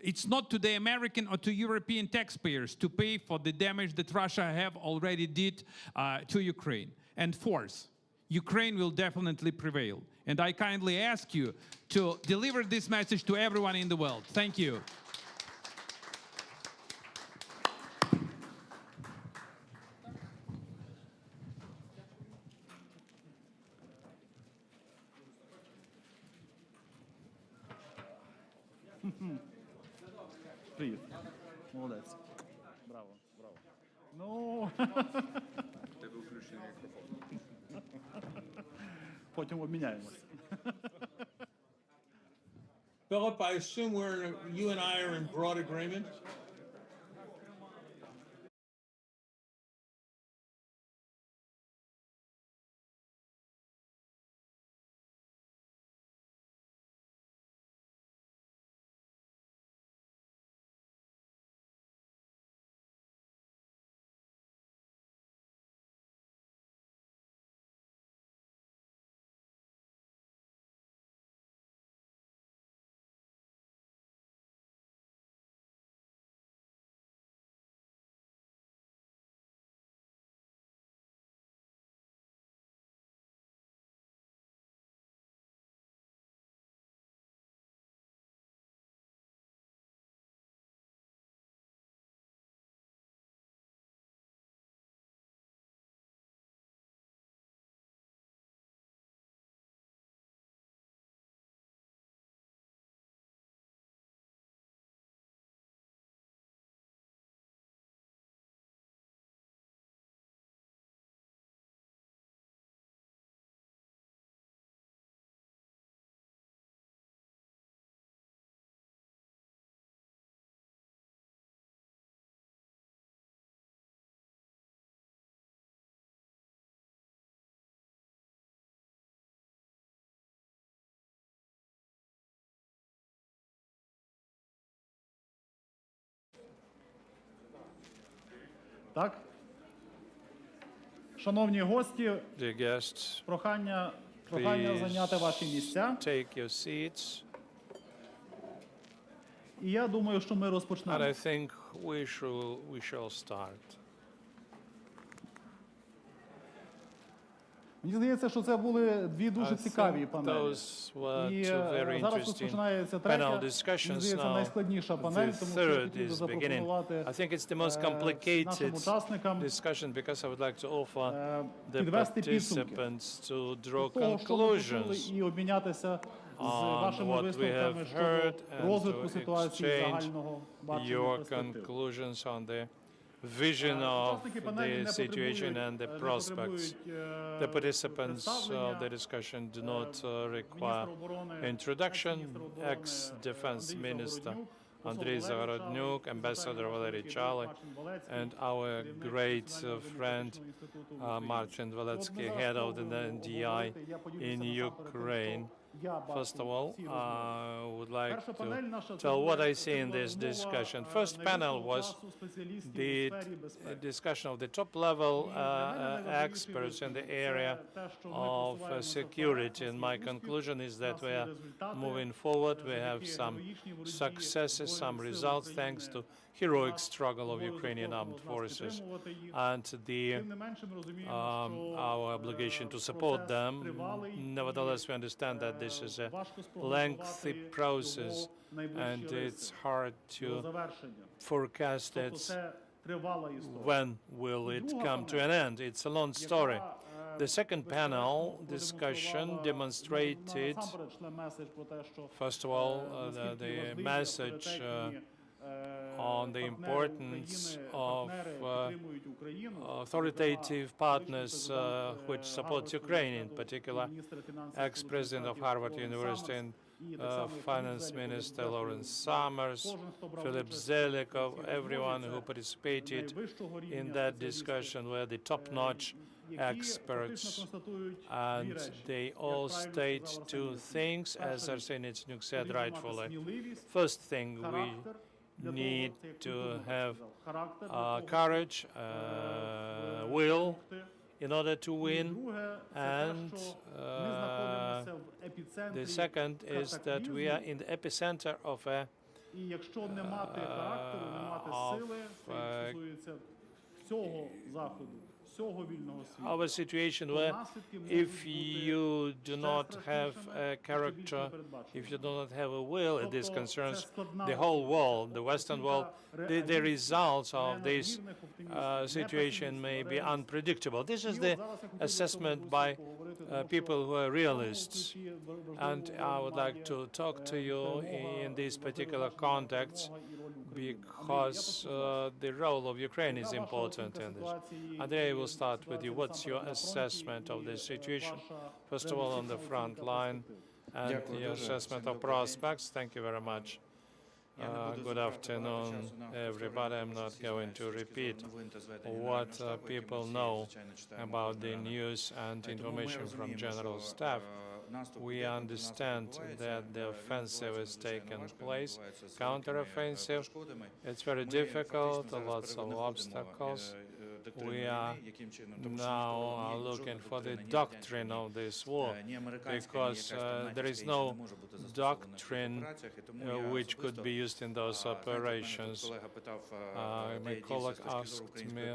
It's not to the American or to European taxpayers to pay for the damage that Russia have already did to Ukraine. And fourth, Ukraine will definitely prevail. And I kindly ask you to deliver this message to everyone in the world. Thank you. Привіт. Молодець. Браво, браво. Ну. Тебе включений мікрофон. Потім обміняємось. Philip, I assume you and I are in broad agreement? Так? Шановні гості, Dear guests, прохання please зайняти ваші місця. take your seats. І я думаю, що ми And розпочнемо. I think we shall start. Мені здається, що це були дві дуже I цікаві think панелі. those were І two very зараз interesting розпочинається panel третя, мені discussions здається, now. найскладніша панель, The тому що я third хотів би is beginning. запропонувати I think it's the most нашим complicated учасникам discussion because I would like to offer the підвести підсумки participants to draw того, що ви почули, conclusions і обмінятися з on вашими what we висновками have щодо heard and розвитку to ситуації exchange загального бачення your перспектив. conclusions on the vision of Учасники панелі the не situation and the потребують prospects. The participants of представлення. the discussion do not require Міністр оборони, introduction. екс-міністр оборони, Ex-defense Андрій minister Zahorodnyuk, Andriy Zahorodnyuk, Ambassador Valeriy Valeriy, and our great friend Marcin, Walecki, head of the NDI in Ukraine. First of all, I would like to tell what I see in this discussion. First panel was the discussion of the top-level experts in the area of security. And my conclusion is that we are moving forward. We have some successes, some results, thanks to heroic struggle of Ukrainian Armed Forces and our obligation to support them. Nevertheless, we understand that this is a lengthy process and it's hard to forecast when will it come to an end. It's a long story. The second panel discussion demonstrated, first of all, the message on the importance of authoritative partners which support Ukraine, in particular, ex-president of Harvard University and Finance Minister Lawrence Summers, Philip Zelikow, everyone who participated in that discussion were the top-notch experts, and they all state two things, as Arseniy said rightfully. First thing, we need to have courage, will in order to win, and the second is that we are in the epicenter of a our situation where if you do not have a character, if you do not have a will, this concerns the whole world, the Western world, the results of this situation may be unpredictable. This is the assessment by people who are realists. And I would like to talk to you in this particular context because the role of Ukraine is important in this. Andriy, will start with you. What's your assessment of the situation? First of all, on the front line, and your assessment of prospects. Thank you very much. Good afternoon, everybody. I'm not going to repeat what people know about the news and information from General Staff. We understand that the offensive is taking place, counteroffensive. It's very difficult, lots of obstacles. We are now looking for the doctrine of this war, because there is no doctrine which could be used in those operations. My colleague asked me,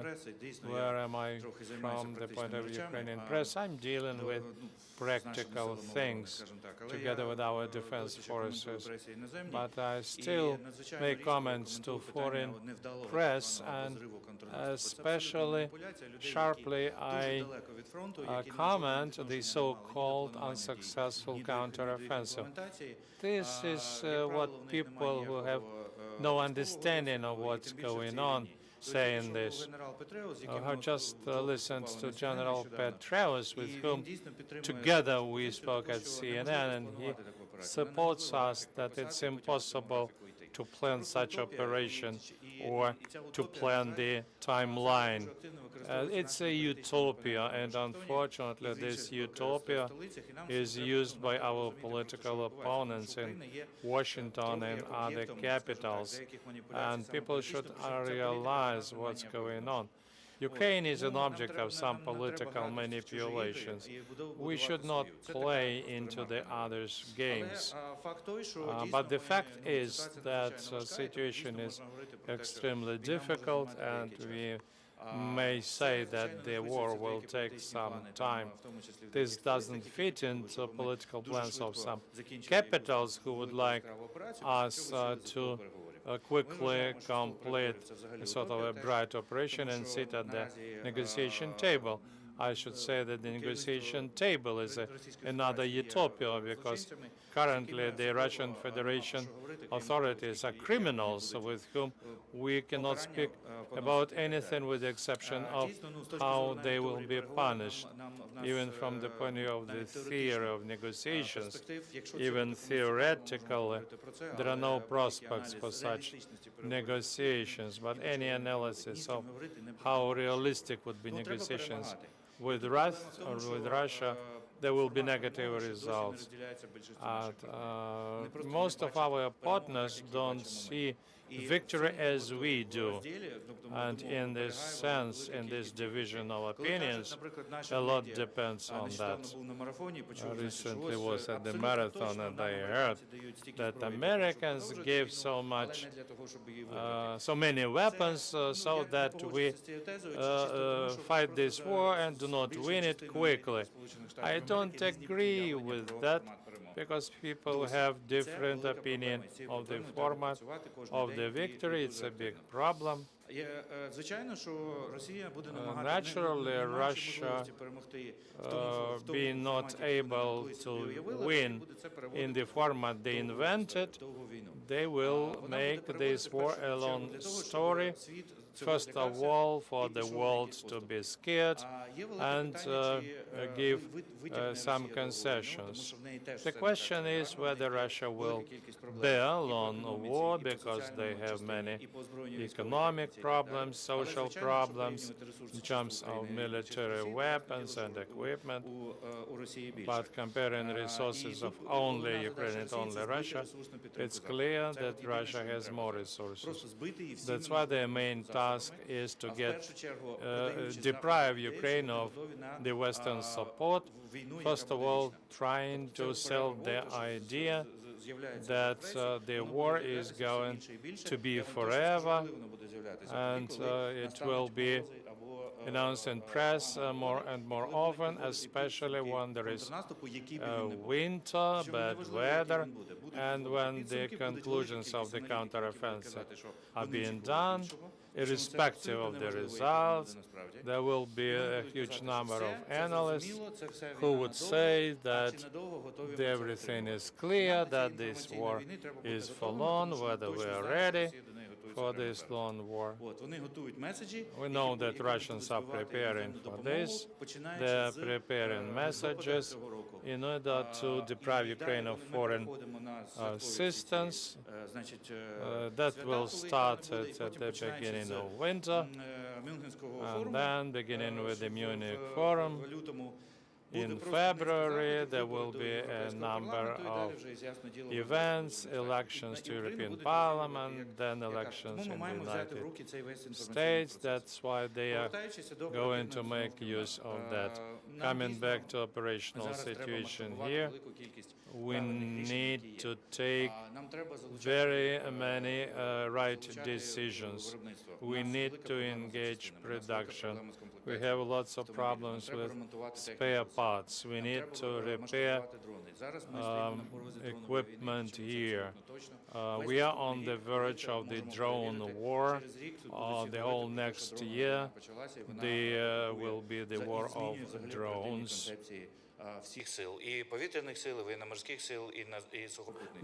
where am I from the point of Ukrainian press? I'm dealing with practical things together with our defense forces, but I still make comments to foreign press, and especially sharply I comment the so-called unsuccessful counteroffensive. This is what people who have no understanding of what's going on saying this. I have just listened to General Petraeus, with whom together we spoke at CNN, and he supports us that it's impossible to plan such operation or to plan the timeline. It's a utopia, and unfortunately this utopia is used by our political opponents in Washington and other capitals, and people should realize what's going on. Ukraine is an object of some political manipulations. We should not play into the others' games. But the fact is that the situation is extremely difficult, and we may say that the war will take some time. This doesn't fit into political plans of some capitals who would like us to quickly complete a sort of a bright operation and sit at the negotiation table. I should say that the negotiation table is another utopia, because currently the Russian Federation authorities are criminals with whom we cannot speak about anything with the exception of how they will be punished. Even from the point of view of the theory of negotiations, even theoretically, there are no prospects for such negotiations. But any analysis of how realistic would be negotiations with Russia, there will be negative results. Most of our partners don't see victory as we do. And in this sense, in this division of opinions, a lot depends on that. I recently was at the marathon, and I heard that Americans gave so many weapons so that we fight this war and do not win it quickly. I don't agree with that, because people have different opinion of the format of the victory. It's a big problem. Naturally, Russia being not able to win in the format they invented, they will make this war a long story. First of all, for the world to be scared and give some concessions. The question is whether Russia will bear on war, because they have many economic problems, social problems in terms of military weapons and equipment. But comparing resources of only Ukraine and only Russia, it's clear that Russia has more resources. That's why their main task is to deprive Ukraine of the Western support. First of all, trying to sell the idea that the war is going to be forever, and it will be announced in press more and more often, especially when there is winter, bad weather, and when the conclusions of the counteroffensive are being done. Irrespective of the results, there will be a huge number of analysts who would say that everything is clear, that this war is for long, whether we are ready for this long war. We know that Russians are preparing for this. They are preparing messages in order to deprive Ukraine of foreign assistance. That will start at the beginning of winter, and then beginning with the Munich Forum. In February, there will be a number of events, elections to European Parliament, then elections in the United States. That's why they are going to make use of that. Coming back to operational situation here, we need to take very many right decisions. We need to engage production. We have lots of problems with spare parts. We need to repair equipment here. We are on the verge of the drone war. The whole next year, there will be the war of drones.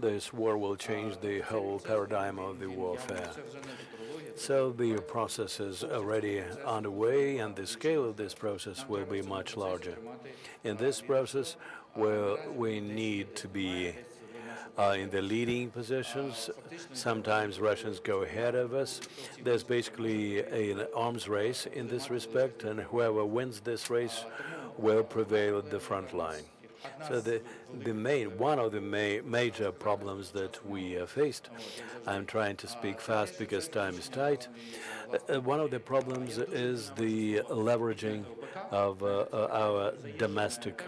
This war will change the whole paradigm of the warfare. So the process is already underway, and the scale of this process will be much larger. In this process, we need to be in the leading positions. Sometimes Russians go ahead of us. There's basically an arms race in this respect, and whoever wins this race will prevail at the front line. So one of the major problems that we faced, I'm trying to speak fast because time is tight. One of the problems is the leveraging of our domestic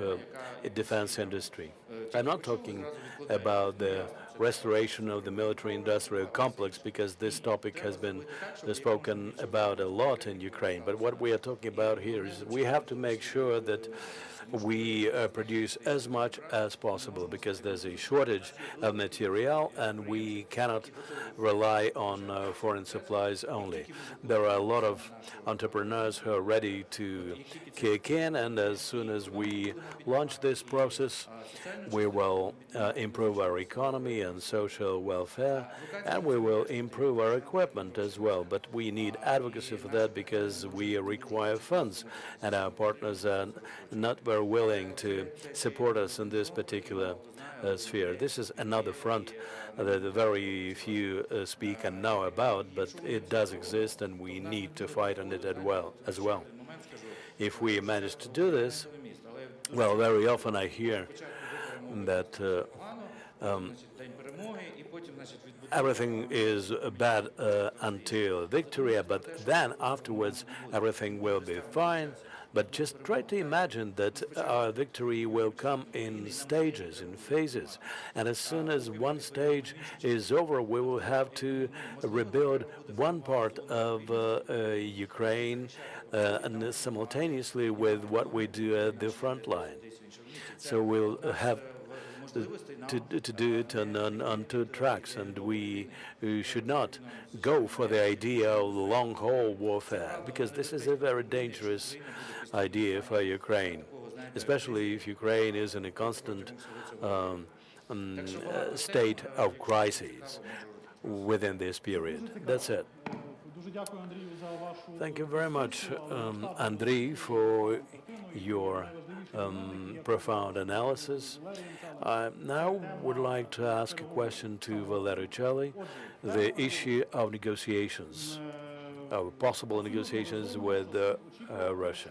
defense industry. I'm not talking about the restoration of the military-industrial complex, because this topic has been spoken about a lot in Ukraine. But what we are talking about here is we have to make sure that we produce as much as possible, because there's a shortage of material and we cannot rely on foreign supplies only. There are a lot of entrepreneurs who are ready to kick in, and as soon as we launch this process, we will improve our economy and social welfare, and we will improve our equipment as well. But we need advocacy for that, because we require funds, and our partners are not very willing to support us in this particular sphere. This is another front that very few speak and know about, but it does exist, and we need to fight on it as well. If we manage to do this, well, very often I hear that everything is bad until victory, but then afterwards everything will be fine. But just try to imagine that our victory will come in stages, in phases. And as soon as one stage is over, we will have to rebuild one part of Ukraine and simultaneously with what we do at the front line. So we'll have to do it on two tracks, and we should not go for the idea of long-haul warfare, because this is a very dangerous idea for Ukraine, especially if Ukraine is in a constant state of crises within this period. That's it. Thank you very much, Andriy, for your profound analysis. I now would like to ask a question to Valeriy, the issue of negotiations, of possible negotiations with Russia.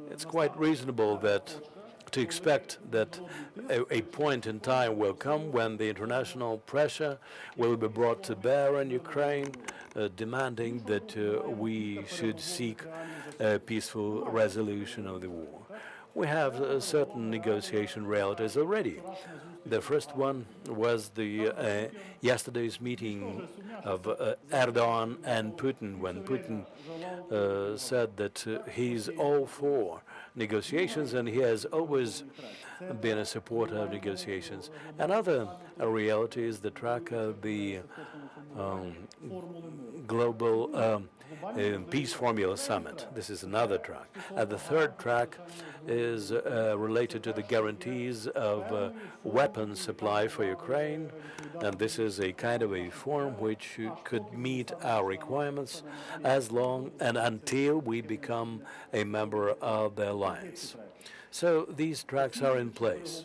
It's quite reasonable to expect that a point in time will come when the international pressure will be brought to bear on Ukraine, demanding that we should seek a peaceful resolution of the war. We have certain negotiation realities already. The first one was the yesterday's meeting of Erdogan and Putin, when Putin said that he's all for negotiations, and he has always been a supporter of negotiations. Another reality is the track of the Global Peace Formula Summit. This is another track. And the third track is related to the guarantees of weapons supply for Ukraine, and this is a kind of a form which could meet our requirements as long and until we become a member of the alliance. So these tracks are in place.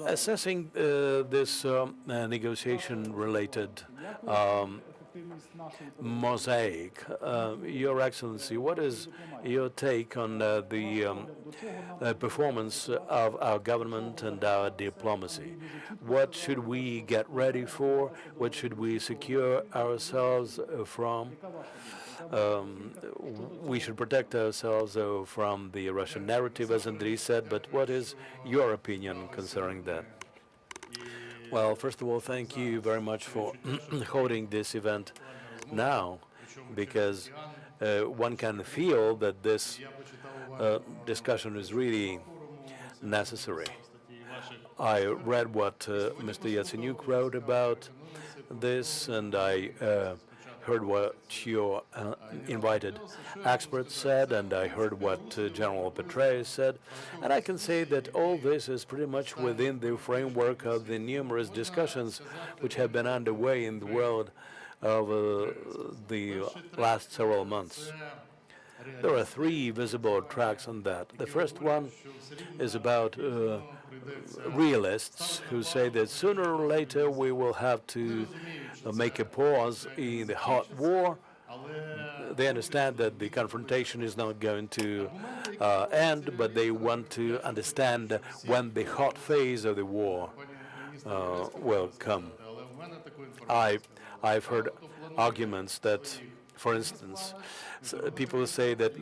Assessing this negotiation-related mosaic, Your Excellency, what is your take on the performance of our government and our diplomacy? What should we get ready for? What should we secure ourselves from? We should protect ourselves from the Russian narrative, as Andriy said, but what is your opinion concerning that? Well, first of all, thank you very much for holding this event now, because one can feel that this discussion is really necessary. I read what Mr. Yatsenyuk wrote about this, and I heard what your invited experts said, and I heard what General Petraeus said, and I can say that all this is pretty much within the framework of the numerous discussions which have been underway in the world over the last several months. There are three visible tracks on that. The first one is about realists who say that sooner or later we will have to make a pause in the hot war. they understand that the confrontation is not going to end, but they want to understand when the hot phase of the war will come. I've heard arguments that, for instance, people say that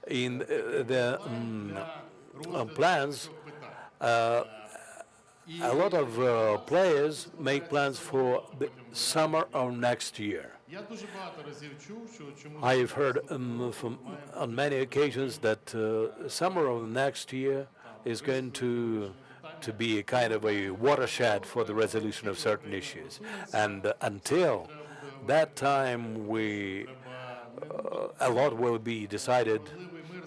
in their plans, a lot of players make plans for the summer of next year. I've heard on many occasions that summer of next year is going to be a kind of a watershed for the resolution of certain issues. And until that time, a lot will be decided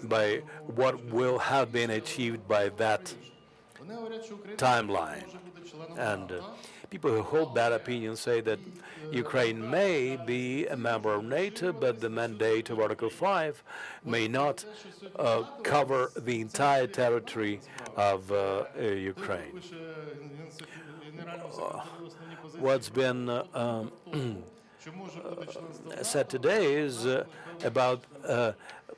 by what will have been achieved by that timeline. And people who hold that opinion say that Ukraine may be a member of NATO, but the mandate of Article 5 may not cover the entire territory of Ukraine. What's been said today is about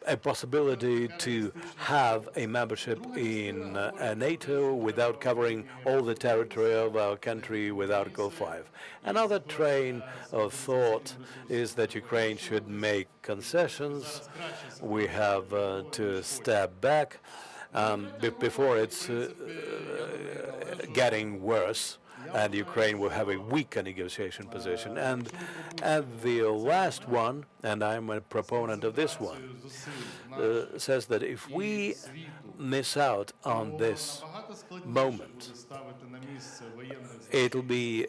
a possibility to have a membership in NATO without covering all the territory of our country with Article 5. Another train of thought is that Ukraine should make concessions. We have to step back before it's getting worse, and Ukraine will have a weaker negotiation position. And the last one, and I'm a proponent of this one, says that if we miss out on this moment, it'll be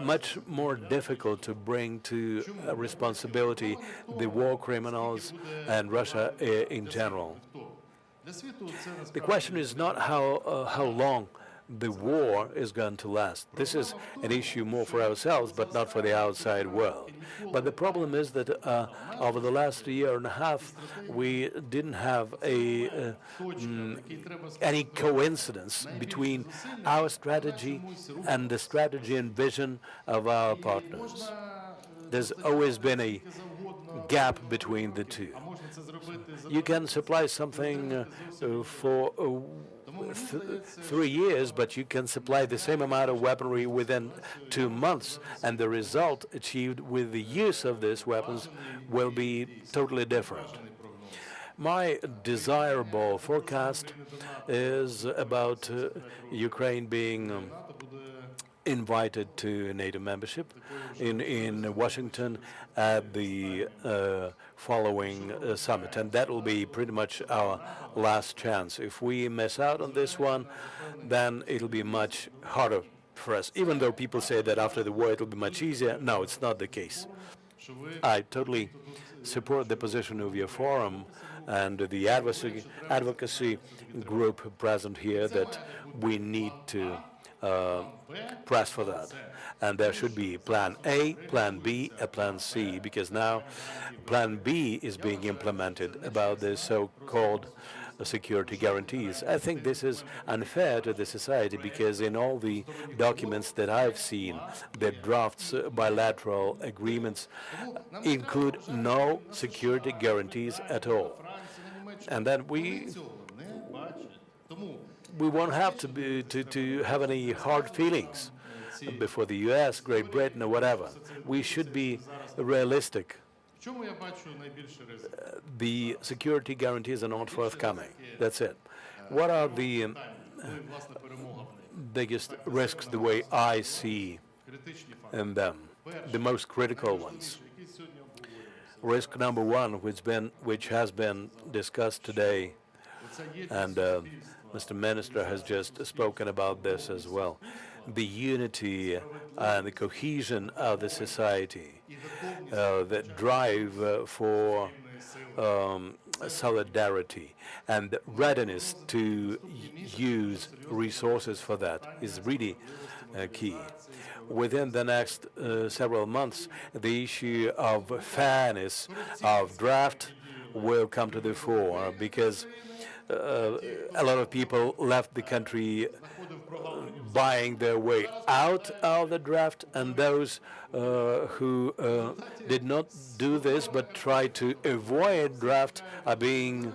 much more difficult to bring to responsibility the war criminals and Russia in general. The question is not how long the war is going to last. This is an issue more for ourselves, but not for the outside world. But the problem is that over the last year and a half, we didn't have any coincidence between our strategy and the strategy and vision of our partners. There's always been a gap between the two. You can supply something for 3 years, but you can supply the same amount of weaponry within 2 months, and the result achieved with the use of these weapons will be totally different. My desirable forecast is about Ukraine being invited to NATO membership in Washington at the following summit, and that will be pretty much our last chance. If we miss out on this one, then it'll be much harder for us. Even though people say that after the war it'll be much easier, no, it's not the case. I totally support the position of your forum and the advocacy group present here that we need to press for that. And there should be Plan A, Plan B, and Plan C, because now Plan B is being implemented about the so-called security guarantees. I think this is unfair to the society, because in all the documents that I've seen, the drafts bilateral agreements include no security guarantees at all. And then we won't have to have any hard feelings before the U.S., Great Britain, or whatever. We should be realistic. The security guarantees are not forthcoming. That's it. What are the biggest risks, the way I see in them, the most critical ones? Risk number one, which has been discussed today, and Mr. Minister has just spoken about this as well, the unity and the cohesion of the society, the drive for solidarity and readiness to use resources for that is really key. Within the next several months, the issue of fairness of draft will come to the fore, because a lot of people left the country buying their way out of the draft, and those who did not do this but tried to avoid draft are being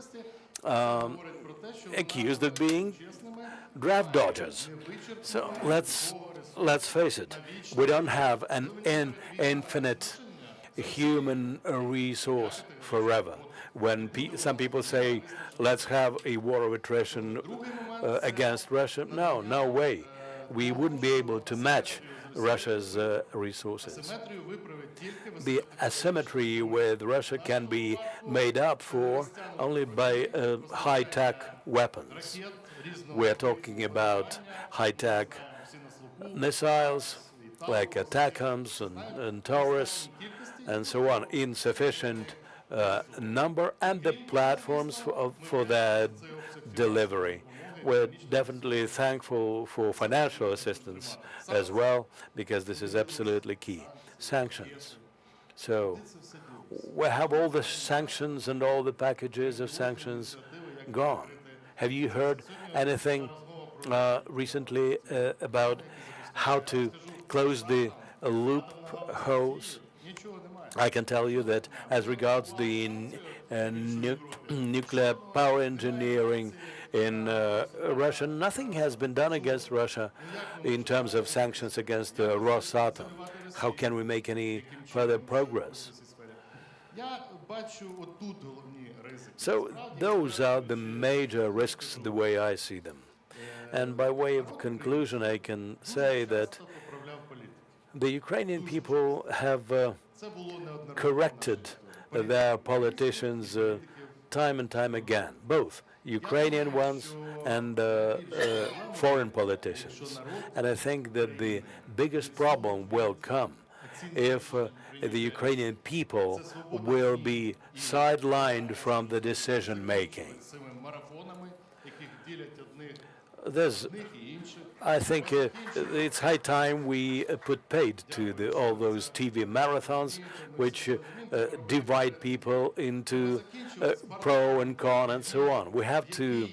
accused of being draft dodgers. So let's face it, we don't have an infinite human resource forever. When some people say, let's have a war of attrition against Russia, no way. We wouldn't be able to match Russia's resources. The asymmetry with Russia can be made up for only by high-tech weapons. We're talking about high-tech missiles like ATACMS and Taurus and so on, in sufficient number, and the platforms for their delivery. We're definitely thankful for financial assistance as well, because this is absolutely key. Sanctions. So we have all the sanctions and all the packages of sanctions gone. Have you heard anything recently about how to close the loopholes? I can tell you that as regards the nuclear power engineering in Russia, nothing has been done against Russia in terms of sanctions against Rosatom. How can we make any further progress? So those are the major risks, the way I see them. And by way of conclusion, I can say that the Ukrainian people have corrected their politicians time and time again, both Ukrainian ones and foreign politicians. And I think that the biggest problem will come if the Ukrainian people will be sidelined from the decision-making. I think it's high time we put paid to all those TV marathons, which divide people into pro and con and so on. We have to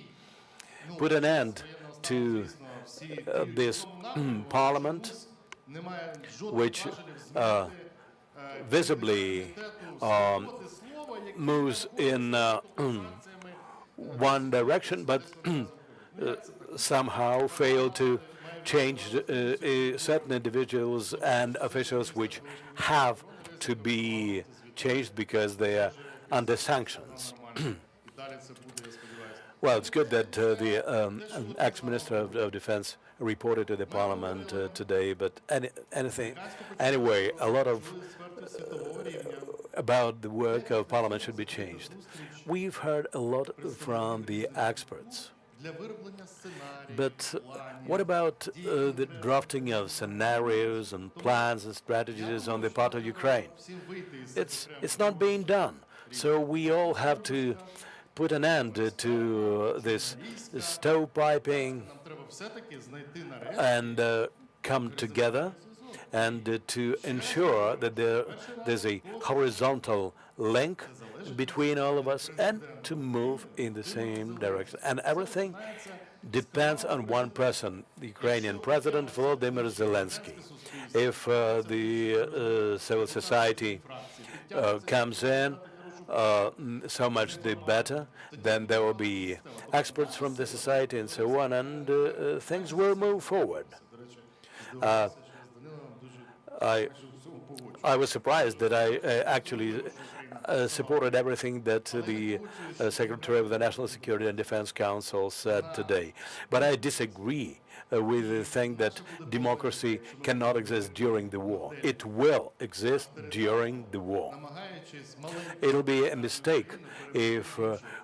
put an end to this parliament, which visibly moves in one direction, but somehow fail to change certain individuals and officials which have to be changed because they are under sanctions. Well, it's good that the ex-minister of Defense reported to the parliament today, but anyway, a lot of about the work of parliament should be changed. We've heard a lot from the experts. But what about the drafting of scenarios and plans and strategies on the part of Ukraine? It's not being done. So we all have to put an end to this stovepiping and come together and to ensure that there's a horizontal link between all of us and to move in the same direction. And everything depends on one person, the Ukrainian President Volodymyr Zelensky. If the civil society comes in, so much the better, then there will be experts from the society and so on, and things will move forward. I was surprised that I actually supported everything that the Secretary of the National Security and Defense Council said today. But I disagree with the thing that democracy cannot exist during the war. It will exist during the war. It'll be a mistake if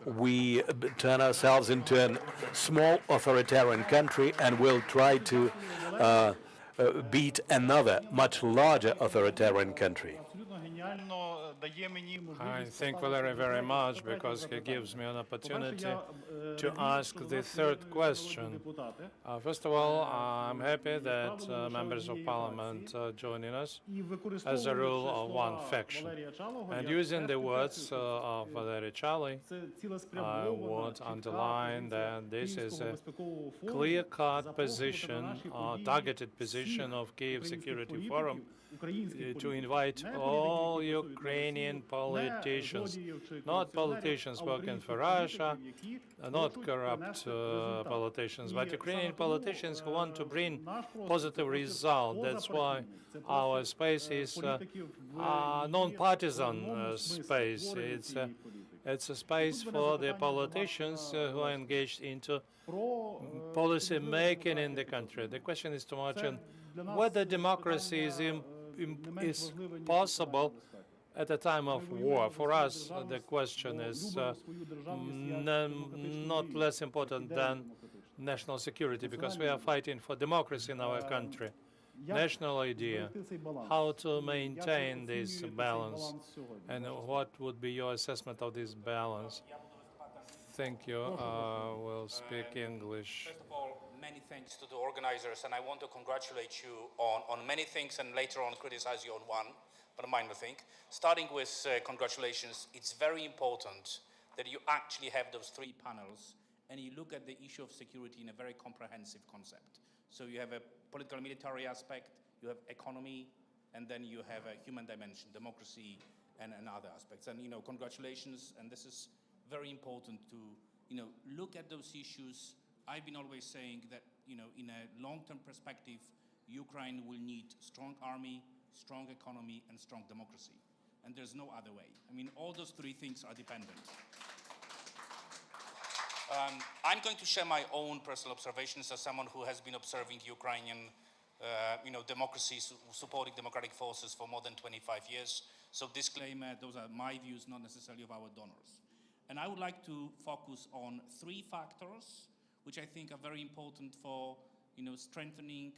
we turn ourselves into a small authoritarian country and will try to beat another much larger authoritarian country. I thank Valeriy very much because he gives me an opportunity to ask the third question. First of all, I'm happy that members of parliament are joining us as a rule of one faction. And using the words of Valeriy Charlie, I want to underline that this is a clear-cut position, targeted position of Kyiv Security Forum to invite all Ukrainian politicians, not politicians working for Russia, not corrupt politicians, but Ukrainian politicians who want to bring positive result. That's why our space is a non-partisan space. It's a space for the politicians who are engaged into policy making in the country. The question is to Marcin, whether democracy is possible at a time of war. For us, the question is not less important than national security, because we are fighting for democracy in our country. National idea, how to maintain this balance, and what would be your assessment of this balance? Thank you. We'll speak English. First of all, many thanks to the organizers, and I want to congratulate you on many things and later on criticize you on one, but a minor thing. Starting with congratulations, it's very important that you actually have those three panels and you look at the issue of security in a very comprehensive concept. So you have a political military aspect, you have economy, and then you have a human dimension, democracy, and other aspects. And, congratulations, and this is very important to, look at those issues. I've been always saying that, in a long-term perspective, Ukraine will need strong army, strong economy, and strong democracy. And there's no other way. All those three things are dependent. I'm going to share my own personal observations as someone who has been observing Ukrainian, democracy, supporting democratic forces for more than 25 years. So disclaimer, those are my views, not necessarily of our donors. And I would like to focus on three factors, which I think are very important for, strengthening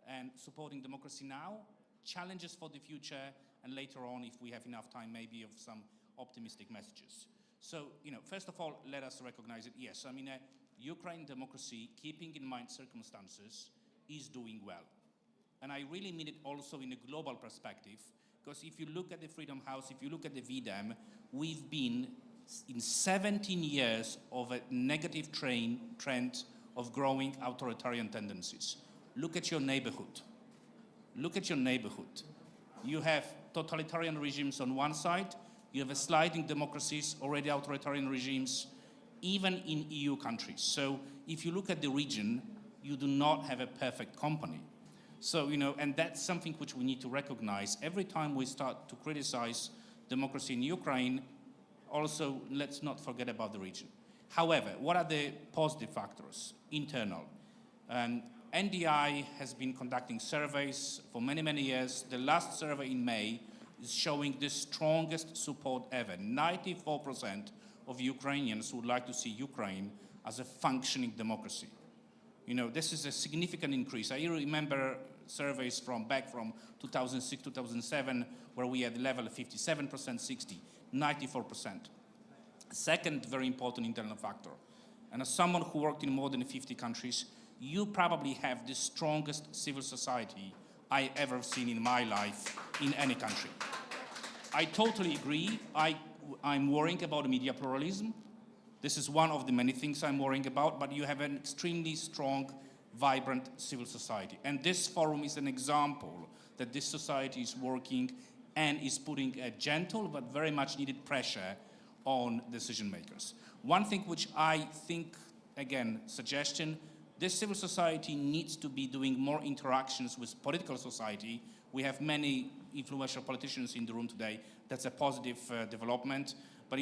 and supporting democracy now, challenges for the future, and later on, if we have enough time, maybe of some optimistic messages. So, first of all, let us recognize it. Yes, Ukraine democracy, keeping in mind circumstances, is doing well. And I really mean it also in a global perspective, because if you look at the Freedom House, if you look at the VDEM, we've been in 17 years of a negative trend of growing authoritarian tendencies. Look at your neighborhood. Look at your neighborhood. You have totalitarian regimes on one side, you have a sliding democracies, already authoritarian regimes, even in EU countries. So if you look at the region, you do not have a perfect company. So, and that's something which we need to recognize. Every time we start to criticize democracy in Ukraine, also let's not forget about the region. However, what are the positive factors? Internal. NDI has been conducting surveys for many, many years. The last survey in May is showing the strongest support ever. 94% of Ukrainians would like to see Ukraine as a functioning democracy. This is a significant increase. I remember surveys back from 2006, 2007, where we had the level of 57%, 60, 94%. Second very important internal factor, and as someone who worked in more than 50 countries, you probably have the strongest civil society I ever seen in my life in any country. I totally agree. I'm worrying about media pluralism. This is one of the many things I'm worrying about, but you have an extremely strong, vibrant civil society. And this forum is an example that this society is working and is putting a gentle but very much needed pressure on decision makers. One thing which I think, again, suggestion, this civil society needs to be doing more interactions with political society. We have many influential politicians in the room today. That's a positive development. But,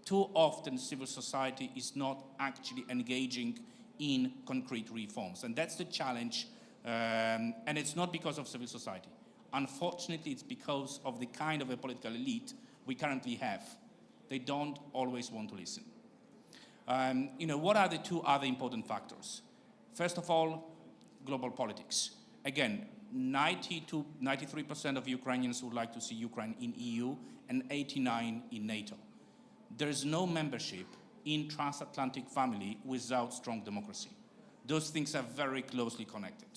too often civil society is not actually engaging in concrete reforms. And that's the challenge. And it's not because of civil society. Unfortunately, it's because of the kind of a political elite we currently have. They don't always want to listen. What are the two other important factors? First of all, global politics. Again, 90 to 93% of Ukrainians would like to see Ukraine in EU and 89% in NATO. There is no membership in transatlantic family without strong democracy. Those things are very closely connected.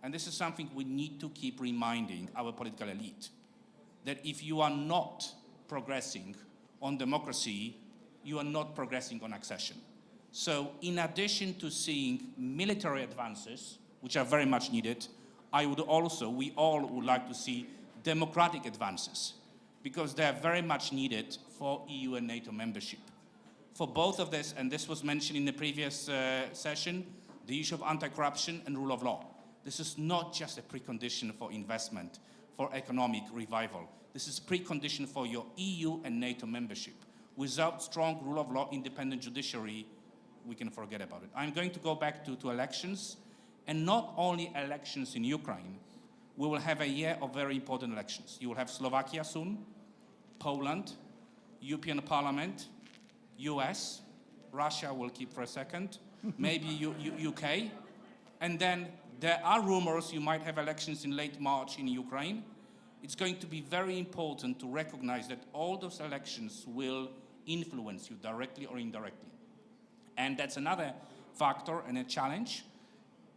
And this is something we need to keep reminding our political elite, that if you are not progressing on democracy, you are not progressing on accession. So in addition to seeing military advances, which are very much needed, we all would like to see democratic advances, because they are very much needed for EU and NATO membership. For both of this, and this was mentioned in the previous session, the issue of anti-corruption and rule of law. This is not just a precondition for investment, for economic revival. This is precondition for your EU and NATO membership. Without strong rule of law, independent judiciary, we can forget about it. I'm going to go back to elections, and not only elections in Ukraine. We will have a year of very important elections. You will have Slovakia soon, Poland, European Parliament, US, Russia will keep for a second, maybe UK, and then there are rumors you might have elections in late March in Ukraine. It's going to be very important to recognize that all those elections will influence you directly or indirectly. And that's another factor and a challenge.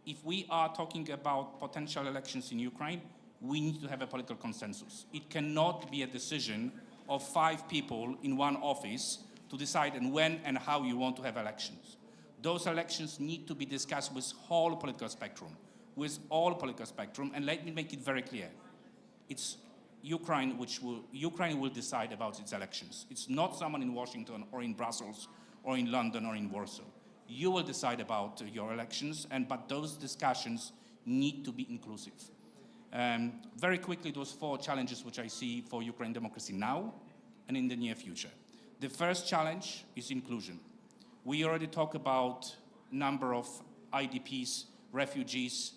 If we are talking about potential elections in Ukraine, we need to have a political consensus. It cannot be a decision of 5 people in one office to decide on when and how you want to have elections. Those elections need to be discussed with whole political spectrum, and let me make it very clear. It's Ukraine will decide about its elections. It's not someone in Washington or in Brussels or in London or in Warsaw. You will decide about your elections, but those discussions need to be inclusive. Very quickly, those 4 challenges which I see for Ukraine democracy now and in the near future. The first challenge is inclusion. We already talked about number of IDPs, refugees,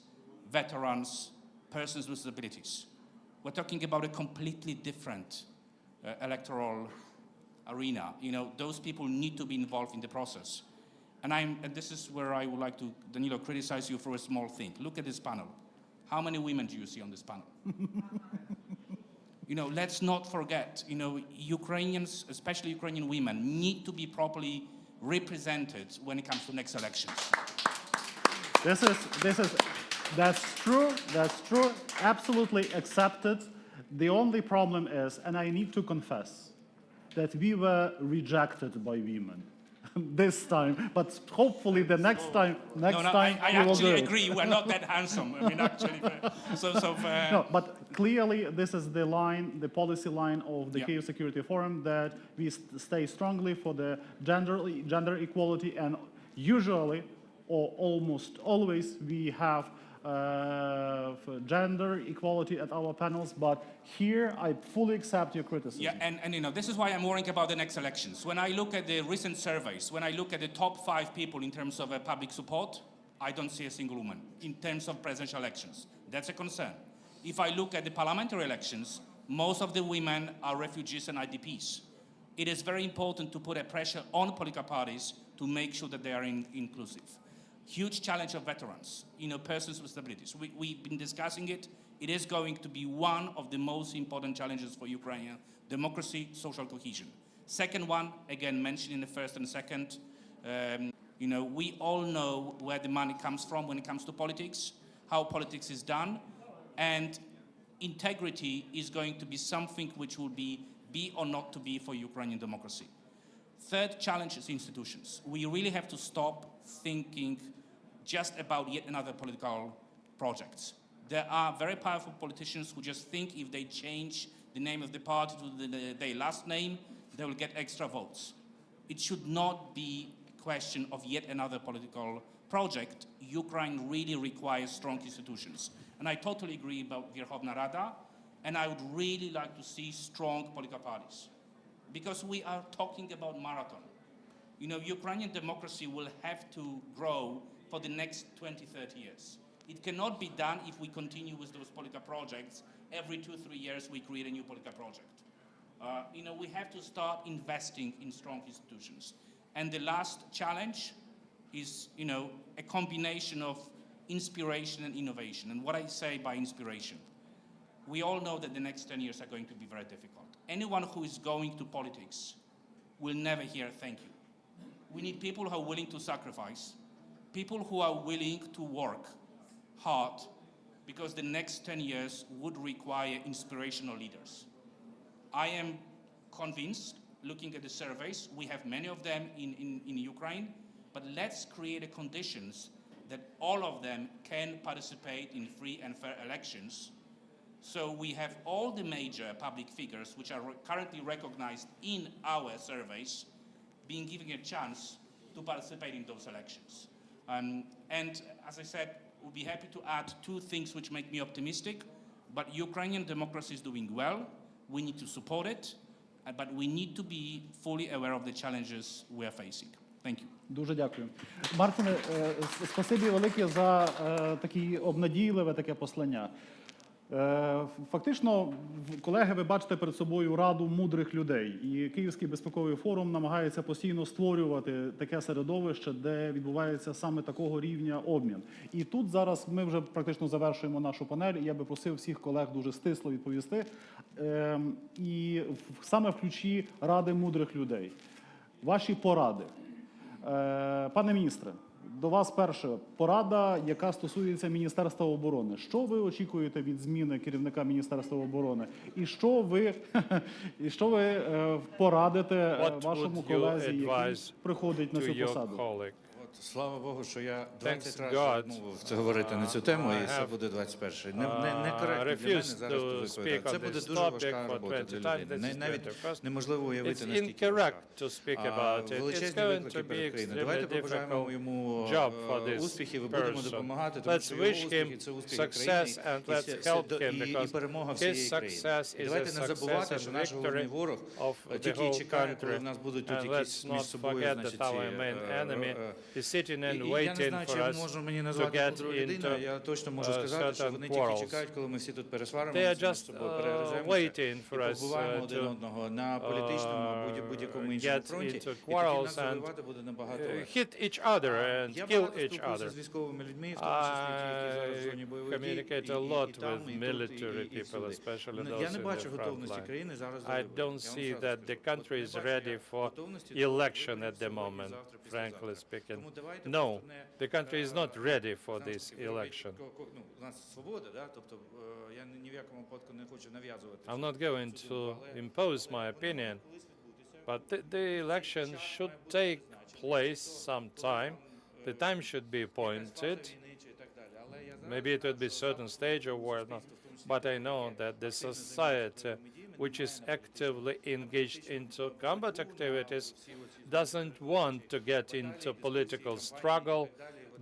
veterans, persons with disabilities. We're talking about a completely different electoral arena. Those people need to be involved in the process. And this is where I would like to, Danylo, criticize you for a small thing. Look at this panel. How many women do you see on this panel? Let's not forget, Ukrainians, especially Ukrainian women, need to be properly represented when it comes to next elections. That's true, absolutely accepted. The only problem is, and I need to confess, that we were rejected by women this time, but hopefully the next time I we will do actually it. agree, we're not that handsome. No, but clearly this is the line, the policy line of the Kyiv Security Forum, that we stay strongly for the gender equality, and usually, or almost always, we have for gender equality at our panels, but here I fully accept your criticism. Yeah, and this is why I'm worrying about the next elections. When I look at the recent surveys, when I look at the top 5 people in terms of public support, I don't see a single woman in terms of presidential elections. That's a concern. If I look at the parliamentary elections, most of the women are refugees and IDPs. It is very important to put a pressure on political parties to make sure that they are inclusive. Huge challenge of veterans, persons with disabilities. We've been discussing it. It is going to be one of the most important challenges for Ukrainian democracy, social cohesion. Second one, again, mentioned in the first and second, we all know where the money comes from when it comes to politics, how politics is done, and integrity is going to be something which will be or not to be for Ukrainian democracy. Third challenge is institutions. We really have to stop thinking just about yet another political project. There are very powerful politicians who just think if they change the name of the party to their last name, they will get extra votes. It should not be a question of yet another political project. Ukraine really requires strong institutions. And I totally agree about Verkhovna Rada, and I would really like to see strong political parties. Because we are talking about marathon. Ukrainian democracy will have to grow for the next 20, 30 years. It cannot be done if we continue with those political projects. Every 2-3 years we create a new political project. We have to start investing in strong institutions. And the last challenge is, a combination of inspiration and innovation. And what I say by inspiration, we all know that the next 10 years are going to be very difficult. Anyone who is going to politics will never hear thank you. We need people who are willing to sacrifice, people who are willing to work hard, because the next 10 years would require inspirational leaders. I am convinced, looking at the surveys, we have many of them in Ukraine, but let's create the conditions that all of them can participate in free and fair elections. So we have all the major public figures which are currently recognized in our surveys being given a chance to participate in those elections. And as I said, we'll be happy to add two things which make me optimistic, but Ukrainian democracy is doing well. We need to support it, but we need to be fully aware of the challenges we are facing. Thank you. Дуже дякую. Марцине, спасибі велике за таке обнадійливе таке послання. Фактично, колеги, ви бачите перед собою раду мудрих людей. І Київський безпековий форум намагається постійно створювати таке середовище, де відбувається саме такого рівня обмін. І тут зараз ми вже практично завершуємо нашу панель, і я би просив всіх колег дуже стисло відповісти. І саме в ключі ради мудрих людей. Ваші поради. Пане міністре, до вас перша порада, яка стосується Міністерства оборони. Що ви очікуєте від зміни керівника Міністерства оборони? І що ви порадите вашому колезі, який приходить на цю посаду? Слава Богу, що я 20 разів відмовив говорити на цю тему, і це буде 21-й. Некоректно для мене зараз тут відповідати. Це буде дуже важка робота для людини. Навіть неможливо уявити, наскільки важка. Величезні виклики перед країною. Давайте побажаємо йому успіхів і будемо допомагати, тому що його успіхи – це успіхи країни і перемога всієї країни. І давайте не забувати, що наш головний ворог тільки чекає, коли в нас будуть тут якісь між собою, sitting and Я не waiting знаю, for чи us можу мені to назвати get мудру людину. Я точно можу сказати, що вони тільки чекають, коли ми всі тут пересваримося, між собою перегриземося і побуваємо один одного на політичному або будь-якому іншому фронті. І тоді нас воювати буде набагато легше. hit each other and Я kill багато each спілкуюся other. з військовими людьми, в тому числі ті, які зараз в зоні бойових дій, Communicate a lot with military people, especially those Я не in бачу the front готовності line. країни зараз до I виборів. don't see that the country is ready for election at the moment, frankly speaking. No, the country is not ready for this election. У нас свобода, да? Тобто я ні в якому випадку не хочу нав'язувати. I'm not going to impose my opinion, but the election should take place sometime. The time should be appointed. Maybe it would be a certain stage or whatnot, but I know that the society which is actively engaged into combat activities doesn't want to get into political struggle,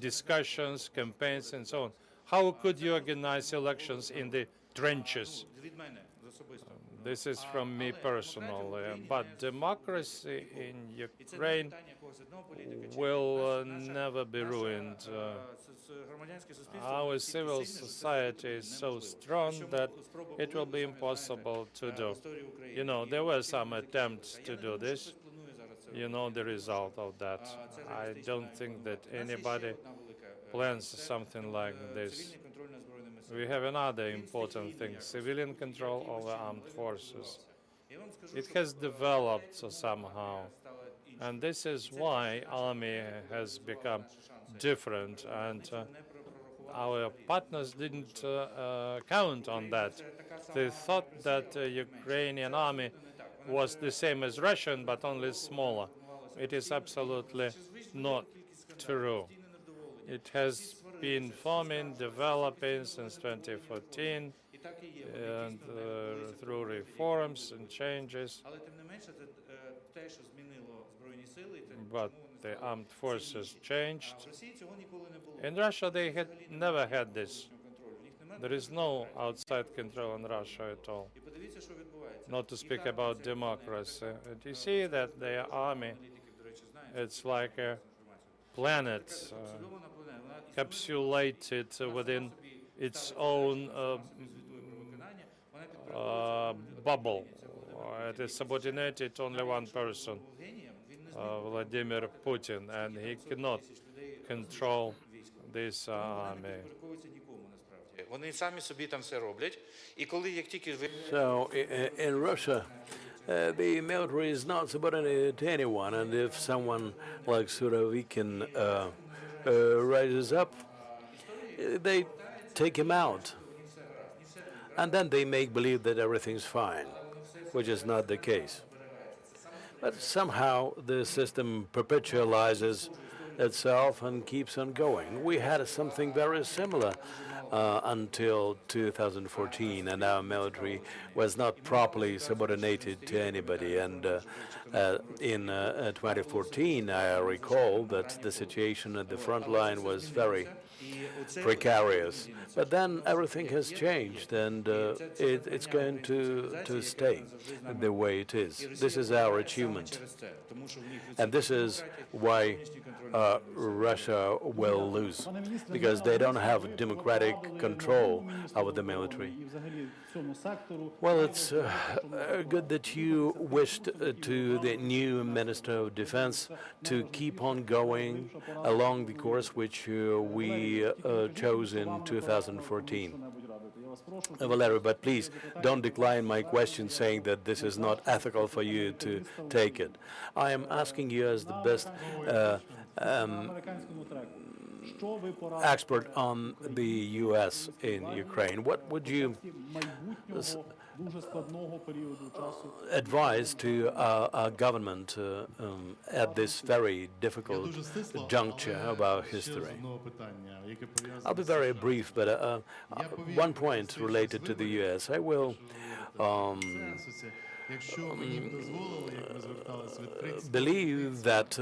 discussions, campaigns, and so on. How could you organize elections in the trenches? This is from me personally, but democracy in Ukraine will never be ruined. Our civil society is so strong that it will be impossible to do. You know, there were some attempts to do this. You know the result of that. I don't think that anybody plans something like this. We have another important thing, civilian control over armed forces. It has developed somehow, and this is why army has become different, and our partners didn't count on that. They thought that the Ukrainian army was the same as Russian, but only smaller. It is absolutely not true. It has been forming, developing since 2014, and through reforms and changes. But the armed forces changed. In Russia, they had never had this. There is no outside control in Russia at all. Not to speak about democracy. And you see that their army, it's like a planet capsulated within its own bubble. It is subordinated to only one person, Vladimir Putin, and he cannot control this army. Вони самі собі там все роблять. І коли як тільки ви So in Russia, the military is not subordinated to anyone, and if someone like Surovikin rises up, they take him out. And then they make believe that everything's fine, which is not the case. But somehow the system perpetualizes itself and keeps on going. We had something very similar until 2014, and our military was not properly subordinated to anybody. And in 2014, I recall that the situation at the front line was very precarious. But then everything has changed, and it's going to stay the way it is. This is our achievement. And this is why Russia will lose, because they don't have democratic control over the military. Well, it's good that you wished to the new Minister of Defense to keep on going along the course which we chose in 2014. Valeriy, but please don't decline my question saying that this is not ethical for you to take it. I am asking you as the best expert on the U.S. in Ukraine. What would you advise to our government at this very difficult juncture of our history? I'll be very brief, but one point related to the U.S. I will believe that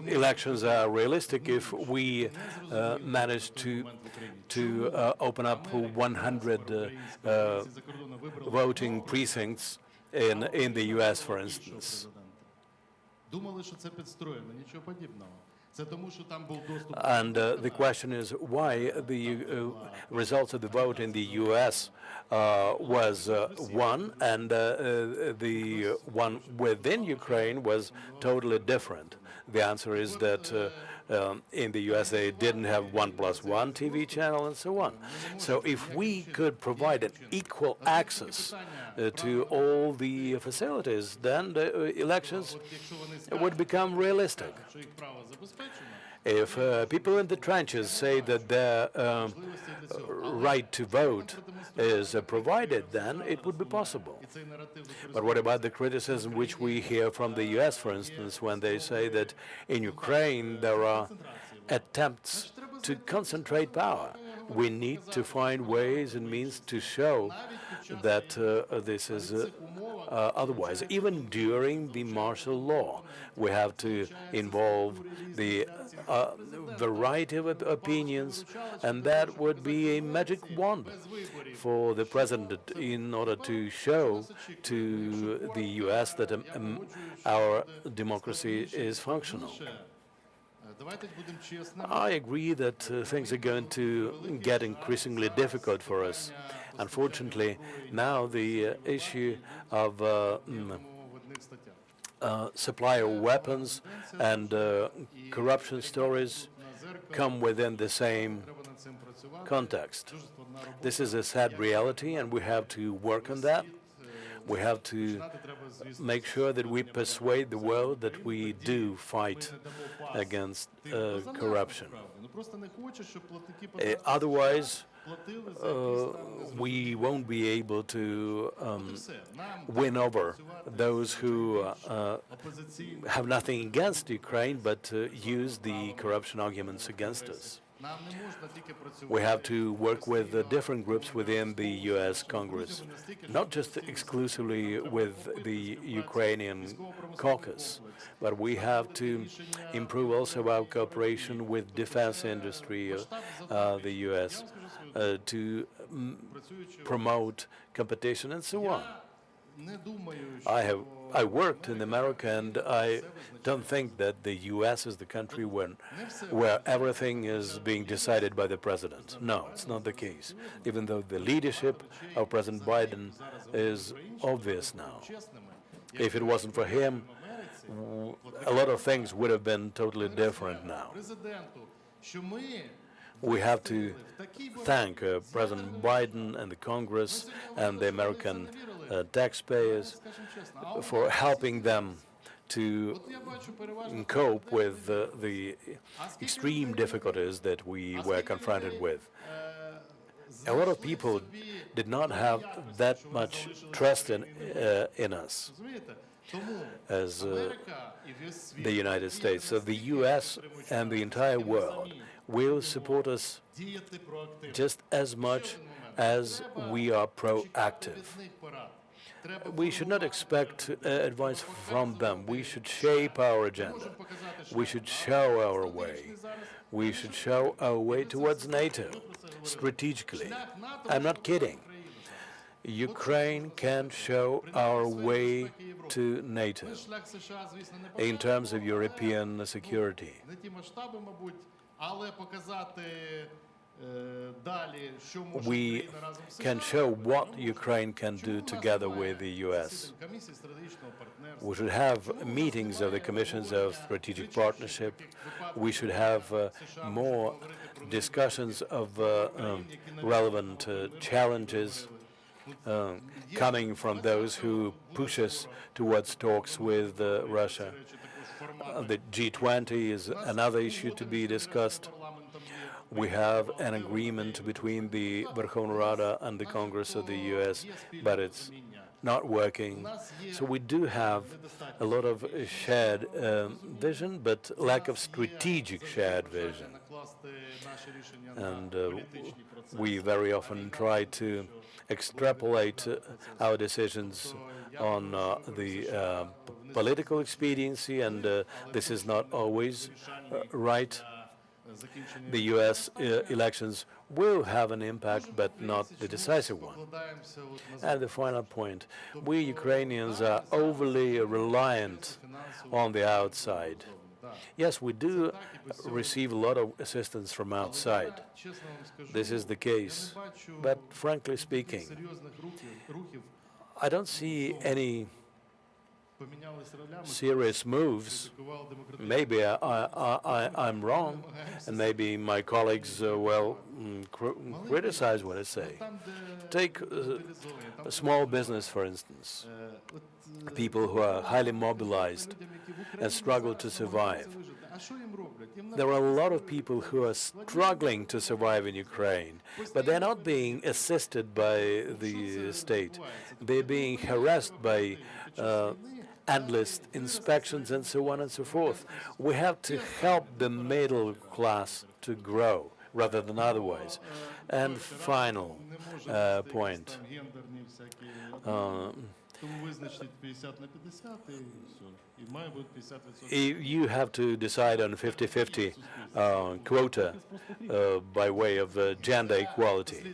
elections are realistic if we manage to open up 100 voting precincts in the U.S., for instance. And the question is why the results of the vote in the U.S. Was one, and the one within Ukraine was totally different. The answer is that in the U.S. they didn't have 1+1 TV channel and so on. So if we could provide an equal access to all the facilities, then the elections would become realistic. If people in the trenches say that their right to vote is provided, then it would be possible. But what about the criticism which we hear from the U.S., for instance, when they say that in Ukraine there are attempts to concentrate power? We need to find ways and means to show that this is otherwise. Even during the martial law, we have to involve the variety of opinions, and that would be a magic wand for the president in order to show to the U.S. that our democracy is functional. I agree that things are going to get increasingly difficult for us. Unfortunately, now the issue of supply of weapons and corruption stories come within the same context. This is a sad reality, and we have to work on that. We have to make sure that we persuade the world that we do fight against corruption. Otherwise, we won't be able to win over those who have nothing against Ukraine but use the corruption arguments against us. We have to work with different groups within the U.S. Congress, not just exclusively with the Ukrainian caucus, but we have to improve also our cooperation with defense industry, the U.S., to promote competition and so on. I worked in America, and I don't think that the U.S. is the country where everything is being decided by the president. No, it's not the case, even though the leadership of President Biden is obvious now. If it wasn't for him, a lot of things would have been totally different now. We have to thank President Biden and the Congress and the American taxpayers for helping them to cope with the extreme difficulties that we were confronted with. A lot of people did not have that much trust in us as the United States. So the U.S. and the entire world will support us just as much as we are proactive. We should not expect advice from them. We should shape our agenda. We should show our way. We should show our way towards NATO strategically. I'm not kidding. Ukraine can show our way to NATO in terms of European security. We can show what Ukraine can do together with the U.S. We should have meetings of the Commissions of Strategic Partnership. We should have more discussions of relevant challenges coming from those who push us towards talks with Russia. The G20 is another issue to be discussed. We have an agreement between the Verkhovna Rada and the Congress of the U.S., but it's not working. So we do have a lot of shared vision, but lack of strategic shared vision. And we very often try to extrapolate our decisions on the political expediency, and this is not always right. The U.S. elections will have an impact, but not the decisive one. And the final point, we Ukrainians are overly reliant on the outside. Yes, we do receive a lot of assistance from outside. This is the case. But frankly speaking, I don't see any serious moves. Maybe I'm wrong, and maybe my colleagues will criticize what I say. Take a small business, for instance. People who are highly mobilized and struggle to survive. There are a lot of people who are struggling to survive in Ukraine, but they're not being assisted by the state. They're being harassed by endless inspections and so on and so forth. We have to help the middle class to grow rather than otherwise. And final point. You have to decide on 50-50 quota by way of gender equality.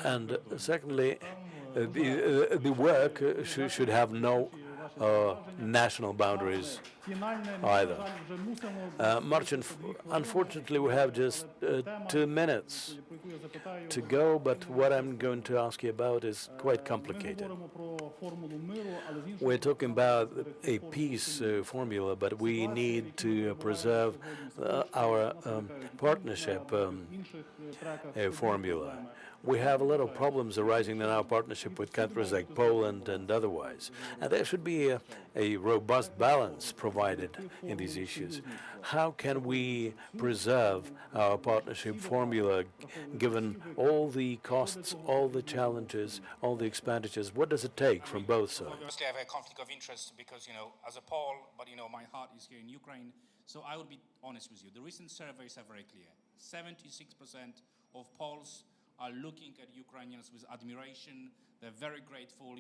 And secondly, the work should have no national boundaries either. Marcin, unfortunately, we have just 2 minutes to go, but what I'm going to ask you about is quite complicated. We're talking about a peace formula, but we need to preserve our partnership formula. We have a lot of problems arising in our partnership with countries like Poland and otherwise. And there should be a robust balance provided in these issues. How can we preserve our partnership formula given all the costs, all the challenges, all the expenditures? What does it take from both sides? Obviously, I have a conflict of interest because, as a Pole, but, my heart is here in Ukraine. So I will be honest with you. The recent surveys are very clear. 76% of Poles are looking at Ukrainians with admiration. They're very grateful.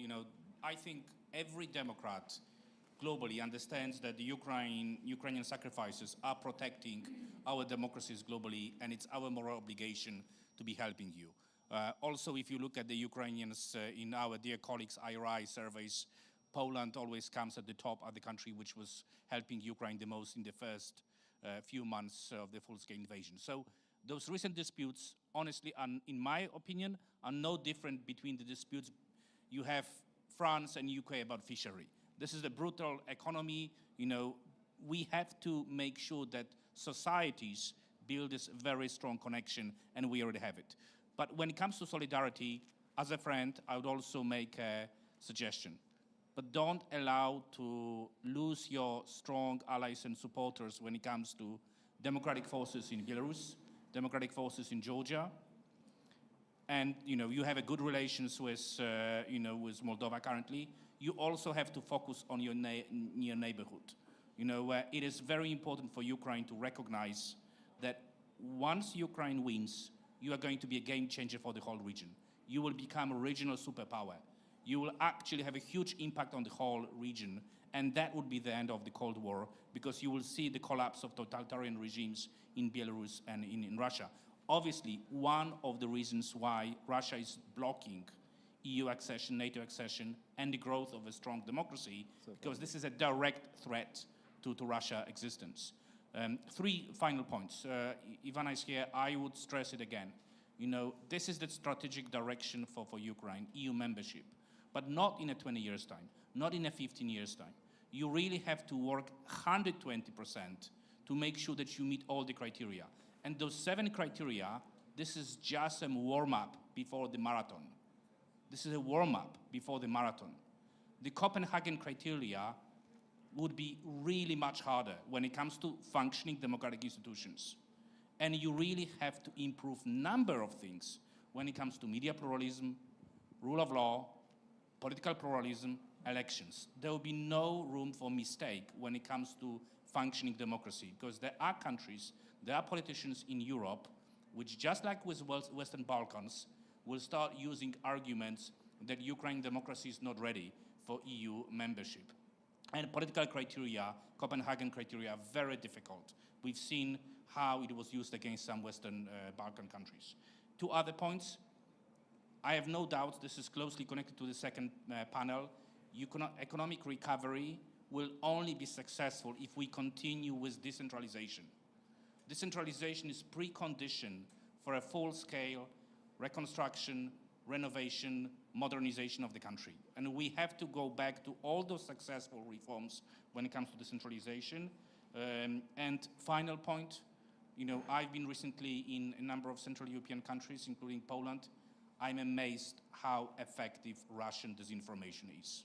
I think every Democrat globally understands that the Ukrainian sacrifices are protecting our democracies globally, and it's our moral obligation to be helping you. Also, if you look at the Ukrainians in our dear colleagues' IRI surveys, Poland always comes at the top of the country which was helping Ukraine the most in the first few months of the full-scale invasion. So those recent disputes, honestly, in my opinion, are no different between the disputes you have France and UK about fishery. This is a brutal economy. You know, we have to make sure that societies build this very strong connection, and we already have it. But when it comes to solidarity, as a friend, I would also make a suggestion. But don't allow to lose your strong allies and supporters when it comes to democratic forces in Belarus, democratic forces in Georgia, and you have a good relations with with Moldova currently. You also have to focus on your near neighborhood. It is very important for Ukraine to recognize that once Ukraine wins, you are going to be a game changer for the whole region. You will become a regional superpower. You will actually have a huge impact on the whole region, and that would be the end of the Cold War, because you will see the collapse of totalitarian regimes in Belarus and in Russia. Obviously, one of the reasons why Russia is blocking EU accession, NATO accession, and the growth of a strong democracy, because this is a direct threat to Russia's existence. 3 final points. Ivana is here. I would stress it again. This is the strategic direction for Ukraine, EU membership, but not in a 20 years' time, not in a 15 years' time. You really have to work 120% to make sure that you meet all the criteria. And those 7 criteria, this is just a warm-up before the marathon. This is a warm-up before the marathon. The Copenhagen criteria would be really much harder when it comes to functioning democratic institutions. And you really have to improve a number of things when it comes to media pluralism, rule of law, political pluralism, elections. There will be no room for mistake when it comes to functioning democracy, because there are countries, there are politicians in Europe which, just like with Western Balkans, will start using arguments that Ukraine democracy is not ready for EU membership. And political criteria, Copenhagen criteria, are very difficult. We've seen how it was used against some Western Balkan countries. 2 other points. I have no doubt this is closely connected to the second panel. Economic recovery will only be successful if we continue with decentralization. Decentralization is precondition for a full-scale reconstruction, renovation, modernization of the country. And we have to go back to all those successful reforms when it comes to decentralization. And final point, I've been recently in a number of Central European countries, including Poland. I'm amazed how effective Russian disinformation is.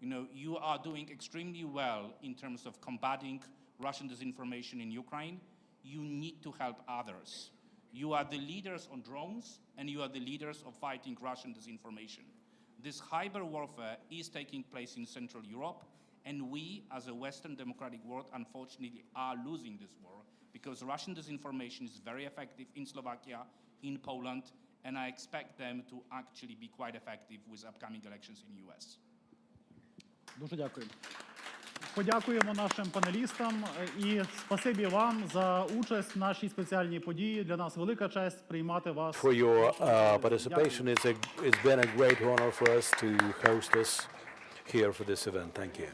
You are doing extremely well in terms of combating Russian disinformation in Ukraine. You need to help others. You are the leaders on drones, and you are the leaders of fighting Russian disinformation. This cyber warfare is taking place in Central Europe, and we, as a Western democratic world, unfortunately are losing this war, because Russian disinformation is very effective in Slovakia, in Poland, and I expect them to actually be quite effective with upcoming elections in the US. Дуже дякую. Подякуємо нашим панелістам і спасибі вам за участь в нашій спеціальній події. Для нас велика честь приймати вас. For your participation. It's been a great honor for us to host us here for this event. Thank you.